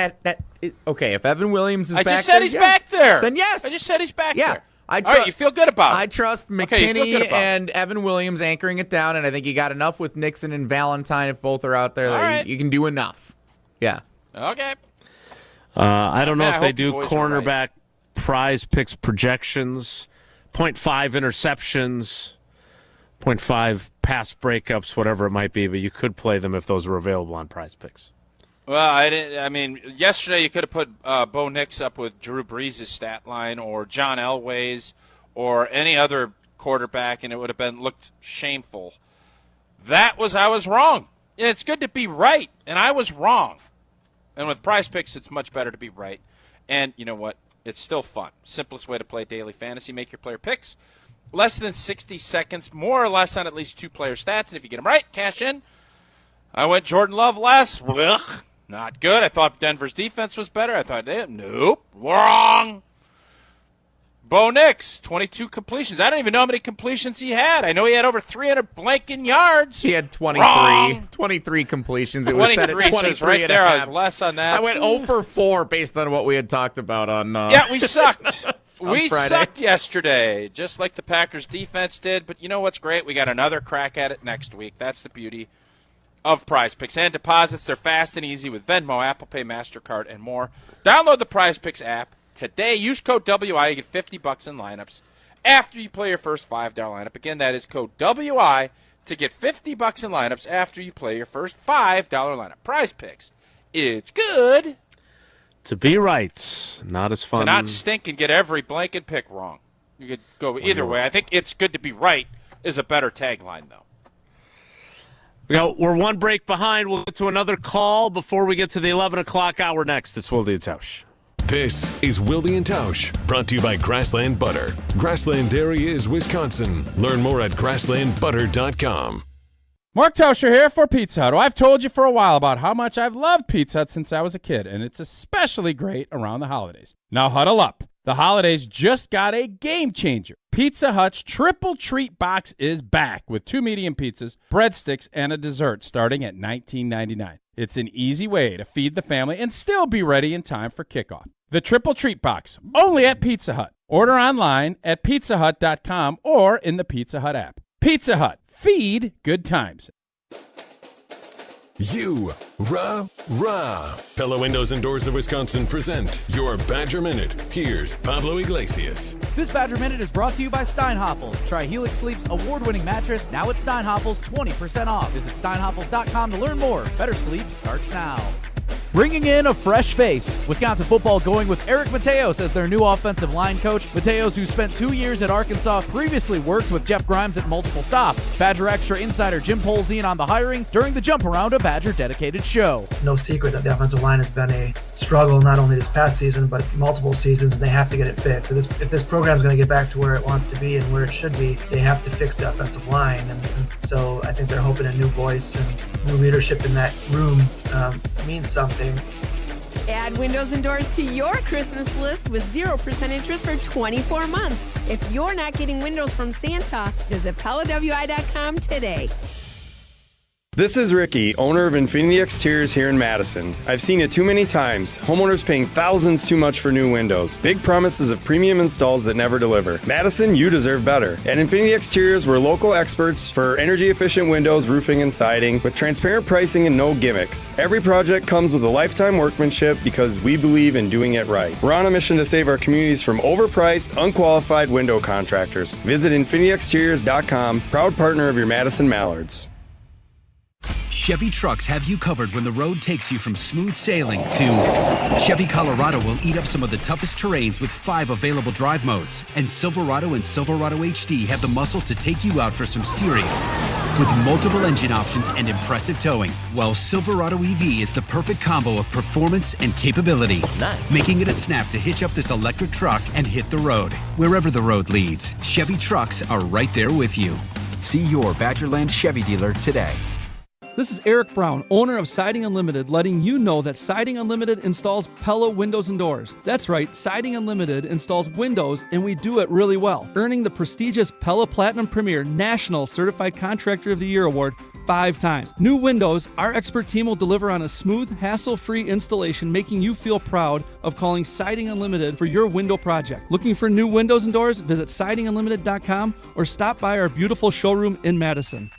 okay. If Evan Williams is back there, I just said he's back there. Then yes. I just said he's back yeah. there. All right, you feel good about it. I trust McKinney and Evan Williams anchoring it down, and I think you got enough with Nixon and Valentine if both are out there. Right. You can do enough. Yeah. Okay. I don't know if they do cornerback prize picks projections, 0.5 interceptions, 0.5 pass breakups, whatever it might be, but you could play them if those were available on prize picks. Well, yesterday you could have put Bo Nix up with Drew Brees' stat line or John Elway's or any other quarterback, and it would have looked shameful. I was wrong. And it's good to be right, and I was wrong. And with prize picks, it's much better to be right. And you know what? It's still fun. Simplest way to play daily fantasy. Make your player picks. Less than 60 seconds, more or less on at least 2 player stats. And if you get them right, cash in. I went Jordan Love last. Ugh, not good. I thought Denver's defense was better. I thought, nope, wrong. Bo Nix, 22 completions. I don't even know how many completions he had. I know he had over 300 blanking yards. He had 23. Wrong. 23 completions. It was set at 23 right there. I was less on that. I went 0 for 4 based on what we had talked about on Yeah, we sucked. We Friday. sucked yesterday, just like the Packers defense did. But you know what's great? We got another crack at it next week. That's the beauty of Prize Picks. And deposits, they're fast and easy with Venmo, Apple Pay, MasterCard, and more. Download the Prize Picks app today. Use code WI. You get $50 in lineups after you play your first $5 lineup. Again, that is code WI to get $50 in lineups after you play your first $5 lineup. Prize Picks. It's good to be right. Not as fun. To not stink and get every blanket pick wrong. You could go either way. I think it's good to be right is a better tagline, though. We're one break behind. We'll get to another call before we get to the 11 o'clock hour next. It's Wilde and Tausch. This is Wilde and Tausch, brought to you by Grassland Butter. Grassland Dairy is Wisconsin. Learn more at grasslandbutter.com. Mark Tauscher here for Pizza Hut. I've told you for a while about how much I've loved Pizza Hut since I was a kid, and it's especially great around the holidays. Now huddle up. The holidays just got a game changer. Pizza Hut's Triple Treat Box is back with 2 medium pizzas, breadsticks, and a dessert starting at $19.99. It's an easy way to feed the family and still be ready in time for kickoff. The Triple Treat Box, only at Pizza Hut. Order online at pizzahut.com or in the Pizza Hut app. Pizza Hut, feed good times. Pella Windows and Doors of Wisconsin present your Badger Minute. Here's Pablo Iglesias. This Badger Minute is brought to you by Steinhoffels. Try Helix Sleep's award-winning mattress, now at Steinhoffels, 20% off. Visit steinhoffels.com to learn more. Better sleep starts now. Bringing in a fresh face. Wisconsin football going with Eric Mateos as their new offensive line coach. Mateos, who spent 2 years at Arkansas, previously worked with Jeff Grimes at multiple stops. Badger Extra insider Jim Polzien on the hiring during the Jump Around, a Badger dedicated show. No secret that the offensive line has been a struggle not only this past season, but multiple seasons, and they have to get it fixed. So if this program is going to get back to where it wants to be and where it should be, they have to fix the offensive line. And so I think they're hoping a new voice and new leadership in that room means something. Add windows and doors to your Christmas list with 0% interest for 24 months. If you're not getting windows from Santa, visit PellaWI.com today. This is Ricky, owner of Infinity Exteriors here in Madison. I've seen it too many times. Homeowners paying thousands too much for new windows. Big promises of premium installs that never deliver. Madison, you deserve better. At Infinity Exteriors, we're local experts for energy-efficient windows, roofing, and siding with transparent pricing and no gimmicks. Every project comes with a lifetime workmanship because we believe in doing it right. We're on a mission to save our communities from overpriced, unqualified window contractors. Visit infinityexteriors.com, proud partner of your Madison Mallards. Chevy trucks have you covered when the road takes you from smooth sailing to Chevy Colorado will eat up some of the toughest terrains with 5 available drive modes. And Silverado and Silverado HD have the muscle to take you out for some serious with multiple engine options and impressive towing. While Silverado EV is the perfect combo of performance and capability, making it a snap to hitch up this electric truck and hit the road. Wherever the road leads, Chevy trucks are right there with you. See your Badgerland Chevy dealer today. This is Eric Brown, owner of Siding Unlimited, letting you know that Siding Unlimited installs Pella windows and doors. That's right, Siding Unlimited installs windows, and we do it really well, earning the prestigious Pella Platinum Premier National Certified Contractor of the Year award 5 times. New windows, our expert team will deliver on a smooth, hassle-free installation, making you feel proud of calling Siding Unlimited for your window project. Looking for new windows and doors? Visit sidingunlimited.com or stop by our beautiful showroom in Madison.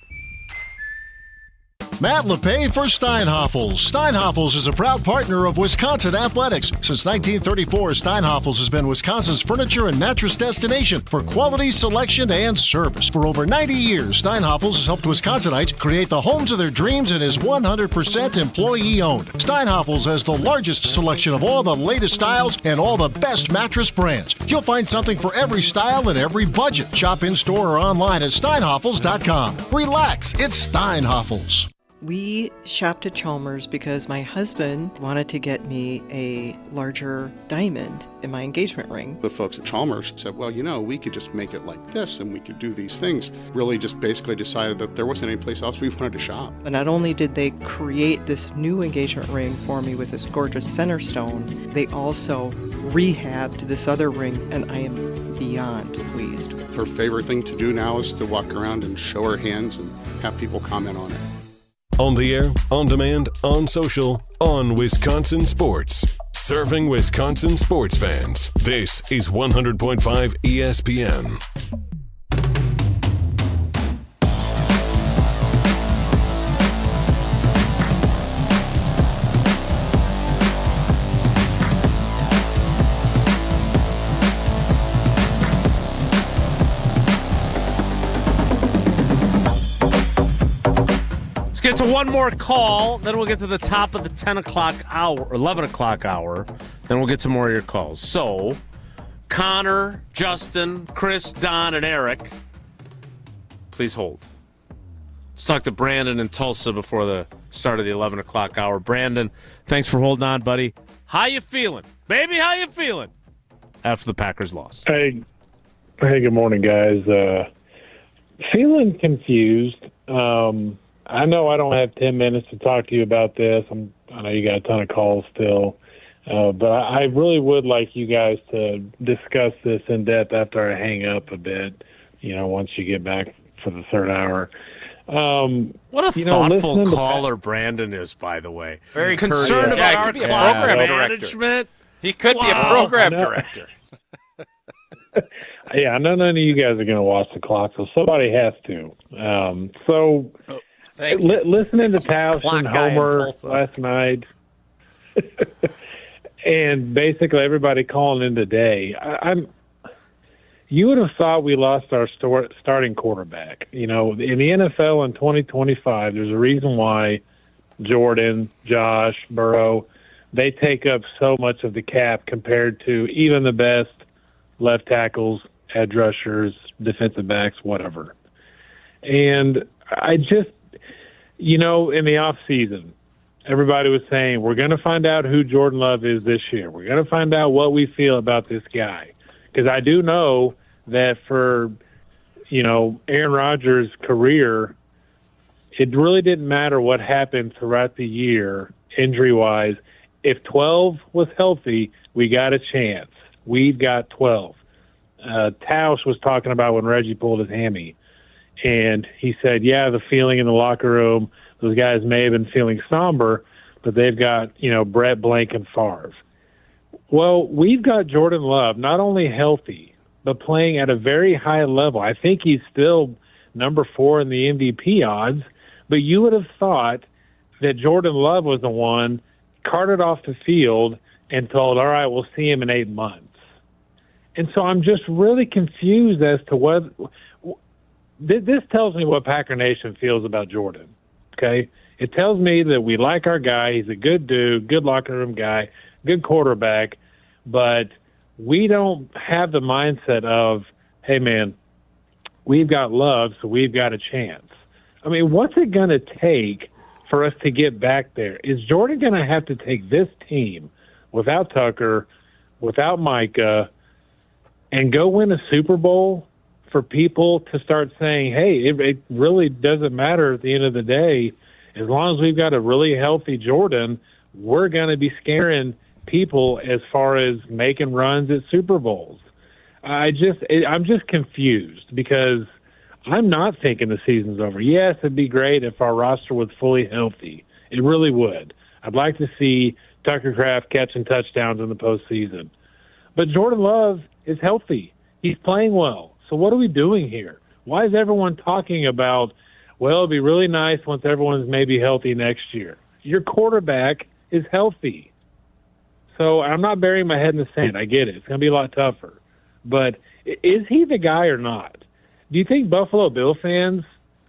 Matt LePay for Steinhoffels. Steinhoffels is a proud partner of Wisconsin Athletics. Since 1934, Steinhoffels has been Wisconsin's furniture and mattress destination for quality, selection, and service. For over 90 years, Steinhoffels has helped Wisconsinites create the homes of their dreams and is 100% employee-owned. Steinhoffels has the largest selection of all the latest styles and all the best mattress brands. You'll find something for every style and every budget. Shop in-store or online at steinhoffels.com. Relax, it's Steinhoffels. We shopped at Chalmers because my husband wanted to get me a larger diamond in my engagement ring. The folks at Chalmers said, well, we could just make it like this and we could do these things. Really just basically decided that there wasn't any place else we wanted to shop. But not only did they create this new engagement ring for me with this gorgeous center stone, they also rehabbed this other ring, and I am beyond pleased. Her favorite thing to do now is to walk around and show her hands and have people comment on it. On the air, on demand, on social, on Wisconsin Sports. Serving Wisconsin sports fans. This is 100.5 ESPN. Get to one more call, then we'll get to the top of the 10 o'clock hour, 11 o'clock hour, then we'll get to more of your calls. So, Connor, Justin, Chris, Don, and Eric, please hold. Let's talk to Brandon in Tulsa before the start of the 11 o'clock hour. Brandon, thanks for holding on, buddy. How you feeling? Baby, how you feeling after the Packers loss? Hey, good morning, guys. Feeling confused. I know I don't have 10 minutes to talk to you about this. I know you got a ton of calls still. But I really would like you guys to discuss this in depth after I hang up a bit, once you get back for the third hour. What a thoughtful caller Brandon is, by the way. Very concerned courteous. about our He could be a clock program management. He could be a program director. Yeah, I know none of you guys are going to watch the clock, so somebody has to. Listening to Tausch and Homer last night, and basically everybody calling in today, you would have thought we lost our starting quarterback. In the NFL in 2025, there's a reason why Jordan, Josh, Burrow, they take up so much of the cap compared to even the best left tackles, edge rushers, defensive backs, whatever. And I just, in the off season, everybody was saying, we're going to find out who Jordan Love is this year. We're going to find out what we feel about this guy. Because I do know that for, Aaron Rodgers' career, it really didn't matter what happened throughout the year, injury-wise. If 12 was healthy, we got a chance. We've got 12. Tausch was talking about when Reggie pulled his hammy. And he said, the feeling in the locker room those guys may have been feeling somber, but they've got, Brett, Blank, and Favre. Well, we've got Jordan Love not only healthy, but playing at a very high level. I think he's still number 4 in the MVP odds, but you would have thought that Jordan Love was the one carted off the field and told, all right, we'll see him in 8 months. And so I'm just really confused as to what this tells me what Packer Nation feels about Jordan. Okay? It tells me that we like our guy. He's a good dude, good locker room guy, good quarterback, but we don't have the mindset of, hey, man, we've got Love, so we've got a chance. I mean, what's it going to take for us to get back there? Is Jordan going to have to take this team without Tucker, without Micah, and go win a Super Bowl for people to start saying, hey, it really doesn't matter at the end of the day. As long as we've got a really healthy Jordan, we're going to be scaring people as far as making runs at Super Bowls. I'm just confused because I'm not thinking the season's over. Yes, it'd be great if our roster was fully healthy. It really would. I'd like to see Tucker Kraft catching touchdowns in the postseason. But Jordan Love is healthy. He's playing well. So what are we doing here? Why is everyone talking about, well, it'd be really nice once everyone's maybe healthy next year? Your quarterback is healthy. So I'm not burying my head in the sand. I get it. It's going to be a lot tougher. But is he the guy or not? Do you think Buffalo Bill fans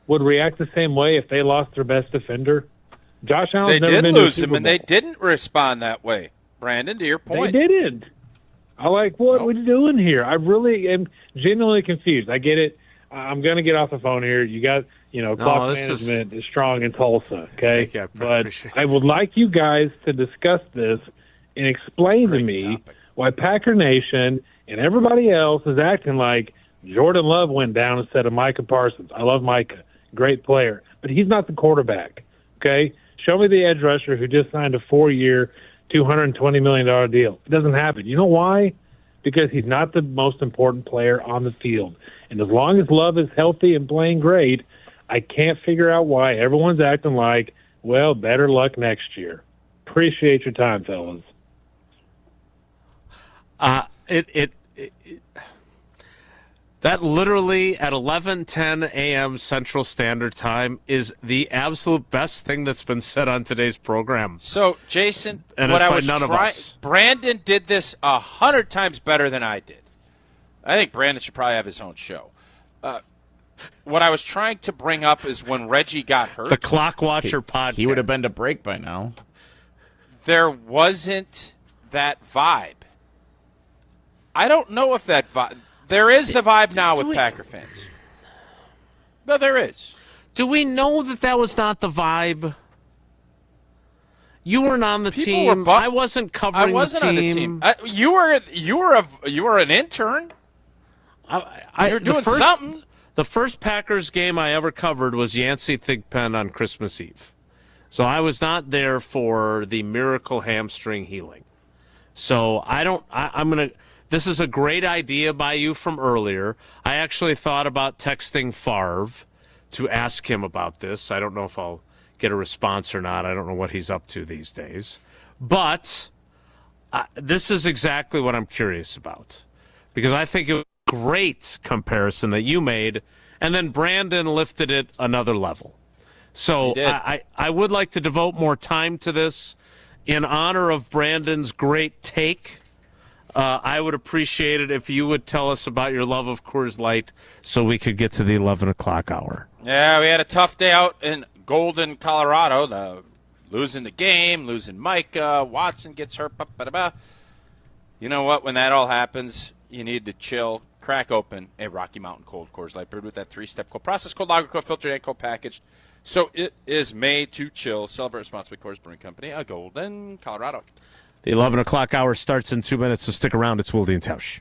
would react the same way if they lost their best defender? Josh Allen's They never did been to a lose Super him, and Bowl. they didn't respond that way. Brandon, to your point. They didn't. I'm like, what are you doing here? I really am genuinely confused. I get it. I'm going to get off the phone here. You got, clock management is strong in Tulsa, okay? But I would like you guys to discuss this and explain to me why Packer Nation and everybody else is acting like Jordan Love went down instead of Micah Parsons. I love Micah. Great player. But he's not the quarterback, okay? Show me the edge rusher who just signed a 4-year, $220 million deal. It doesn't happen. You know why? Because he's not the most important player on the field. And as long as Love is healthy and playing great, I can't figure out why everyone's acting like, well, better luck next year. Appreciate your time, fellas. That literally at 11:10 a.m. Central Standard Time is the absolute best thing that's been said on today's program. So, Jason, and what it's I by was none of us. Brandon did this 100 times better than I did. I think Brandon should probably have his own show. What I was trying to bring up is when Reggie got hurt. The Clock Watcher podcast. He would have been to break by now. There wasn't that vibe. I don't know if that vibe. There is the vibe now with Packer fans. No, there is. Do we know that was not the vibe? You weren't on the team. I wasn't covering the team. I wasn't on the team. You were an intern. You're doing something. The first Packers game I ever covered was Yancey Thigpen on Christmas Eve. So I was not there for the miracle hamstring healing. So I'm going to – this is a great idea by you from earlier. I actually thought about texting Favre to ask him about this. I don't know if I'll get a response or not. I don't know what he's up to these days. But this is exactly what I'm curious about, because I think it was a great comparison that you made, and then Brandon lifted it another level. So I would like to devote more time to this in honor of Brandon's great take. I would appreciate it if you would tell us about your love of Coors Light so we could get to the 11 o'clock hour. Yeah, we had a tough day out in Golden, Colorado. Losing the game, losing Micah, Watson gets hurt. You know what? When that all happens, you need to chill. Crack open a Rocky Mountain Cold Coors Light brewed with that 3-step cold process, cold lager, cold filtered, and cold packaged. So it is made to chill. Celebrate responsibly. Coors Brewing Company, Golden, Colorado. The 11 o'clock hour starts in 2 minutes, so stick around. It's Wilde and Tausch.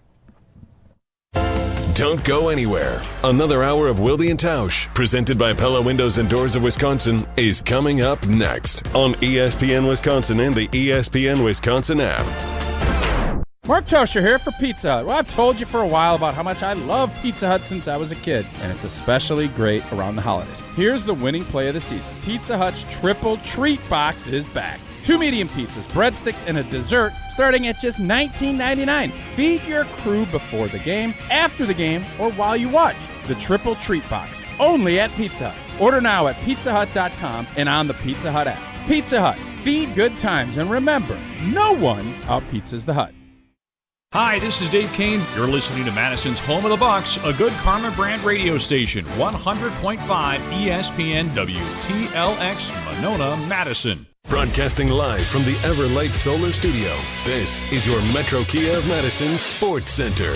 Don't go anywhere. Another hour of Wilde and Tausch, presented by Pella Windows and Doors of Wisconsin, is coming up next on ESPN Wisconsin and the ESPN Wisconsin app. Mark Toscher here for Pizza Hut. Well, I've told you for a while about how much I love Pizza Hut since I was a kid, and it's especially great around the holidays. Here's the winning play of the season. Pizza Hut's Triple Treat Box is back. 2 medium pizzas, breadsticks, and a dessert starting at just $19.99. Feed your crew before the game, after the game, or while you watch. The Triple Treat Box, only at Pizza Hut. Order now at pizzahut.com and on the Pizza Hut app. Pizza Hut, feed good times, and remember, no one out-pizzas the Hut. Hi, this is Dave Kane. You're listening to Madison's Home of the Bucks, a good Karma brand radio station, 100.5 ESPN WTLX, Monona, Madison. Broadcasting live from the Everlight Solar Studio, this is your Metro Kia of Madison Sports Center.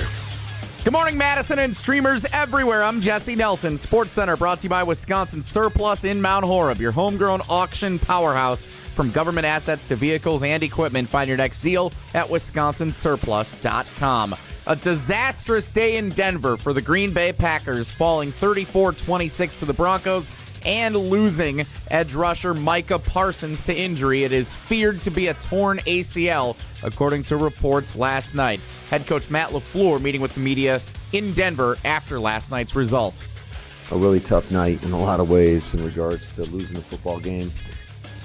Good morning, Madison and streamers everywhere. I'm Jesse Nelson. Sports Center brought to you by Wisconsin Surplus in Mount Horeb, your homegrown auction powerhouse. From government assets to vehicles and equipment, find your next deal at wisconsinsurplus.com. A disastrous day in Denver for the Green Bay Packers, falling 34-26 to the Broncos and losing edge rusher Micah Parsons to injury. It is feared to be a torn ACL, according to reports last night. Head coach Matt LaFleur meeting with the media in Denver after last night's result. A really tough night in a lot of ways in regards to losing a football game.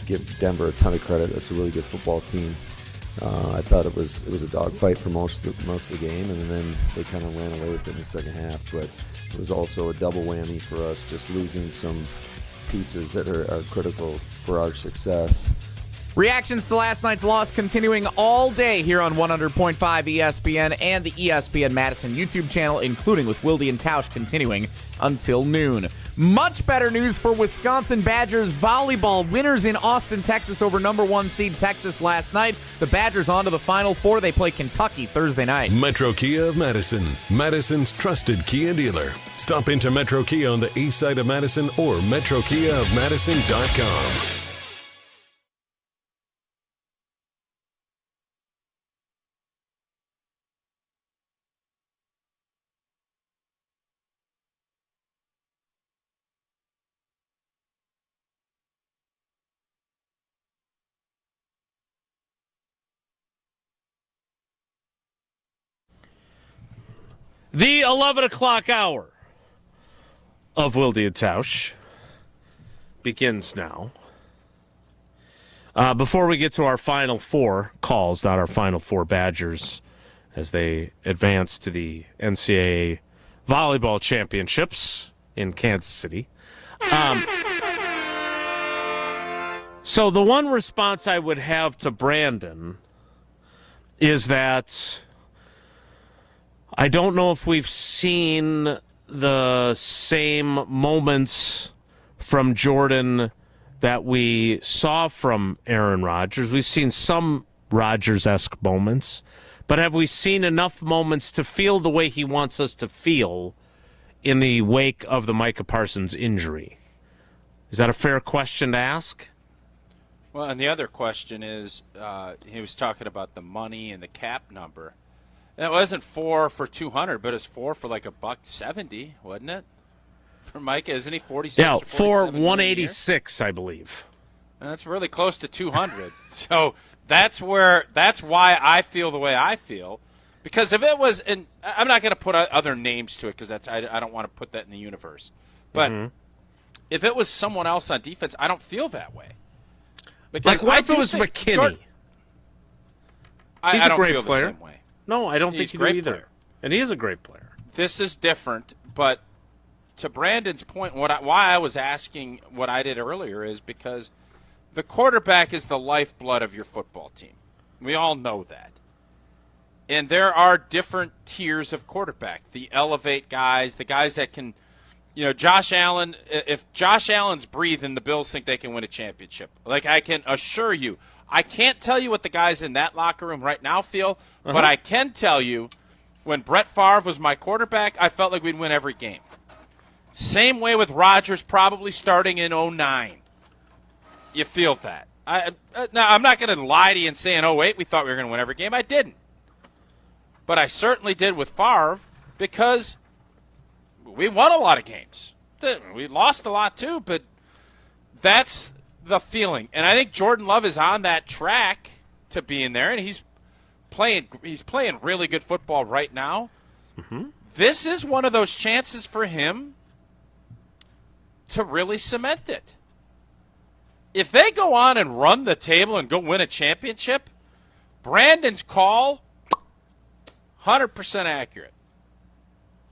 Give Denver a ton of credit. That's a really good football team. I thought it was a dogfight for most of the game, and then they kind of ran away with it in the second half. But it was also a double whammy for us, just losing some pieces that are critical for our success. Reactions to last night's loss continuing all day here on 100.5 ESPN and the ESPN Madison YouTube channel, including with Wilde and Tausch continuing until noon. Much better news for Wisconsin Badgers volleyball. Winners in Austin, Texas over number 1 seed Texas last night. The Badgers on to the Final Four. They play Kentucky Thursday night. Metro Kia of Madison, Madison's trusted Kia dealer. Stop into Metro Kia on the east side of Madison or metrokiaofmadison.com. The 11 o'clock hour of Wilde and Tausch begins now. Before we get to our Final Four calls, not our Final Four Badgers, as they advance to the NCAA Volleyball Championships in Kansas City. So the one response I would have to Brandon is that I don't know if we've seen the same moments from Jordan that we saw from Aaron Rodgers. We've seen some Rodgers-esque moments, but have we seen enough moments to feel the way he wants us to feel in the wake of the Micah Parsons injury? Is that a fair question to ask? Well, and the other question is, he was talking about the money and the cap number. And it wasn't 4 for 200, but it's 4 for like $170, wasn't it? For Micah, isn't he 46? Yeah, for 186, I believe. And that's really close to 200. So that's why I feel the way I feel. Because if it was, and I'm not going to put other names to it because I don't want to put that in the universe. But if it was someone else on defense, I don't feel that way. Because like what if it was McKinney? He's a great player. The same way. No, I don't think he did either. Player. And he is a great player. This is different, but to Brandon's point, why I was asking what I did earlier is because the quarterback is the lifeblood of your football team. We all know that. And there are different tiers of quarterback. The elevate guys, the guys that can, Josh Allen, if Josh Allen's breathing, the Bills think they can win a championship. Like I can assure you, I can't tell you what the guys in that locker room right now feel, but I can tell you when Brett Favre was my quarterback, I felt like we'd win every game. Same way with Rodgers probably starting in 2009. You feel that. Now, I'm not going to lie to you and say in 2008 we thought we were going to win every game. I didn't. But I certainly did with Favre because we won a lot of games. We lost a lot too, but that's the feeling. And I think Jordan Love is on that track to being there, and he's playing really good football right now. This is one of those chances for him to really cement it. If they go on and run the table and go win a championship, Brandon's call, 100% accurate.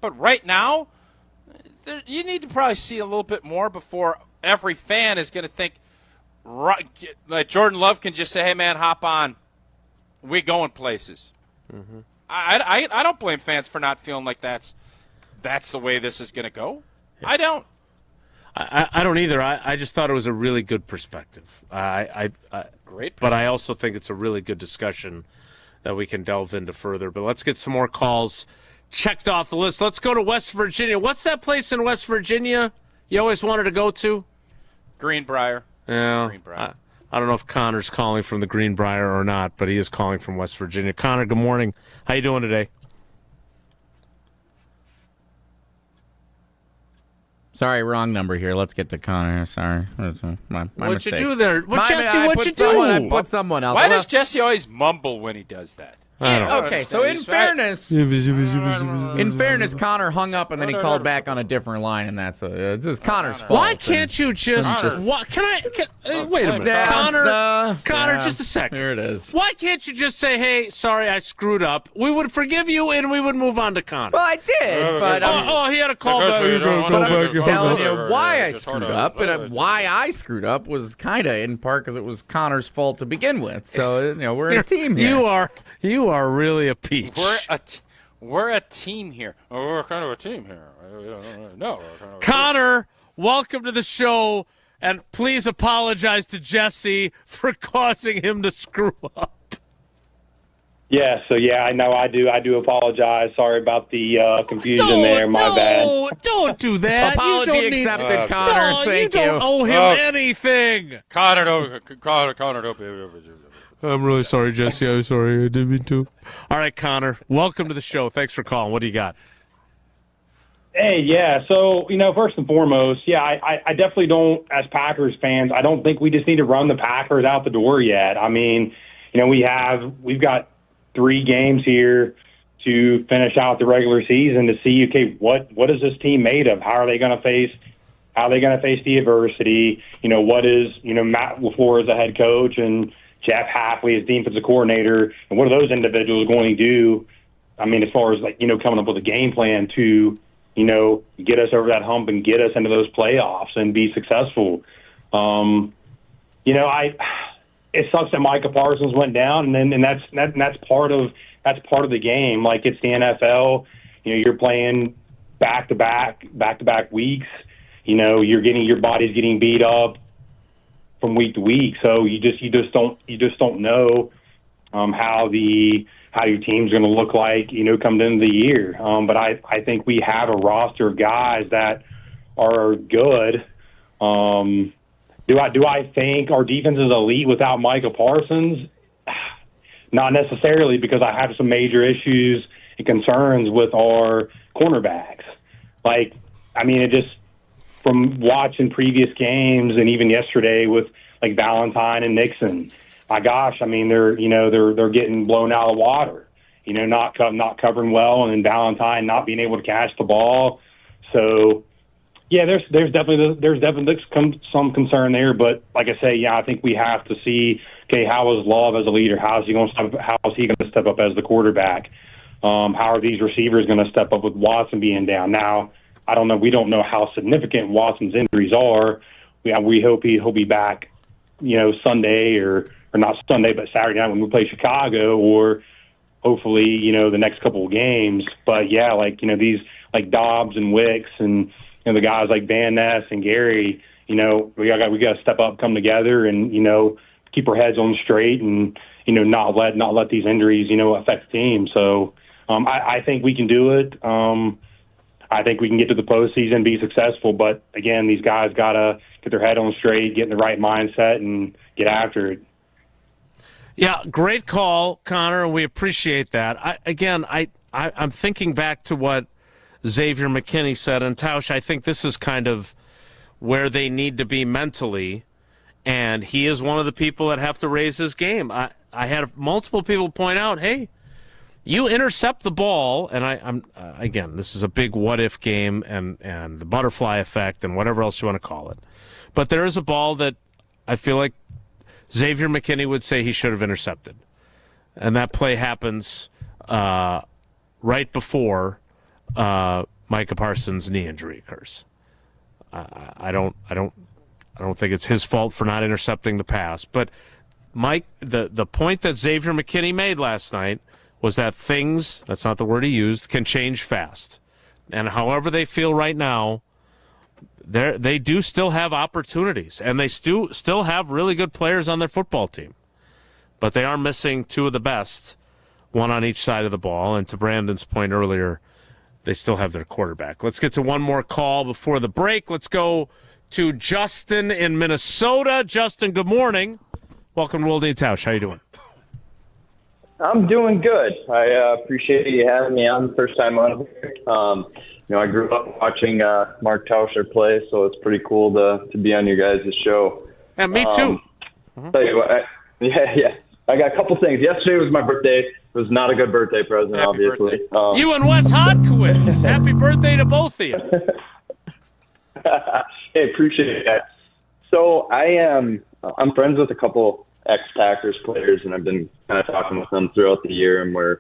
But right now, you need to probably see a little bit more before every fan is going to think, right, like Jordan Love can just say, hey, man, hop on. We going places. I don't blame fans for not feeling like that's the way this is going to go. Yeah. I don't. I don't either. I just thought it was a really good perspective. Great. But I also think it's a really good discussion that we can delve into further. But let's get some more calls checked off the list. Let's go to West Virginia. What's that place in West Virginia you always wanted to go to? Greenbrier. Yeah. Greenbrier. I don't know if Connor's calling from the Greenbrier or not, but he is calling from West Virginia. Connor, good morning. How you doing today? Sorry, wrong number here. Let's get to Connor. Sorry. My What'd mistake. you do there? Jesse, what'd you do? I put do? someone else. Why does Jesse always mumble when he does that? Okay, so in fairness, Connor hung up and then he called back on a different line, and this is Connor's fault. Why can't you just? Wait a minute, Connor, just a second. Here it is. Why can't you just say, "Hey, sorry, I screwed up"? We would forgive you, and we would move on to Connor. Well, I did, but he had a call back. I'm telling you why I screwed up, and why I screwed up was kind of in part because it was Connor's fault to begin with. So we're a team here. You are really a peach. We're a team here. We're kind of a team here. No. Connor, welcome to the show, and please apologize to Jesse for causing him to screw up. Yeah, I know I do apologize. Sorry about the confusion there. My bad. Don't do that. Apology accepted, Connor. No, Thank you. Don't owe him anything. Connor, don't. I'm really sorry, Jesse. I'm sorry. I didn't mean to. All right, Connor, welcome to the show. Thanks for calling. What do you got? Hey, yeah. So, first and foremost, I definitely don't, as Packers fans, I don't think we just need to run the Packers out the door yet. I mean, we've got 3 games here to finish out the regular season to see, okay, what is this team made of? How are they going to face the adversity? What is, Matt LaFleur as a head coach and Jeff Hafley as defensive coordinator, and what are those individuals going to do? I mean, as far as coming up with a game plan to, get us over that hump and get us into those playoffs and be successful. It sucks that Micah Parsons went down, and that's part of the game. Like, it's the NFL. You're playing back-to-back weeks. Your body's getting beat up from week to week, so you just don't know how your team's going to look like coming into the year. But I think we have a roster of guys that are good. Do I think our defense is elite without Micah Parsons? Not necessarily, because I have some major issues and concerns with our cornerbacks. It just, from watching previous games and even yesterday with Valentine and Nixon, my gosh, they're getting blown out of the water, not covering well, and then Valentine not being able to catch the ball. So yeah, there's definitely some concern there, but like I say, I think we have to see, okay, how is Love as a leader? How is he going to step up as the quarterback? How are these receivers going to step up with Watson being down? Now, I don't know. We don't know how significant Watson's injuries are. We hope he'll be back, Sunday or not Sunday, but Saturday night when we play Chicago, or hopefully, the next couple of games. But yeah, these Dobbs and Wicks and the guys like Van Ness and Gary, we got to step up, come together, and keep our heads on straight, and not let these injuries affect the team. So I think we can do it. I think we can get to the postseason and be successful. But again, these guys got to get their head on straight, get in the right mindset, and get after it. Yeah, great call, Connor, and we appreciate that. I'm thinking back to what Xavier McKinney said, and Tausch, I think this is kind of where they need to be mentally, and he is one of the people that have to raise his game. I had multiple people point out, hey, you intercept the ball, and I'm again, this is a big what-if game and the butterfly effect and whatever else you want to call it. But there is a ball that I feel like Xavier McKinney would say he should have intercepted. And that play happens right before Micah Parsons' knee injury occurs. I don't think it's his fault for not intercepting the pass. But Mike, the point that Xavier McKinney made last night was that things, that's not the word he used, can change fast. And however they feel right now, they do still have opportunities, and they still have really good players on their football team. But they are missing two of the best, one on each side of the ball. And to Brandon's point earlier, they still have their quarterback. Let's get to one more call before the break. Let's go to Justin in Minnesota. Justin, good morning. Welcome to Wilde and Tausch. How you doing? I'm doing good. I appreciate you having me on the first time on here. I grew up watching Mark Tauscher play, so it's pretty cool to be on your guys' show. Yeah, me too. Tell you what, I got a couple things. Yesterday was my birthday. It was not a good birthday present, Happy obviously. Birthday. You and Wes Hodkowitz. Happy birthday to both of you. Hey, appreciate that. So I'm friends with a couple ex-Packers players, and I've been kind of talking with them throughout the year, and we're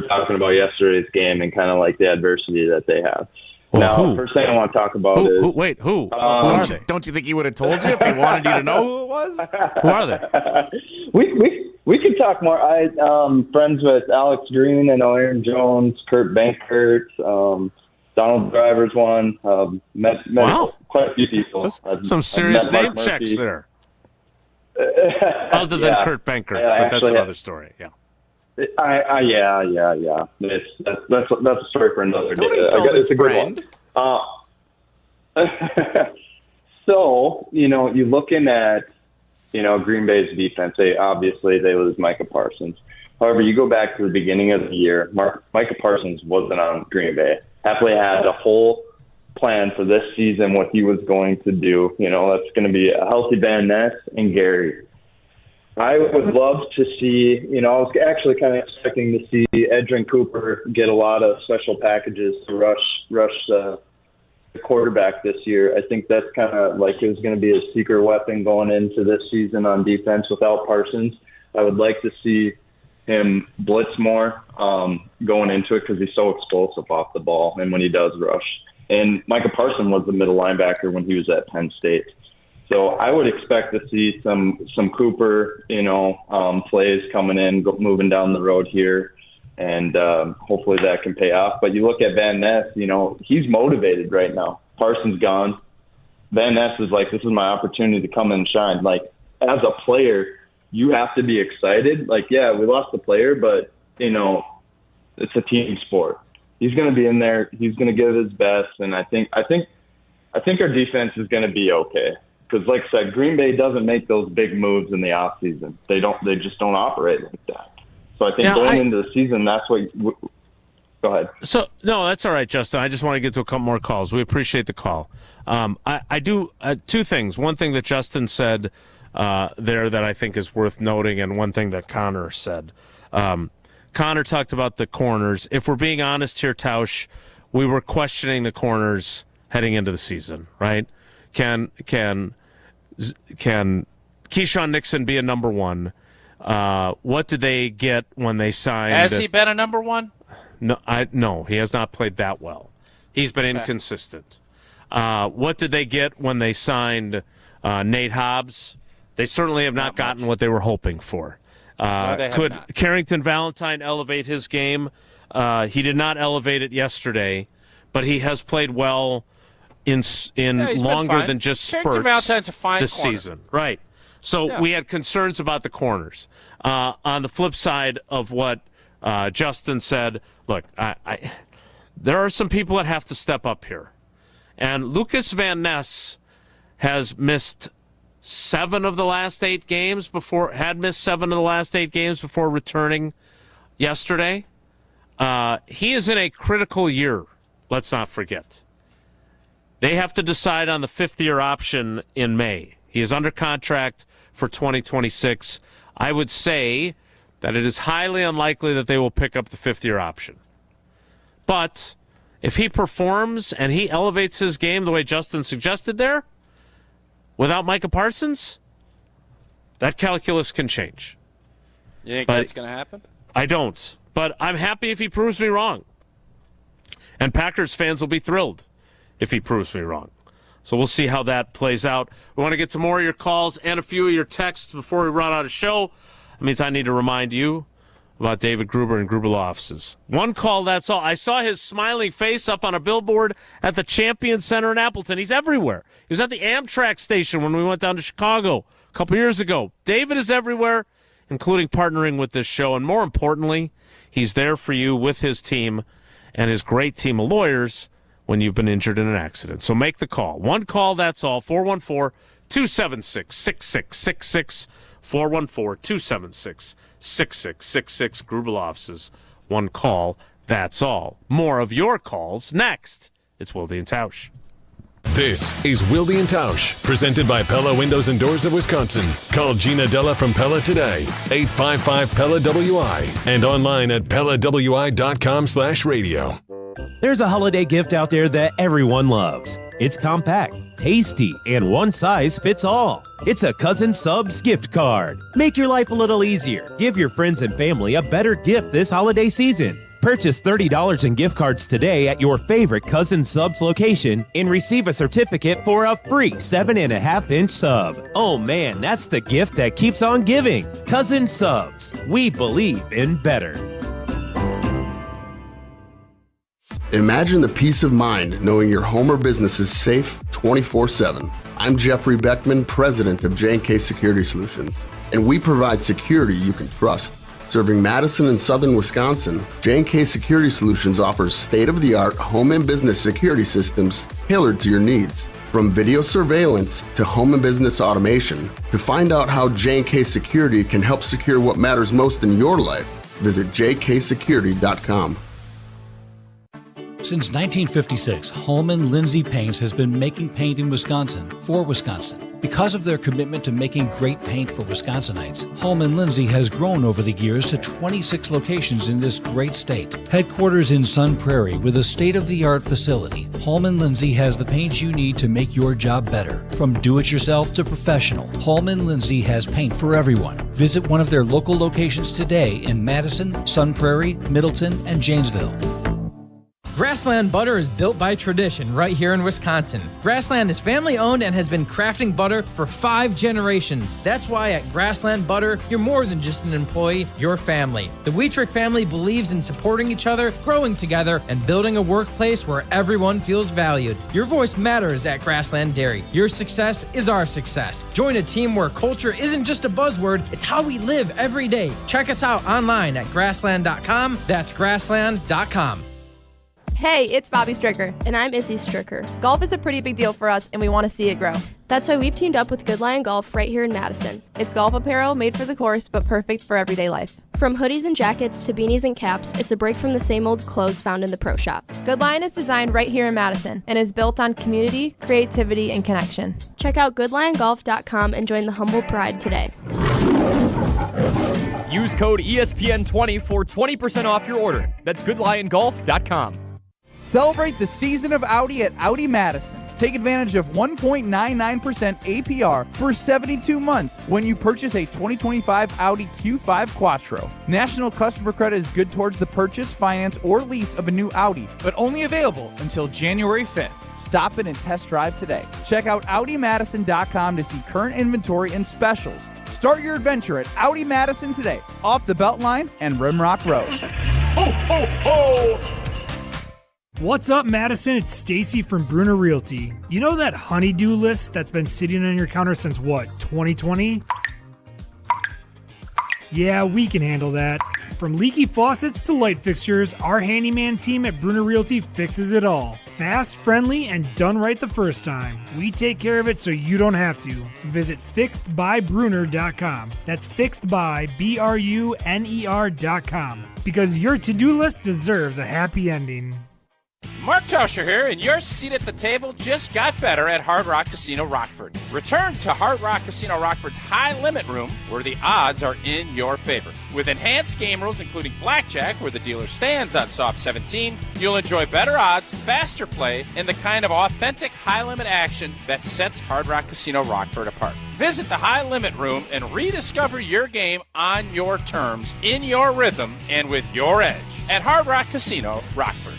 talking about yesterday's game and kind of like the adversity that they have. Now, first thing I want to talk about is... Who? Don't you think he would have told you if he wanted you to know who it was? Who are they? We could talk more. I'm friends with Alex Green. I know Aaron Jones, Kurt Bankert, Donald Driver's one. Met quite a few people. Some serious name checks there. Other than Kurt Bankert, but that's another story. Yeah. Yeah. That's a story for another day. It's a good one. So, you're looking at, Green Bay's defense. They lose Micah Parsons. However, you go back to the beginning of the year, Micah Parsons wasn't on Green Bay. Happily had a whole plan for this season, what he was going to do. That's going to be a healthy Van Ness and Gary. I would love to see, I was actually kind of expecting to see Edgerrin Cooper get a lot of special packages to rush the quarterback this year. I think that's kind of like it was going to be a secret weapon going into this season on defense without Parsons. I would like to see him blitz more going into it because he's so explosive off the ball and when he does rush. And Micah Parsons was the middle linebacker when he was at Penn State. So I would expect to see some Cooper, plays coming in, moving down the road here, and hopefully that can pay off. But you look at Van Ness, he's motivated right now. Parsons gone. Van Ness is like, this is my opportunity to come and shine. Like, as a player, you have to be excited. Like, yeah, we lost the player, but, it's a team sport. He's going to be in there. He's going to give his best, and I think our defense is going to be okay. Because, like I said, Green Bay doesn't make those big moves in the offseason. They just don't operate like that. So I think going into the season, that's what. Go ahead. So no, that's all right, Justin. I just want to get to a couple more calls. We appreciate the call. I do two things. One thing that Justin said there that I think is worth noting, and one thing that Connor said. Connor talked about the corners. If we're being honest here, Tausch, we were questioning the corners heading into the season, right? Can Keyshawn Nixon be a number one? What did they get when they signed? Has he been a number one? No, he has not played that well. He's been inconsistent. What did they get when they signed Nate Hobbs? They certainly have not gotten what they were hoping for. Could Carrington Valentine elevate his game? He did not elevate it yesterday, but he has played well in longer than just spurts this season. Right. So we had concerns about the corners. On the flip side of what Justin said, look, there are some people that have to step up here. And Lucas Van Ness has missed 7 of the last 8 games before returning yesterday. He is in a critical year, let's not forget. They have to decide on the 5th-year option in May. He is under contract for 2026. I would say that it is highly unlikely that they will pick up the fifth-year option. But if he performs and he elevates his game the way Justin suggested there, without Micah Parsons, that calculus can change. You think that's going to happen? I don't. But I'm happy if he proves me wrong. And Packers fans will be thrilled if he proves me wrong. So we'll see how that plays out. We want to get to more of your calls and a few of your texts before we run out of show. That means I need to remind you about David Gruber and Gruber Law Offices. One call, that's all. I saw his smiling face up on a billboard at the Champion Center in Appleton. He's everywhere. He was at the Amtrak station when we went down to Chicago a couple years ago. David is everywhere, including partnering with this show. And more importantly, he's there for you with his team and his great team of lawyers when you've been injured in an accident. So make the call. One call, that's all. 414-276-6666. 414-276-6666. Gruber Law Offices. One call, that's all. More of your calls next. It's Wilde and Tausch. This is Wilde and Tausch, presented by Pella Windows and Doors of Wisconsin. Call Gina Della from Pella today, 855-PELLA-WI, and online at PellaWI.com/radio. There's a holiday gift out there that everyone loves. It's compact, tasty, and one size fits all. It's a Cousin Subs gift card. Make your life a little easier. Give your friends and family a better gift this holiday season. Purchase $30 in gift cards today at your favorite Cousin Subs location and receive a certificate for a free 7.5-inch sub. Oh man, that's the gift that keeps on giving. Cousin Subs. We believe in better. Imagine the peace of mind knowing your home or business is safe 24/7. I'm Jeffrey Beckman, president of J&K Security Solutions, and we provide security you can trust. Serving Madison and southern Wisconsin, J&K Security Solutions offers state-of-the-art home and business security systems tailored to your needs. From video surveillance to home and business automation, to find out how J&K Security can help secure what matters most in your life, visit jksecurity.com. Since 1956, Holman Lindsay Paints has been making paint in Wisconsin for Wisconsin. Because of their commitment to making great paint for Wisconsinites, Holman Lindsay has grown over the years to 26 locations in this great state. Headquarters in Sun Prairie with a state-of-the-art facility, Holman Lindsay has the paint you need to make your job better. From do-it-yourself to professional, Holman Lindsay has paint for everyone. Visit one of their local locations today in Madison, Sun Prairie, Middleton, and Janesville. Grassland Butter is built by tradition right here in Wisconsin. Grassland is family owned and has been crafting butter for 5 generations. That's why at Grassland Butter, you're more than just an employee, you're family. The Wietrich family believes in supporting each other, growing together, and building a workplace where everyone feels valued. Your voice matters at Grassland Dairy. Your success is our success. Join a team where culture isn't just a buzzword, it's how we live every day. Check us out online at grassland.com. That's grassland.com. Hey, it's Bobby Stricker. And I'm Izzy Stricker. Golf is a pretty big deal for us, and we want to see it grow. That's why we've teamed up with Good Lion Golf right here in Madison. It's golf apparel made for the course, but perfect for everyday life. From hoodies and jackets to beanies and caps, it's a break from the same old clothes found in the pro shop. Good Lion is designed right here in Madison and is built on community, creativity, and connection. Check out goodliongolf.com and join the humble pride today. Use code ESPN20 for 20% off your order. That's goodliongolf.com. Celebrate the season of Audi at Audi Madison. Take advantage of 1.99% APR for 72 months when you purchase a 2025 Audi Q5 Quattro. National customer credit is good towards the purchase, finance, or lease of a new Audi, but only available until January 5th. Stop in and test drive today. Check out AudiMadison.com to see current inventory and specials. Start your adventure at Audi Madison today, off the Beltline and Rimrock Road. Ho, ho, ho! What's up, Madison? It's Stacy from Bruner Realty. You know that honey-do list that's been sitting on your counter since what, 2020? Yeah, we can handle that. From leaky faucets to light fixtures, our handyman team at Bruner Realty fixes it all. Fast, friendly, and done right the first time. We take care of it so you don't have to. Visit fixedbybruner.com. That's fixedbybruner.com. Because your to-do list deserves a happy ending. Mark Tauscher here, and your seat at the table just got better at Hard Rock Casino Rockford. Return to Hard Rock Casino Rockford's high limit room where the odds are in your favor. With enhanced game rules including blackjack where the dealer stands on soft 17, you'll enjoy better odds, faster play, and the kind of authentic high limit action that sets Hard Rock Casino Rockford apart. Visit the high limit room and rediscover your game on your terms, in your rhythm, and with your edge at Hard Rock Casino Rockford.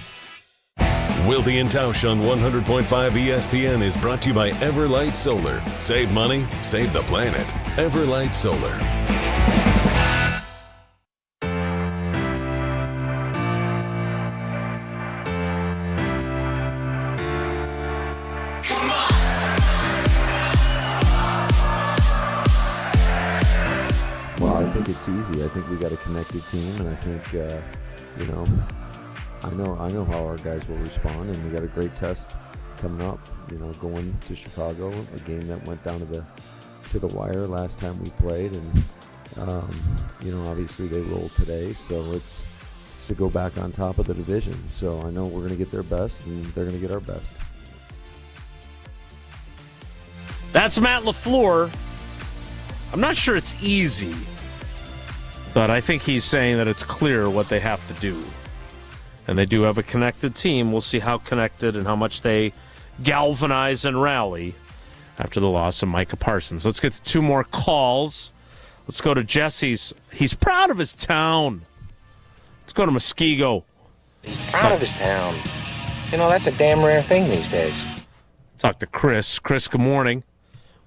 Wilde and Tausch on 100.5 ESPN is brought to you by Everlight Solar. Save money, save the planet. Everlight Solar. Well, I think it's easy. I think we got a connected team, and I think, I know how our guys will respond, and we got a great test coming up. Going to Chicago, a game that went down to the wire last time we played, and obviously they rolled today, so it's to go back on top of the division. So I know we're going to get their best, and they're going to get our best. That's Matt LaFleur. I'm not sure it's easy, but I think he's saying that it's clear what they have to do. And they do have a connected team. We'll see how connected and how much they galvanize and rally after the loss of Micah Parsons. Let's get to two more calls. Let's go to Jesse's. He's proud of his town. Let's go to Muskego. He's proud of his town. That's a damn rare thing these days. Talk to Chris. Chris, good morning.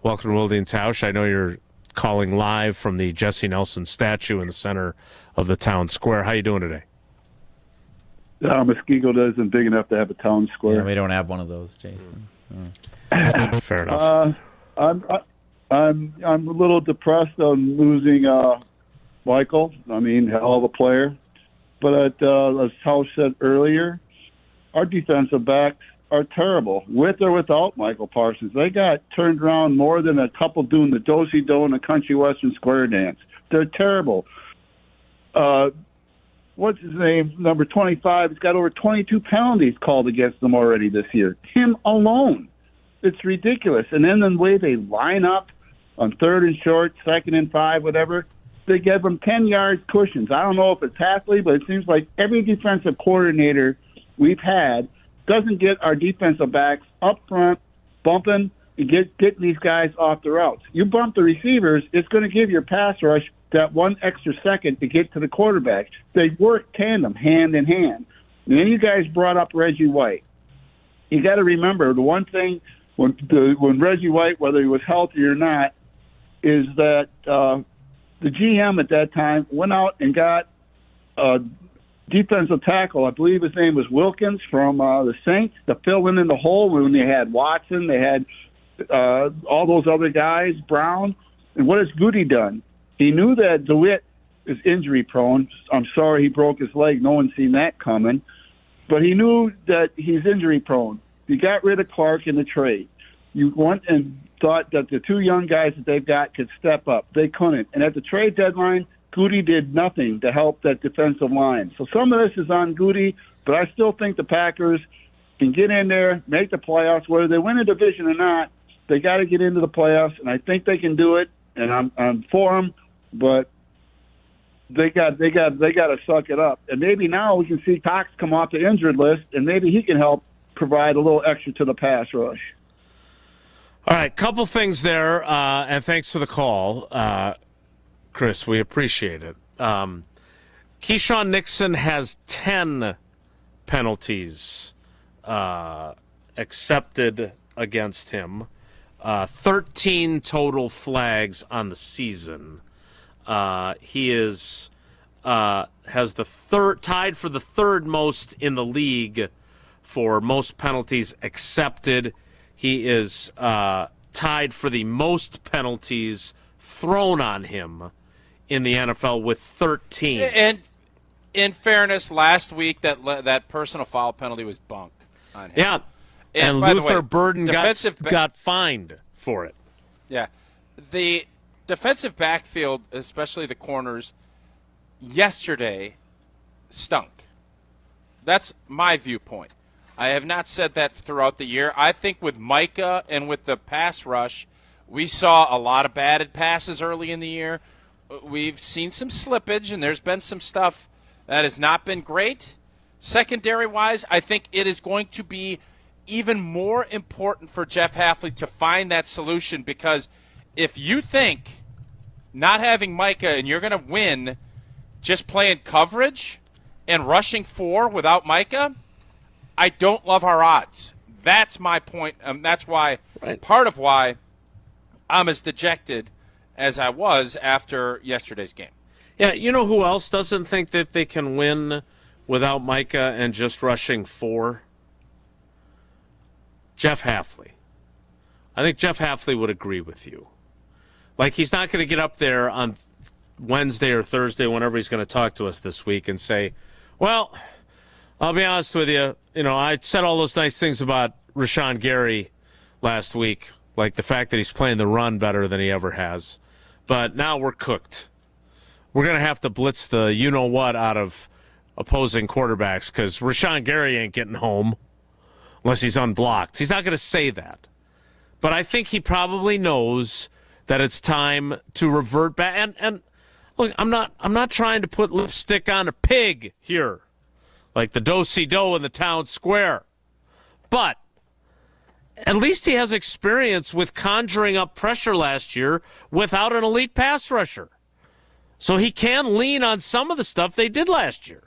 Welcome to Wilde and Tausch. I know you're calling live from the Jesse Nelson statue in the center of the town square. How you doing today? Muskego isn't big enough to have a town square. Yeah, we don't have one of those, Jason. Fair enough. I'm a little depressed on losing Michael. Hell of a player. But as Tausch said earlier, our defensive backs are terrible, with or without Michael Parsons. They got turned around more than a couple doing the do-si-do and the country western square dance. They're terrible. What's his name? Number 25. He's got over 22 penalties called against them already this year. Him alone. It's ridiculous. And then the way they line up on 3rd and short, 2nd and 5, whatever, they give them 10 yards cushions. I don't know if it's Hafley, but it seems like every defensive coordinator we've had doesn't get our defensive backs up front, bumping, and getting these guys off the routes. You bump the receivers, it's going to give your pass rush that one extra second to get to the quarterback. They work tandem, hand in hand. And then you guys brought up Reggie White. You got to remember the one thing when Reggie White, whether he was healthy or not, is that the GM at that time went out and got a defensive tackle. I believe his name was Wilkins from the Saints to fill in the hole when they had Watson, they had all those other guys, Brown. And what has Goody done? He knew that DeWitt is injury prone. I'm sorry he broke his leg. No one's seen that coming. But he knew that he's injury prone. He got rid of Clark in the trade. You went and thought that the two young guys that they've got could step up. They couldn't. And at the trade deadline, Goody did nothing to help that defensive line. So some of this is on Goody, but I still think the Packers can get in there, make the playoffs. Whether they win a division or not, they got to get into the playoffs, and I think they can do it. And I'm for them. But they got to suck it up. And maybe now we can see Cox come off the injured list, and maybe he can help provide a little extra to the pass rush. All right, couple things there, and thanks for the call, Chris. We appreciate it. Keyshawn Nixon has 10 penalties accepted against him, 13 total flags on the season. He is has the tied for the third most in the league for most penalties accepted. He is tied for the most penalties thrown on him in the NFL with 13. And in fairness, last week that personal foul penalty was bunk on him. Yeah, and Luther Burden got fined for it. Yeah, the defensive backfield, especially the corners, yesterday stunk. That's my viewpoint. I have not said that throughout the year. I think with Micah and with the pass rush, we saw a lot of batted passes early in the year. We've seen some slippage, and there's been some stuff that has not been great. Secondary-wise, I think it is going to be even more important for Jeff Hafley to find that solution, because if you think not having Micah and you're going to win just playing coverage and rushing 4 without Micah, I don't love our odds. That's my point. That's why part of why I'm as dejected as I was after yesterday's game. Yeah, you know who else doesn't think that they can win without Micah and just rushing 4? Jeff Hafley. I think Jeff Hafley would agree with you. Like, he's not going to get up there on Wednesday or Thursday, whenever he's going to talk to us this week, and say, well, I'll be honest with you, I said all those nice things about Rashawn Gary last week, like the fact that he's playing the run better than he ever has. But now we're cooked. We're going to have to blitz the you-know-what out of opposing quarterbacks because Rashawn Gary ain't getting home unless he's unblocked. He's not going to say that. But I think he probably knows that it's time to revert back. And look, I'm not trying to put lipstick on a pig here, like the do-si-do in the town square. But at least he has experience with conjuring up pressure last year without an elite pass rusher. So he can lean on some of the stuff they did last year.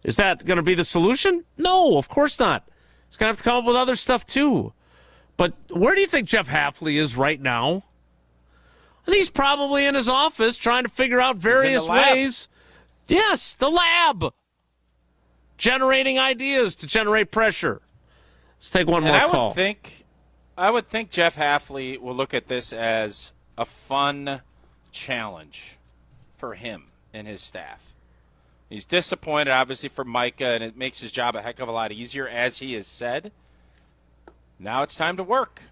Is that going to be the solution? No, of course not. He's going to have to come up with other stuff too. But where do you think Jeff Hafley is right now? I think he's probably in his office trying to figure out various ways. Yes, the lab. Generating ideas to generate pressure. Let's take one more call. I would think Jeff Hafley will look at this as a fun challenge for him and his staff. He's disappointed, obviously, for Micah, and it makes his job a heck of a lot easier, as he has said. Now it's time to work.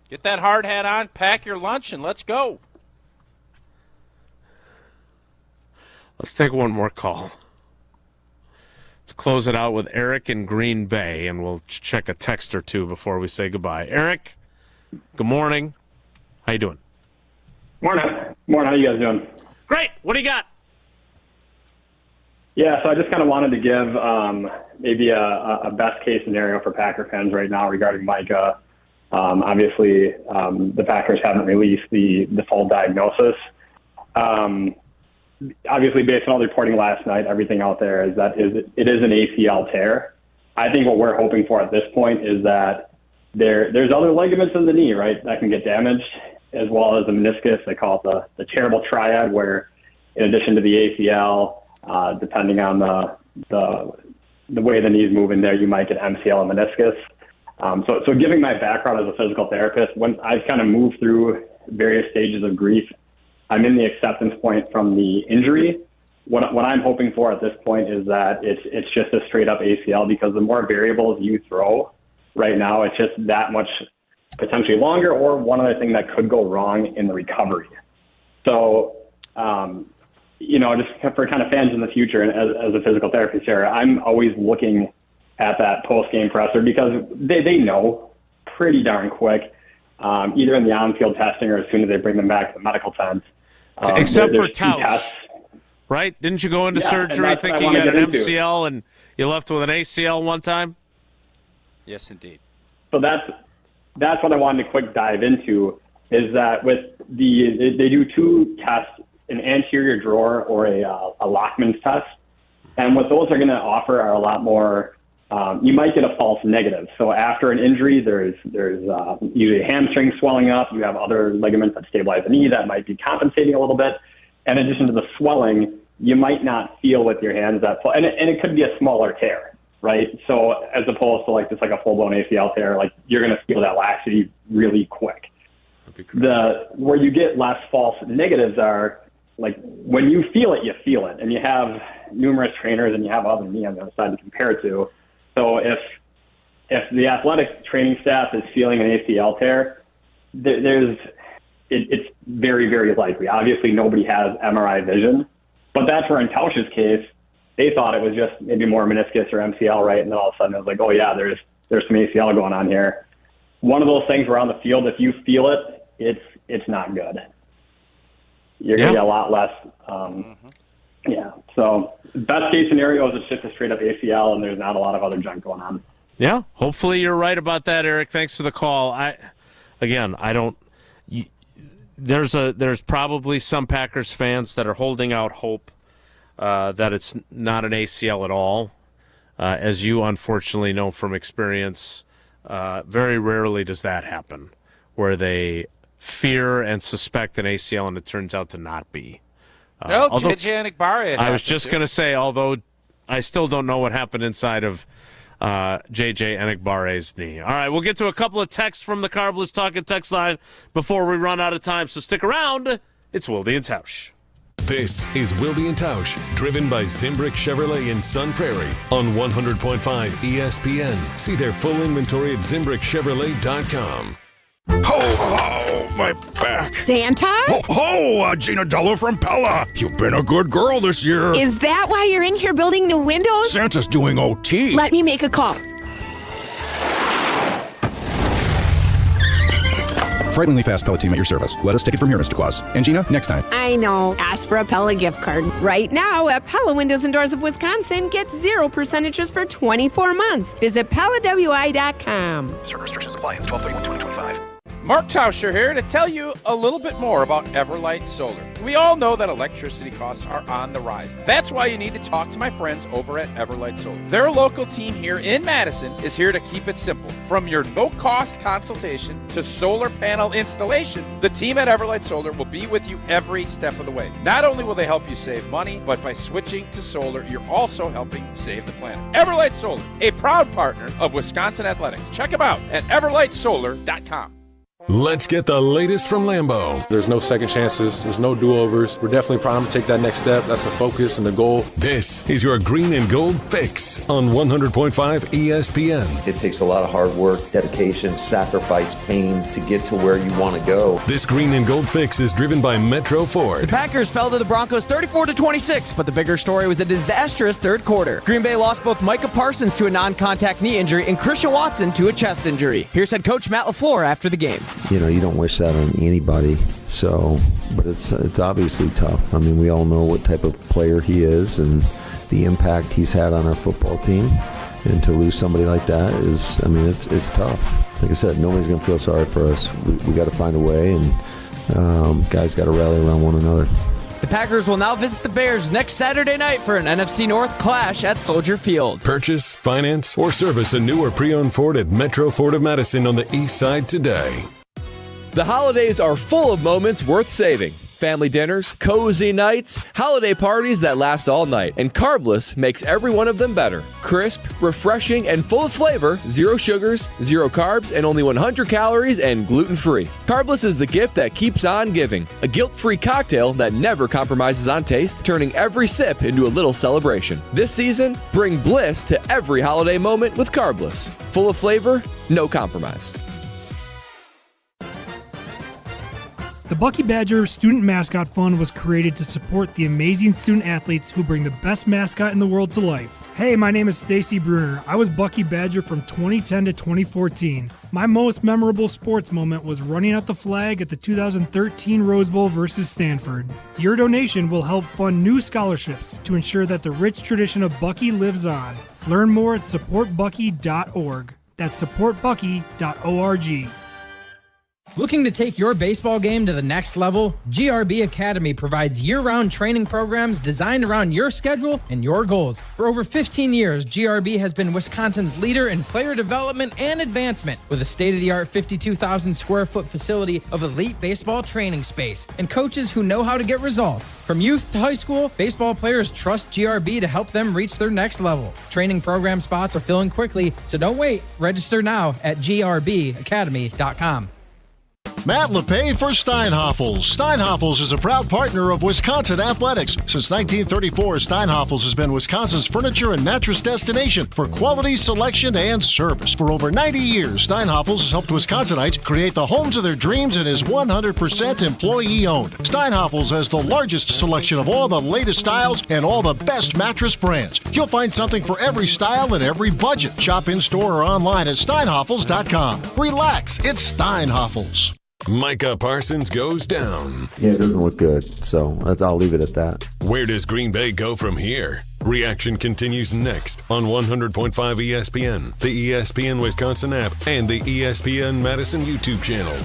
Get that hard hat on, pack your lunch, and let's go. Let's take one more call. Let's close it out with Eric in Green Bay, and we'll check a text or two before we say goodbye. Eric, good morning. How you doing? Morning. How you guys doing? Great. What do you got? Yeah, so I just kind of wanted to give maybe a best-case scenario for Packer fans right now regarding Micah. Obviously, the Packers haven't released the full diagnosis. Obviously, based on all the reporting last night, everything out there is that it is an ACL tear. I think what we're hoping for at this point is that there's other ligaments in the knee, right, that can get damaged, as well as the meniscus. They call it the terrible triad, where in addition to the ACL, depending on the way the knees move in there, you might get MCL and meniscus. So giving my background as a physical therapist, when I've kind of moved through various stages of grief, I'm in the acceptance point from the injury. What I'm hoping for at this point is that it's just a straight up ACL, because the more variables you throw right now, it's just that much potentially longer, or one other thing that could go wrong in the recovery. So, just for kind of fans in the future, and as a physical therapist here, I'm always looking at that post-game presser, because they know pretty darn quick, either in the on-field testing or as soon as they bring them back to the medical tent. Except for Tausch, right? Didn't you go into surgery thinking you had an MCL and you left with an ACL one time? Yes, indeed. So that's what I wanted to quick dive into, is that with they do 2 tests, an anterior drawer or a Lockman's test. And what those are going to offer are a lot more, you might get a false negative. So after an injury, there's usually a hamstring swelling up. You have other ligaments that stabilize the knee that might be compensating a little bit. In addition to the swelling, you might not feel with your hands and it could be a smaller tear, right? So as opposed to just like a full-blown ACL tear, like you're going to feel that laxity really quick. Where you get less false negatives are, like, when you feel it, and you have numerous trainers and you have other me on the other side to compare it to. So if the athletic training staff is feeling an ACL tear, it's very, very likely. Obviously, nobody has MRI vision, but that's where in Tausch's case, they thought it was just maybe more meniscus or MCL, right? And then all of a sudden it was like, oh yeah, there's some ACL going on here. One of those things where on the field, if you feel it, it's not good. You're going to get a lot less. Yeah. So best case scenario is it's just a straight up ACL and there's not a lot of other junk going on. Yeah. Hopefully you're right about that, Eric. Thanks for the call. There's probably some Packers fans that are holding out hope that it's not an ACL at all. As you unfortunately know from experience, very rarely does that happen, where they fear and suspect an ACL and it turns out to not be. JJ Enikbare. I was just going to say, although I still don't know what happened inside of JJ Enikbare's knee. All right, we'll get to a couple of texts from the Carbless Talking text line before we run out of time, so stick around. It's Wilde and Tausch. This is Wilde and Tausch, driven by Zimbrick Chevrolet in Sun Prairie on 100.5 ESPN. See their full inventory at ZimbrickChevrolet.com. Ho, my back. Santa? Ho, Gina Dello from Pella. You've been a good girl this year. Is that why you're in here building new windows? Santa's doing OT. Let me make a call. Frighteningly fast Pella team at your service. Let us take it from here, Mr. Claus. And Gina, next time. I know. Ask for a Pella gift card. Right now at Pella Windows and Doors of Wisconsin, get 0% interest for 24 months. Visit PellaWI.com. Certain restrictions apply. It's 12/31/2025. Mark Tauscher here to tell you a little bit more about Everlight Solar. We all know that electricity costs are on the rise. That's why you need to talk to my friends over at Everlight Solar. Their local team here in Madison is here to keep it simple. From your no-cost consultation to solar panel installation, the team at Everlight Solar will be with you every step of the way. Not only will they help you save money, but by switching to solar, you're also helping save the planet. Everlight Solar, a proud partner of Wisconsin Athletics. Check them out at everlightsolar.com. Let's get the latest from Lambeau. There's no second chances. There's no do-overs. We're definitely primed to take that next step. That's the focus and the goal. This is your green and gold fix on 100.5 ESPN. It takes a lot of hard work, dedication, sacrifice, pain to get to where you want to go. This green and gold fix is driven by Metro Ford. The Packers fell to the Broncos 34-26, but the bigger story was a disastrous third quarter. Green Bay lost both Micah Parsons to a non-contact knee injury and Christian Watson to a chest injury. Here's head coach Matt LaFleur after the game. You know, you don't wish that on anybody. So, but it's obviously tough. I mean, we all know what type of player he is and the impact he's had on our football team. And to lose somebody like that is, I mean, it's tough. Like I said, nobody's going to feel sorry for us. We got to find a way, and guys got to rally around one another. The Packers will now visit the Bears next Saturday night for an NFC North clash at Soldier Field. Purchase, finance, or service a new or pre-owned Ford at Metro Ford of Madison on the east side today. The holidays are full of moments worth saving. Family dinners, cozy nights, holiday parties that last all night. And Carbless makes every one of them better. Crisp, refreshing, and full of flavor, 0 sugars, 0 carbs, and only 100 calories and gluten-free. Carbless is the gift that keeps on giving. A guilt-free cocktail that never compromises on taste, turning every sip into a little celebration. This season, bring bliss to every holiday moment with Carbless. Full of flavor, no compromise. The Bucky Badger Student Mascot Fund was created to support the amazing student athletes who bring the best mascot in the world to life. Hey, my name is Stacy Bruner. I was Bucky Badger from 2010 to 2014. My most memorable sports moment was running out the flag at the 2013 Rose Bowl versus Stanford. Your donation will help fund new scholarships to ensure that the rich tradition of Bucky lives on. Learn more at supportbucky.org. That's supportbucky.org. Looking to take your baseball game to the next level? GRB Academy provides year-round training programs designed around your schedule and your goals. For over 15 years, GRB has been Wisconsin's leader in player development and advancement with a state-of-the-art 52,000 square foot facility of elite baseball training space and coaches who know how to get results. From youth to high school, baseball players trust GRB to help them reach their next level. Training program spots are filling quickly, so don't wait. Register now at grbacademy.com. Matt LePay for Steinhoffels. Steinhoffels is a proud partner of Wisconsin Athletics. Since 1934, Steinhoffels has been Wisconsin's furniture and mattress destination for quality, selection, and service. For over 90 years, Steinhoffels has helped Wisconsinites create the homes of their dreams and is 100% employee-owned. Steinhoffels has the largest selection of all the latest styles and all the best mattress brands. You'll find something for every style and every budget. Shop in-store or online at steinhoffels.com. Relax, it's Steinhoffels. Micah Parsons goes down. Yeah, it doesn't look good, so I'll leave it at that. Where does Green Bay go from here? Reaction continues next on 100.5 ESPN, the ESPN Wisconsin app, and the ESPN Madison YouTube channel.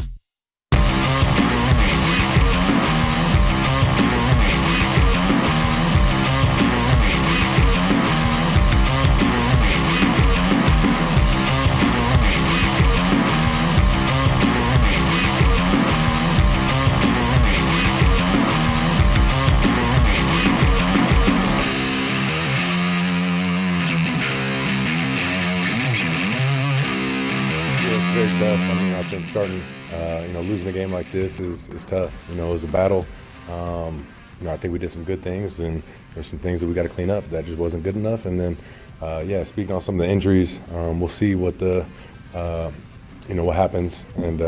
Very tough. I mean, I think starting, losing a game like this is tough. It was a battle. I think we did some good things, and there's some things that we got to clean up that just wasn't good enough. And then, speaking on some of the injuries, we'll see what what happens and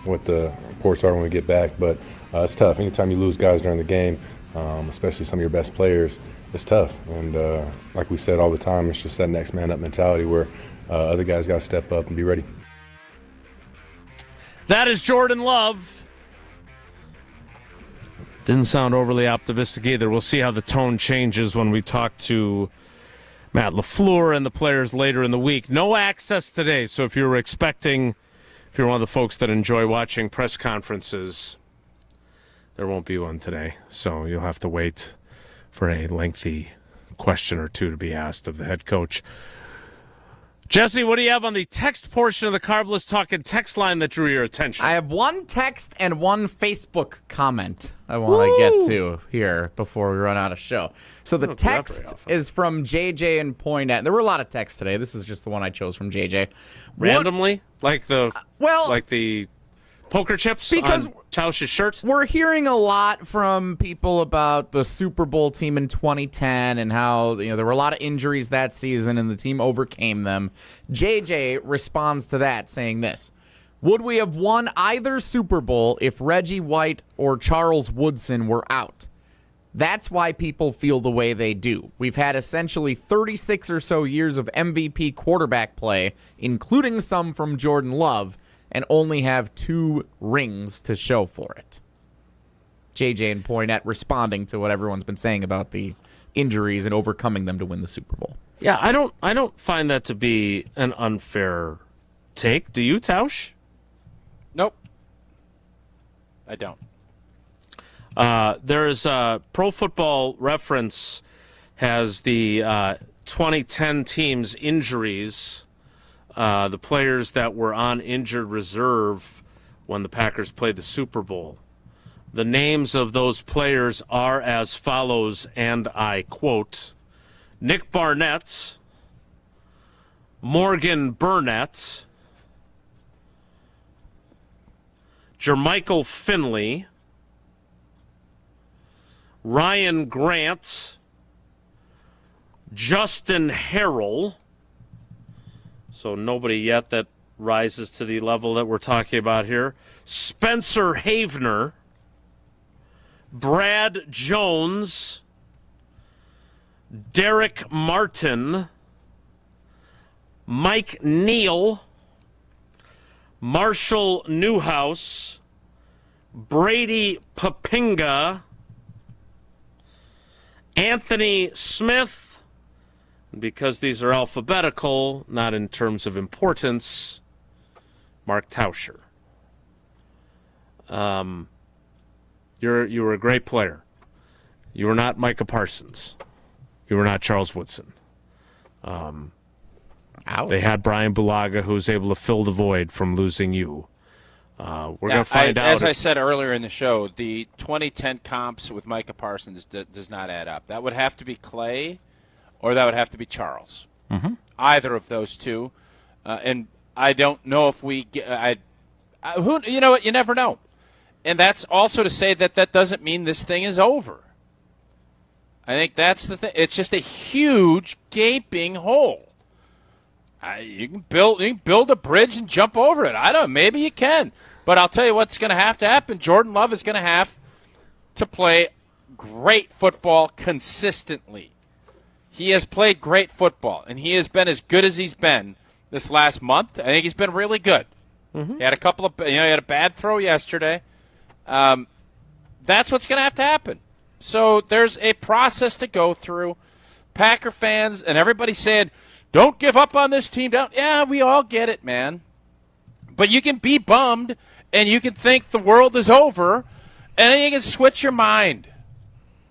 what the reports are when we get back. But it's tough. Anytime you lose guys during the game, especially some of your best players, it's tough. And like we said all the time, it's just that next man up mentality where other guys got to step up and be ready. That is Jordan Love. Didn't sound overly optimistic either. We'll see how the tone changes when we talk to Matt LaFleur and the players later in the week. No access today, so if you're one of the folks that enjoy watching press conferences, there won't be one today. So you'll have to wait for a lengthy question or two to be asked of the head coach. Jesse, what do you have on the text portion of the Carbless Talking text line that drew your attention? I have one text and one Facebook comment I want to get to here before we run out of show. So the text is from JJ and Poinet. There were a lot of texts today. This is just the one I chose from JJ. Randomly? Like the poker chips because on Tausch's shirt? We're hearing a lot from people about the Super Bowl team in 2010 and how there were a lot of injuries that season and the team overcame them. JJ responds to that saying this: would we have won either Super Bowl if Reggie White or Charles Woodson were out? That's why people feel the way they do. We've had essentially 36 or so years of MVP quarterback play, including some from Jordan Love, and only have 2 rings to show for it. JJ and Poinet responding to what everyone's been saying about the injuries and overcoming them to win the Super Bowl. Yeah, I don't find that to be an unfair take. Do you, Tausch? Nope. I don't. There's Pro Football Reference has the 2010 team's injuries. The players that were on injured reserve when the Packers played the Super Bowl. The names of those players are as follows, and I quote, Nick Barnett, Morgan Burnett, Jermichael Finley, Ryan Grant, Justin Harrell. So nobody yet that rises to the level that we're talking about here. Spencer Havener, Brad Jones, Derek Martin, Mike Neal, Marshall Newhouse, Brady Papinga, Anthony Smith, because these are alphabetical, not in terms of importance, Mark Tauscher. You were a great player. You were not Micah Parsons. You were not Charles Woodson. They had Brian Bulaga, who was able to fill the void from losing you. We're going to find out. As I said earlier in the show, the 2010 comps with Micah Parsons does not add up. That would have to be Clay, or that would have to be Charles. Mm-hmm. Either of those two. And I don't know if we You know what? You never know. And that's also to say that doesn't mean this thing is over. I think that's the thing. It's just a huge gaping hole. You can build a bridge and jump over it. I don't know. Maybe you can. But I'll tell you what's going to happen. Jordan Love is going to have to play great football consistently. He has played great football, and he has been as good as he's been this last month. I think he's been really good. Mm-hmm. He had a couple of, he had a bad throw yesterday. That's what's going to have to happen. So there's a process to go through. Packer fans and everybody saying, don't give up on this team. Yeah, we all get it, man. But you can be bummed, and you can think the world is over, and then you can switch your mind.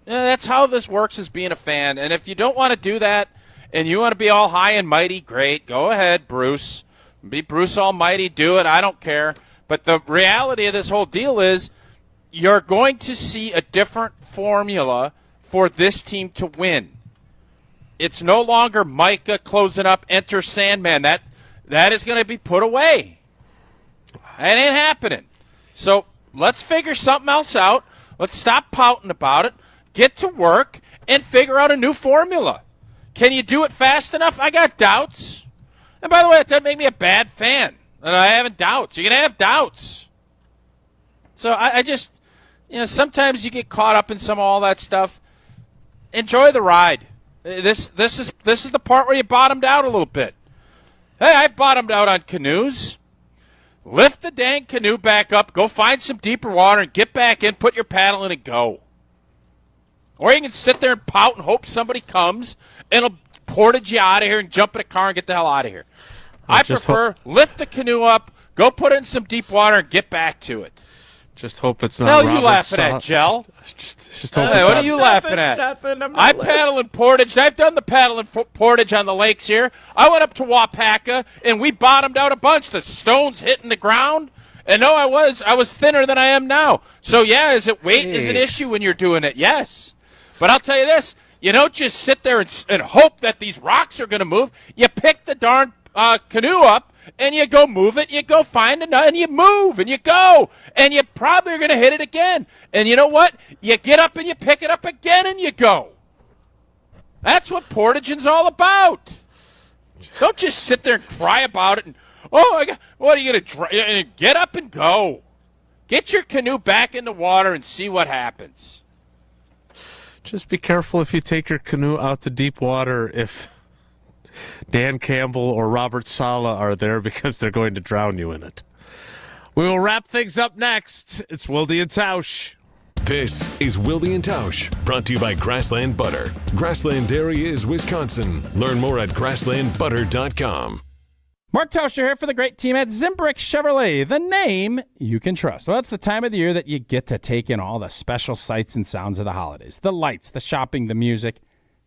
Yeah, that's how this works as being a fan. And if you don't want to do that, and you want to be all high and mighty, great. Go ahead, Bruce. Be Bruce Almighty. Do it. I don't care. But the reality of this whole deal is you're going to see a different formula for this team to win. It's no longer Micah closing up, enter Sandman. That is going to be put away. That ain't happening. So let's figure something else out. Let's stop pouting about it. Get to work and figure out a new formula. Can you do it fast enough? I got doubts. And by the way, that doesn't make me a bad fan. And I have doubts. You're going to have doubts. So I just, sometimes you get caught up in some of all that stuff. Enjoy the ride. This is the part where you bottomed out a little bit. Hey, I bottomed out on canoes. Lift the dang canoe back up, go find some deeper water, and get back in, put your paddle in, and go. Or you can sit there and pout and hope somebody comes and will portage you out of here and jump in a car and get the hell out of here. I prefer lift the canoe up, go put it in some deep water, and get back to it. Just hope it's not. What are you laughing at, Jell? Just hope it's what are you laughing at? I paddle in portage. I've done the paddle in portage on the lakes here. I went up to Wapaka, and we bottomed out a bunch. The stones hitting the ground. And no, I was thinner than I am now. So, yeah, weight is an issue when you're doing it? Yes. But I'll tell you this. You don't just sit there and hope that these rocks are going to move. You pick the darn canoe up, and you go move it, you go find another, and you move, and you go, and you probably are going to hit it again. And you know what? You get up and you pick it up again, and you go. That's what portaging's all about. Don't just sit there and cry about it. And, what are you going to get up and go? Get your canoe back in the water and see what happens. Just be careful if you take your canoe out to deep water if Dan Campbell or Robert Saleh are there, because they're going to drown you in it. We will wrap things up next. It's Wilde and Tausch. This is Wilde and Tausch, brought to you by Grassland Butter. Grassland Dairy is Wisconsin. Learn more at grasslandbutter.com. Mark Tauscher here for the great team at Zimbrick Chevrolet, the name you can trust. Well, it's the time of the year that you get to take in all the special sights and sounds of the holidays. The lights, the shopping, the music,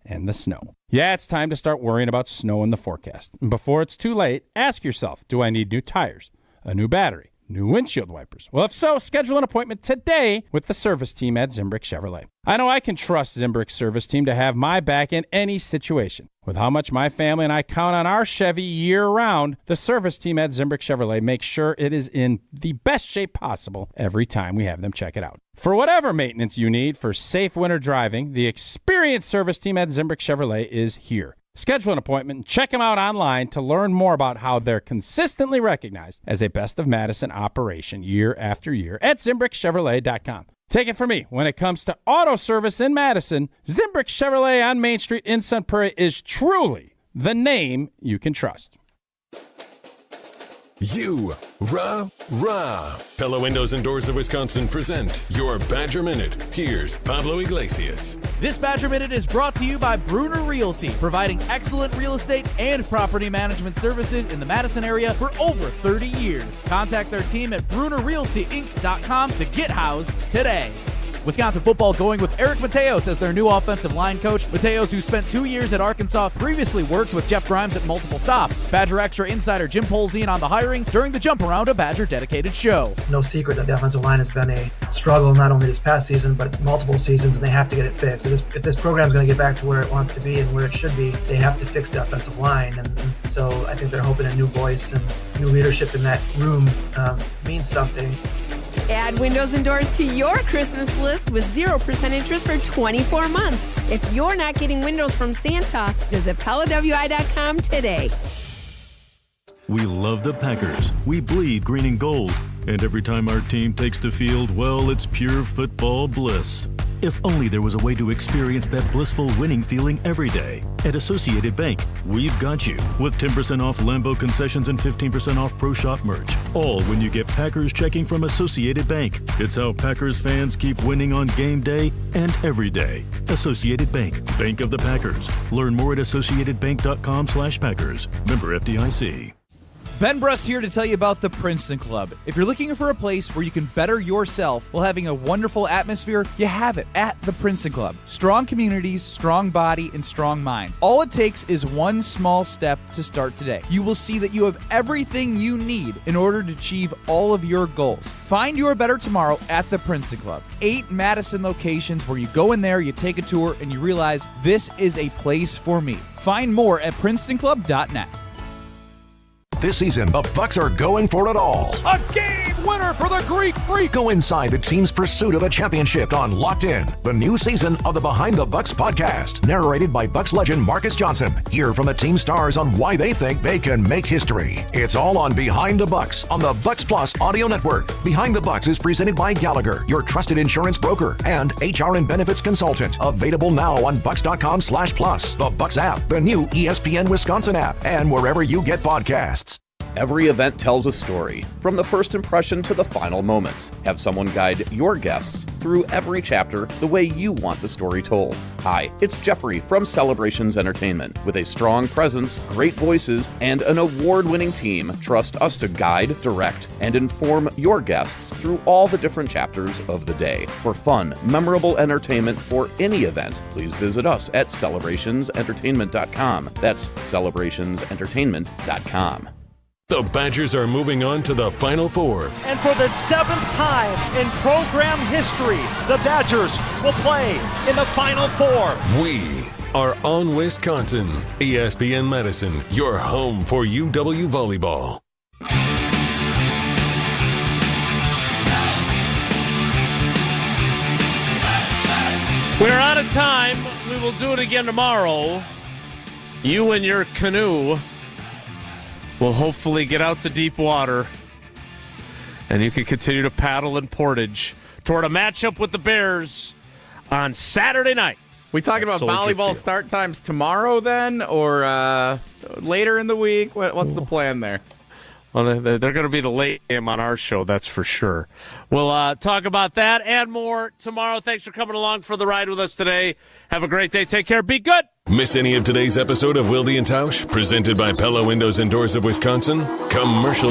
and the snow. Yeah, it's time to start worrying about snow in the forecast. And before it's too late, ask yourself, do I need new tires, a new battery, new windshield wipers? Well, if so, schedule an appointment today with the service team at Zimbrick Chevrolet. I know I can trust Zimbrick's service team to have my back in any situation. With how much my family and I count on our Chevy year-round, the service team at Zimbrick Chevrolet makes sure it is in the best shape possible every time we have them check it out. For whatever maintenance you need for safe winter driving, the experienced service team at Zimbrick Chevrolet is here. Schedule an appointment and check them out online to learn more about how they're consistently recognized as a Best of Madison operation year after year at ZimbrickChevrolet.com. Take it from me, when it comes to auto service in Madison, Zimbrick Chevrolet on Main Street in Sun Prairie is truly the name you can trust. Pella Windows and Doors of Wisconsin present your Badger Minute. Here's Pablo Iglesias. This Badger Minute is brought to you by Bruner Realty, providing excellent real estate and property management services in the Madison area for over 30 years. Contact their team at BrunerRealtyInc.com to get housed today. Wisconsin football going with Eric Mateos as their new offensive line coach. Mateos, who spent 2 years at Arkansas, previously worked with Jeff Grimes at multiple stops. Badger Extra insider Jim Polzien on the hiring during the Jump Around, a Badger dedicated show. No secret that the offensive line has been a struggle not only this past season, but multiple seasons, and they have to get it fixed. If this program is going to get back to where it wants to be and where it should be, they have to fix the offensive line. And so I think they're hoping a new voice and new leadership in that room means something. Add windows and doors to your Christmas list with 0% interest for 24 months. If you're not getting windows from Santa, visit PellaWI.com today. We love the Packers. We bleed green and gold. And every time our team takes the field, well, it's pure football bliss. If only there was a way to experience that blissful winning feeling every day. At Associated Bank, we've got you with 10% off Lambeau concessions and 15% off Pro Shop merch. All when you get Packers checking from Associated Bank. It's how Packers fans keep winning on game day and every day. Associated Bank, Bank of the Packers. Learn more at associatedbank.com/Packers. Member FDIC. Ben Brust here to tell you about the Princeton Club. If you're looking for a place where you can better yourself while having a wonderful atmosphere, you have it at the Princeton Club. Strong communities, strong body, and strong mind. All it takes is one small step to start today. You will see that you have everything you need in order to achieve all of your goals. Find your better tomorrow at the Princeton Club. 8 Madison locations where you go in there, you take a tour, and you realize this is a place for me. Find more at PrincetonClub.net. This season, the Bucks are going for it all. A game winner for the Greek Freak. Go inside the team's pursuit of a championship on Locked In, the new season of the Behind the Bucks podcast, narrated by Bucks legend Marcus Johnson. Hear from the team stars on why they think they can make history. It's all on Behind the Bucks on the Bucks Plus audio network. Behind the Bucks is presented by Gallagher, your trusted insurance broker and HR and benefits consultant. Available now on Bucks.com/plus, the Bucks app, the new ESPN Wisconsin app, and wherever you get podcasts. Every event tells a story, from the first impression to the final moments. Have someone guide your guests through every chapter the way you want the story told. Hi, it's Jeffrey from Celebrations Entertainment. With a strong presence, great voices, and an award-winning team, trust us to guide, direct, and inform your guests through all the different chapters of the day. For fun, memorable entertainment for any event, please visit us at celebrationsentertainment.com. That's celebrationsentertainment.com. The Badgers are moving on to the Final Four. And for the 7th time in program history, the Badgers will play in the Final Four. We are on Wisconsin. ESPN Madison, your home for UW volleyball. We're out of time. We will do it again tomorrow. You and your canoe will hopefully get out to deep water, and you can continue to paddle in Portage toward a matchup with the Bears on Saturday night. We talking about volleyball start times tomorrow then, or later in the week? What's the plan there? Well, they're going to be the late game on our show, that's for sure. We'll talk about that and more tomorrow. Thanks for coming along for the ride with us today. Have a great day. Take care. Be good. Miss any of today's episode of Wilde and Tausch, presented by Pella Windows and Doors of Wisconsin? Commercial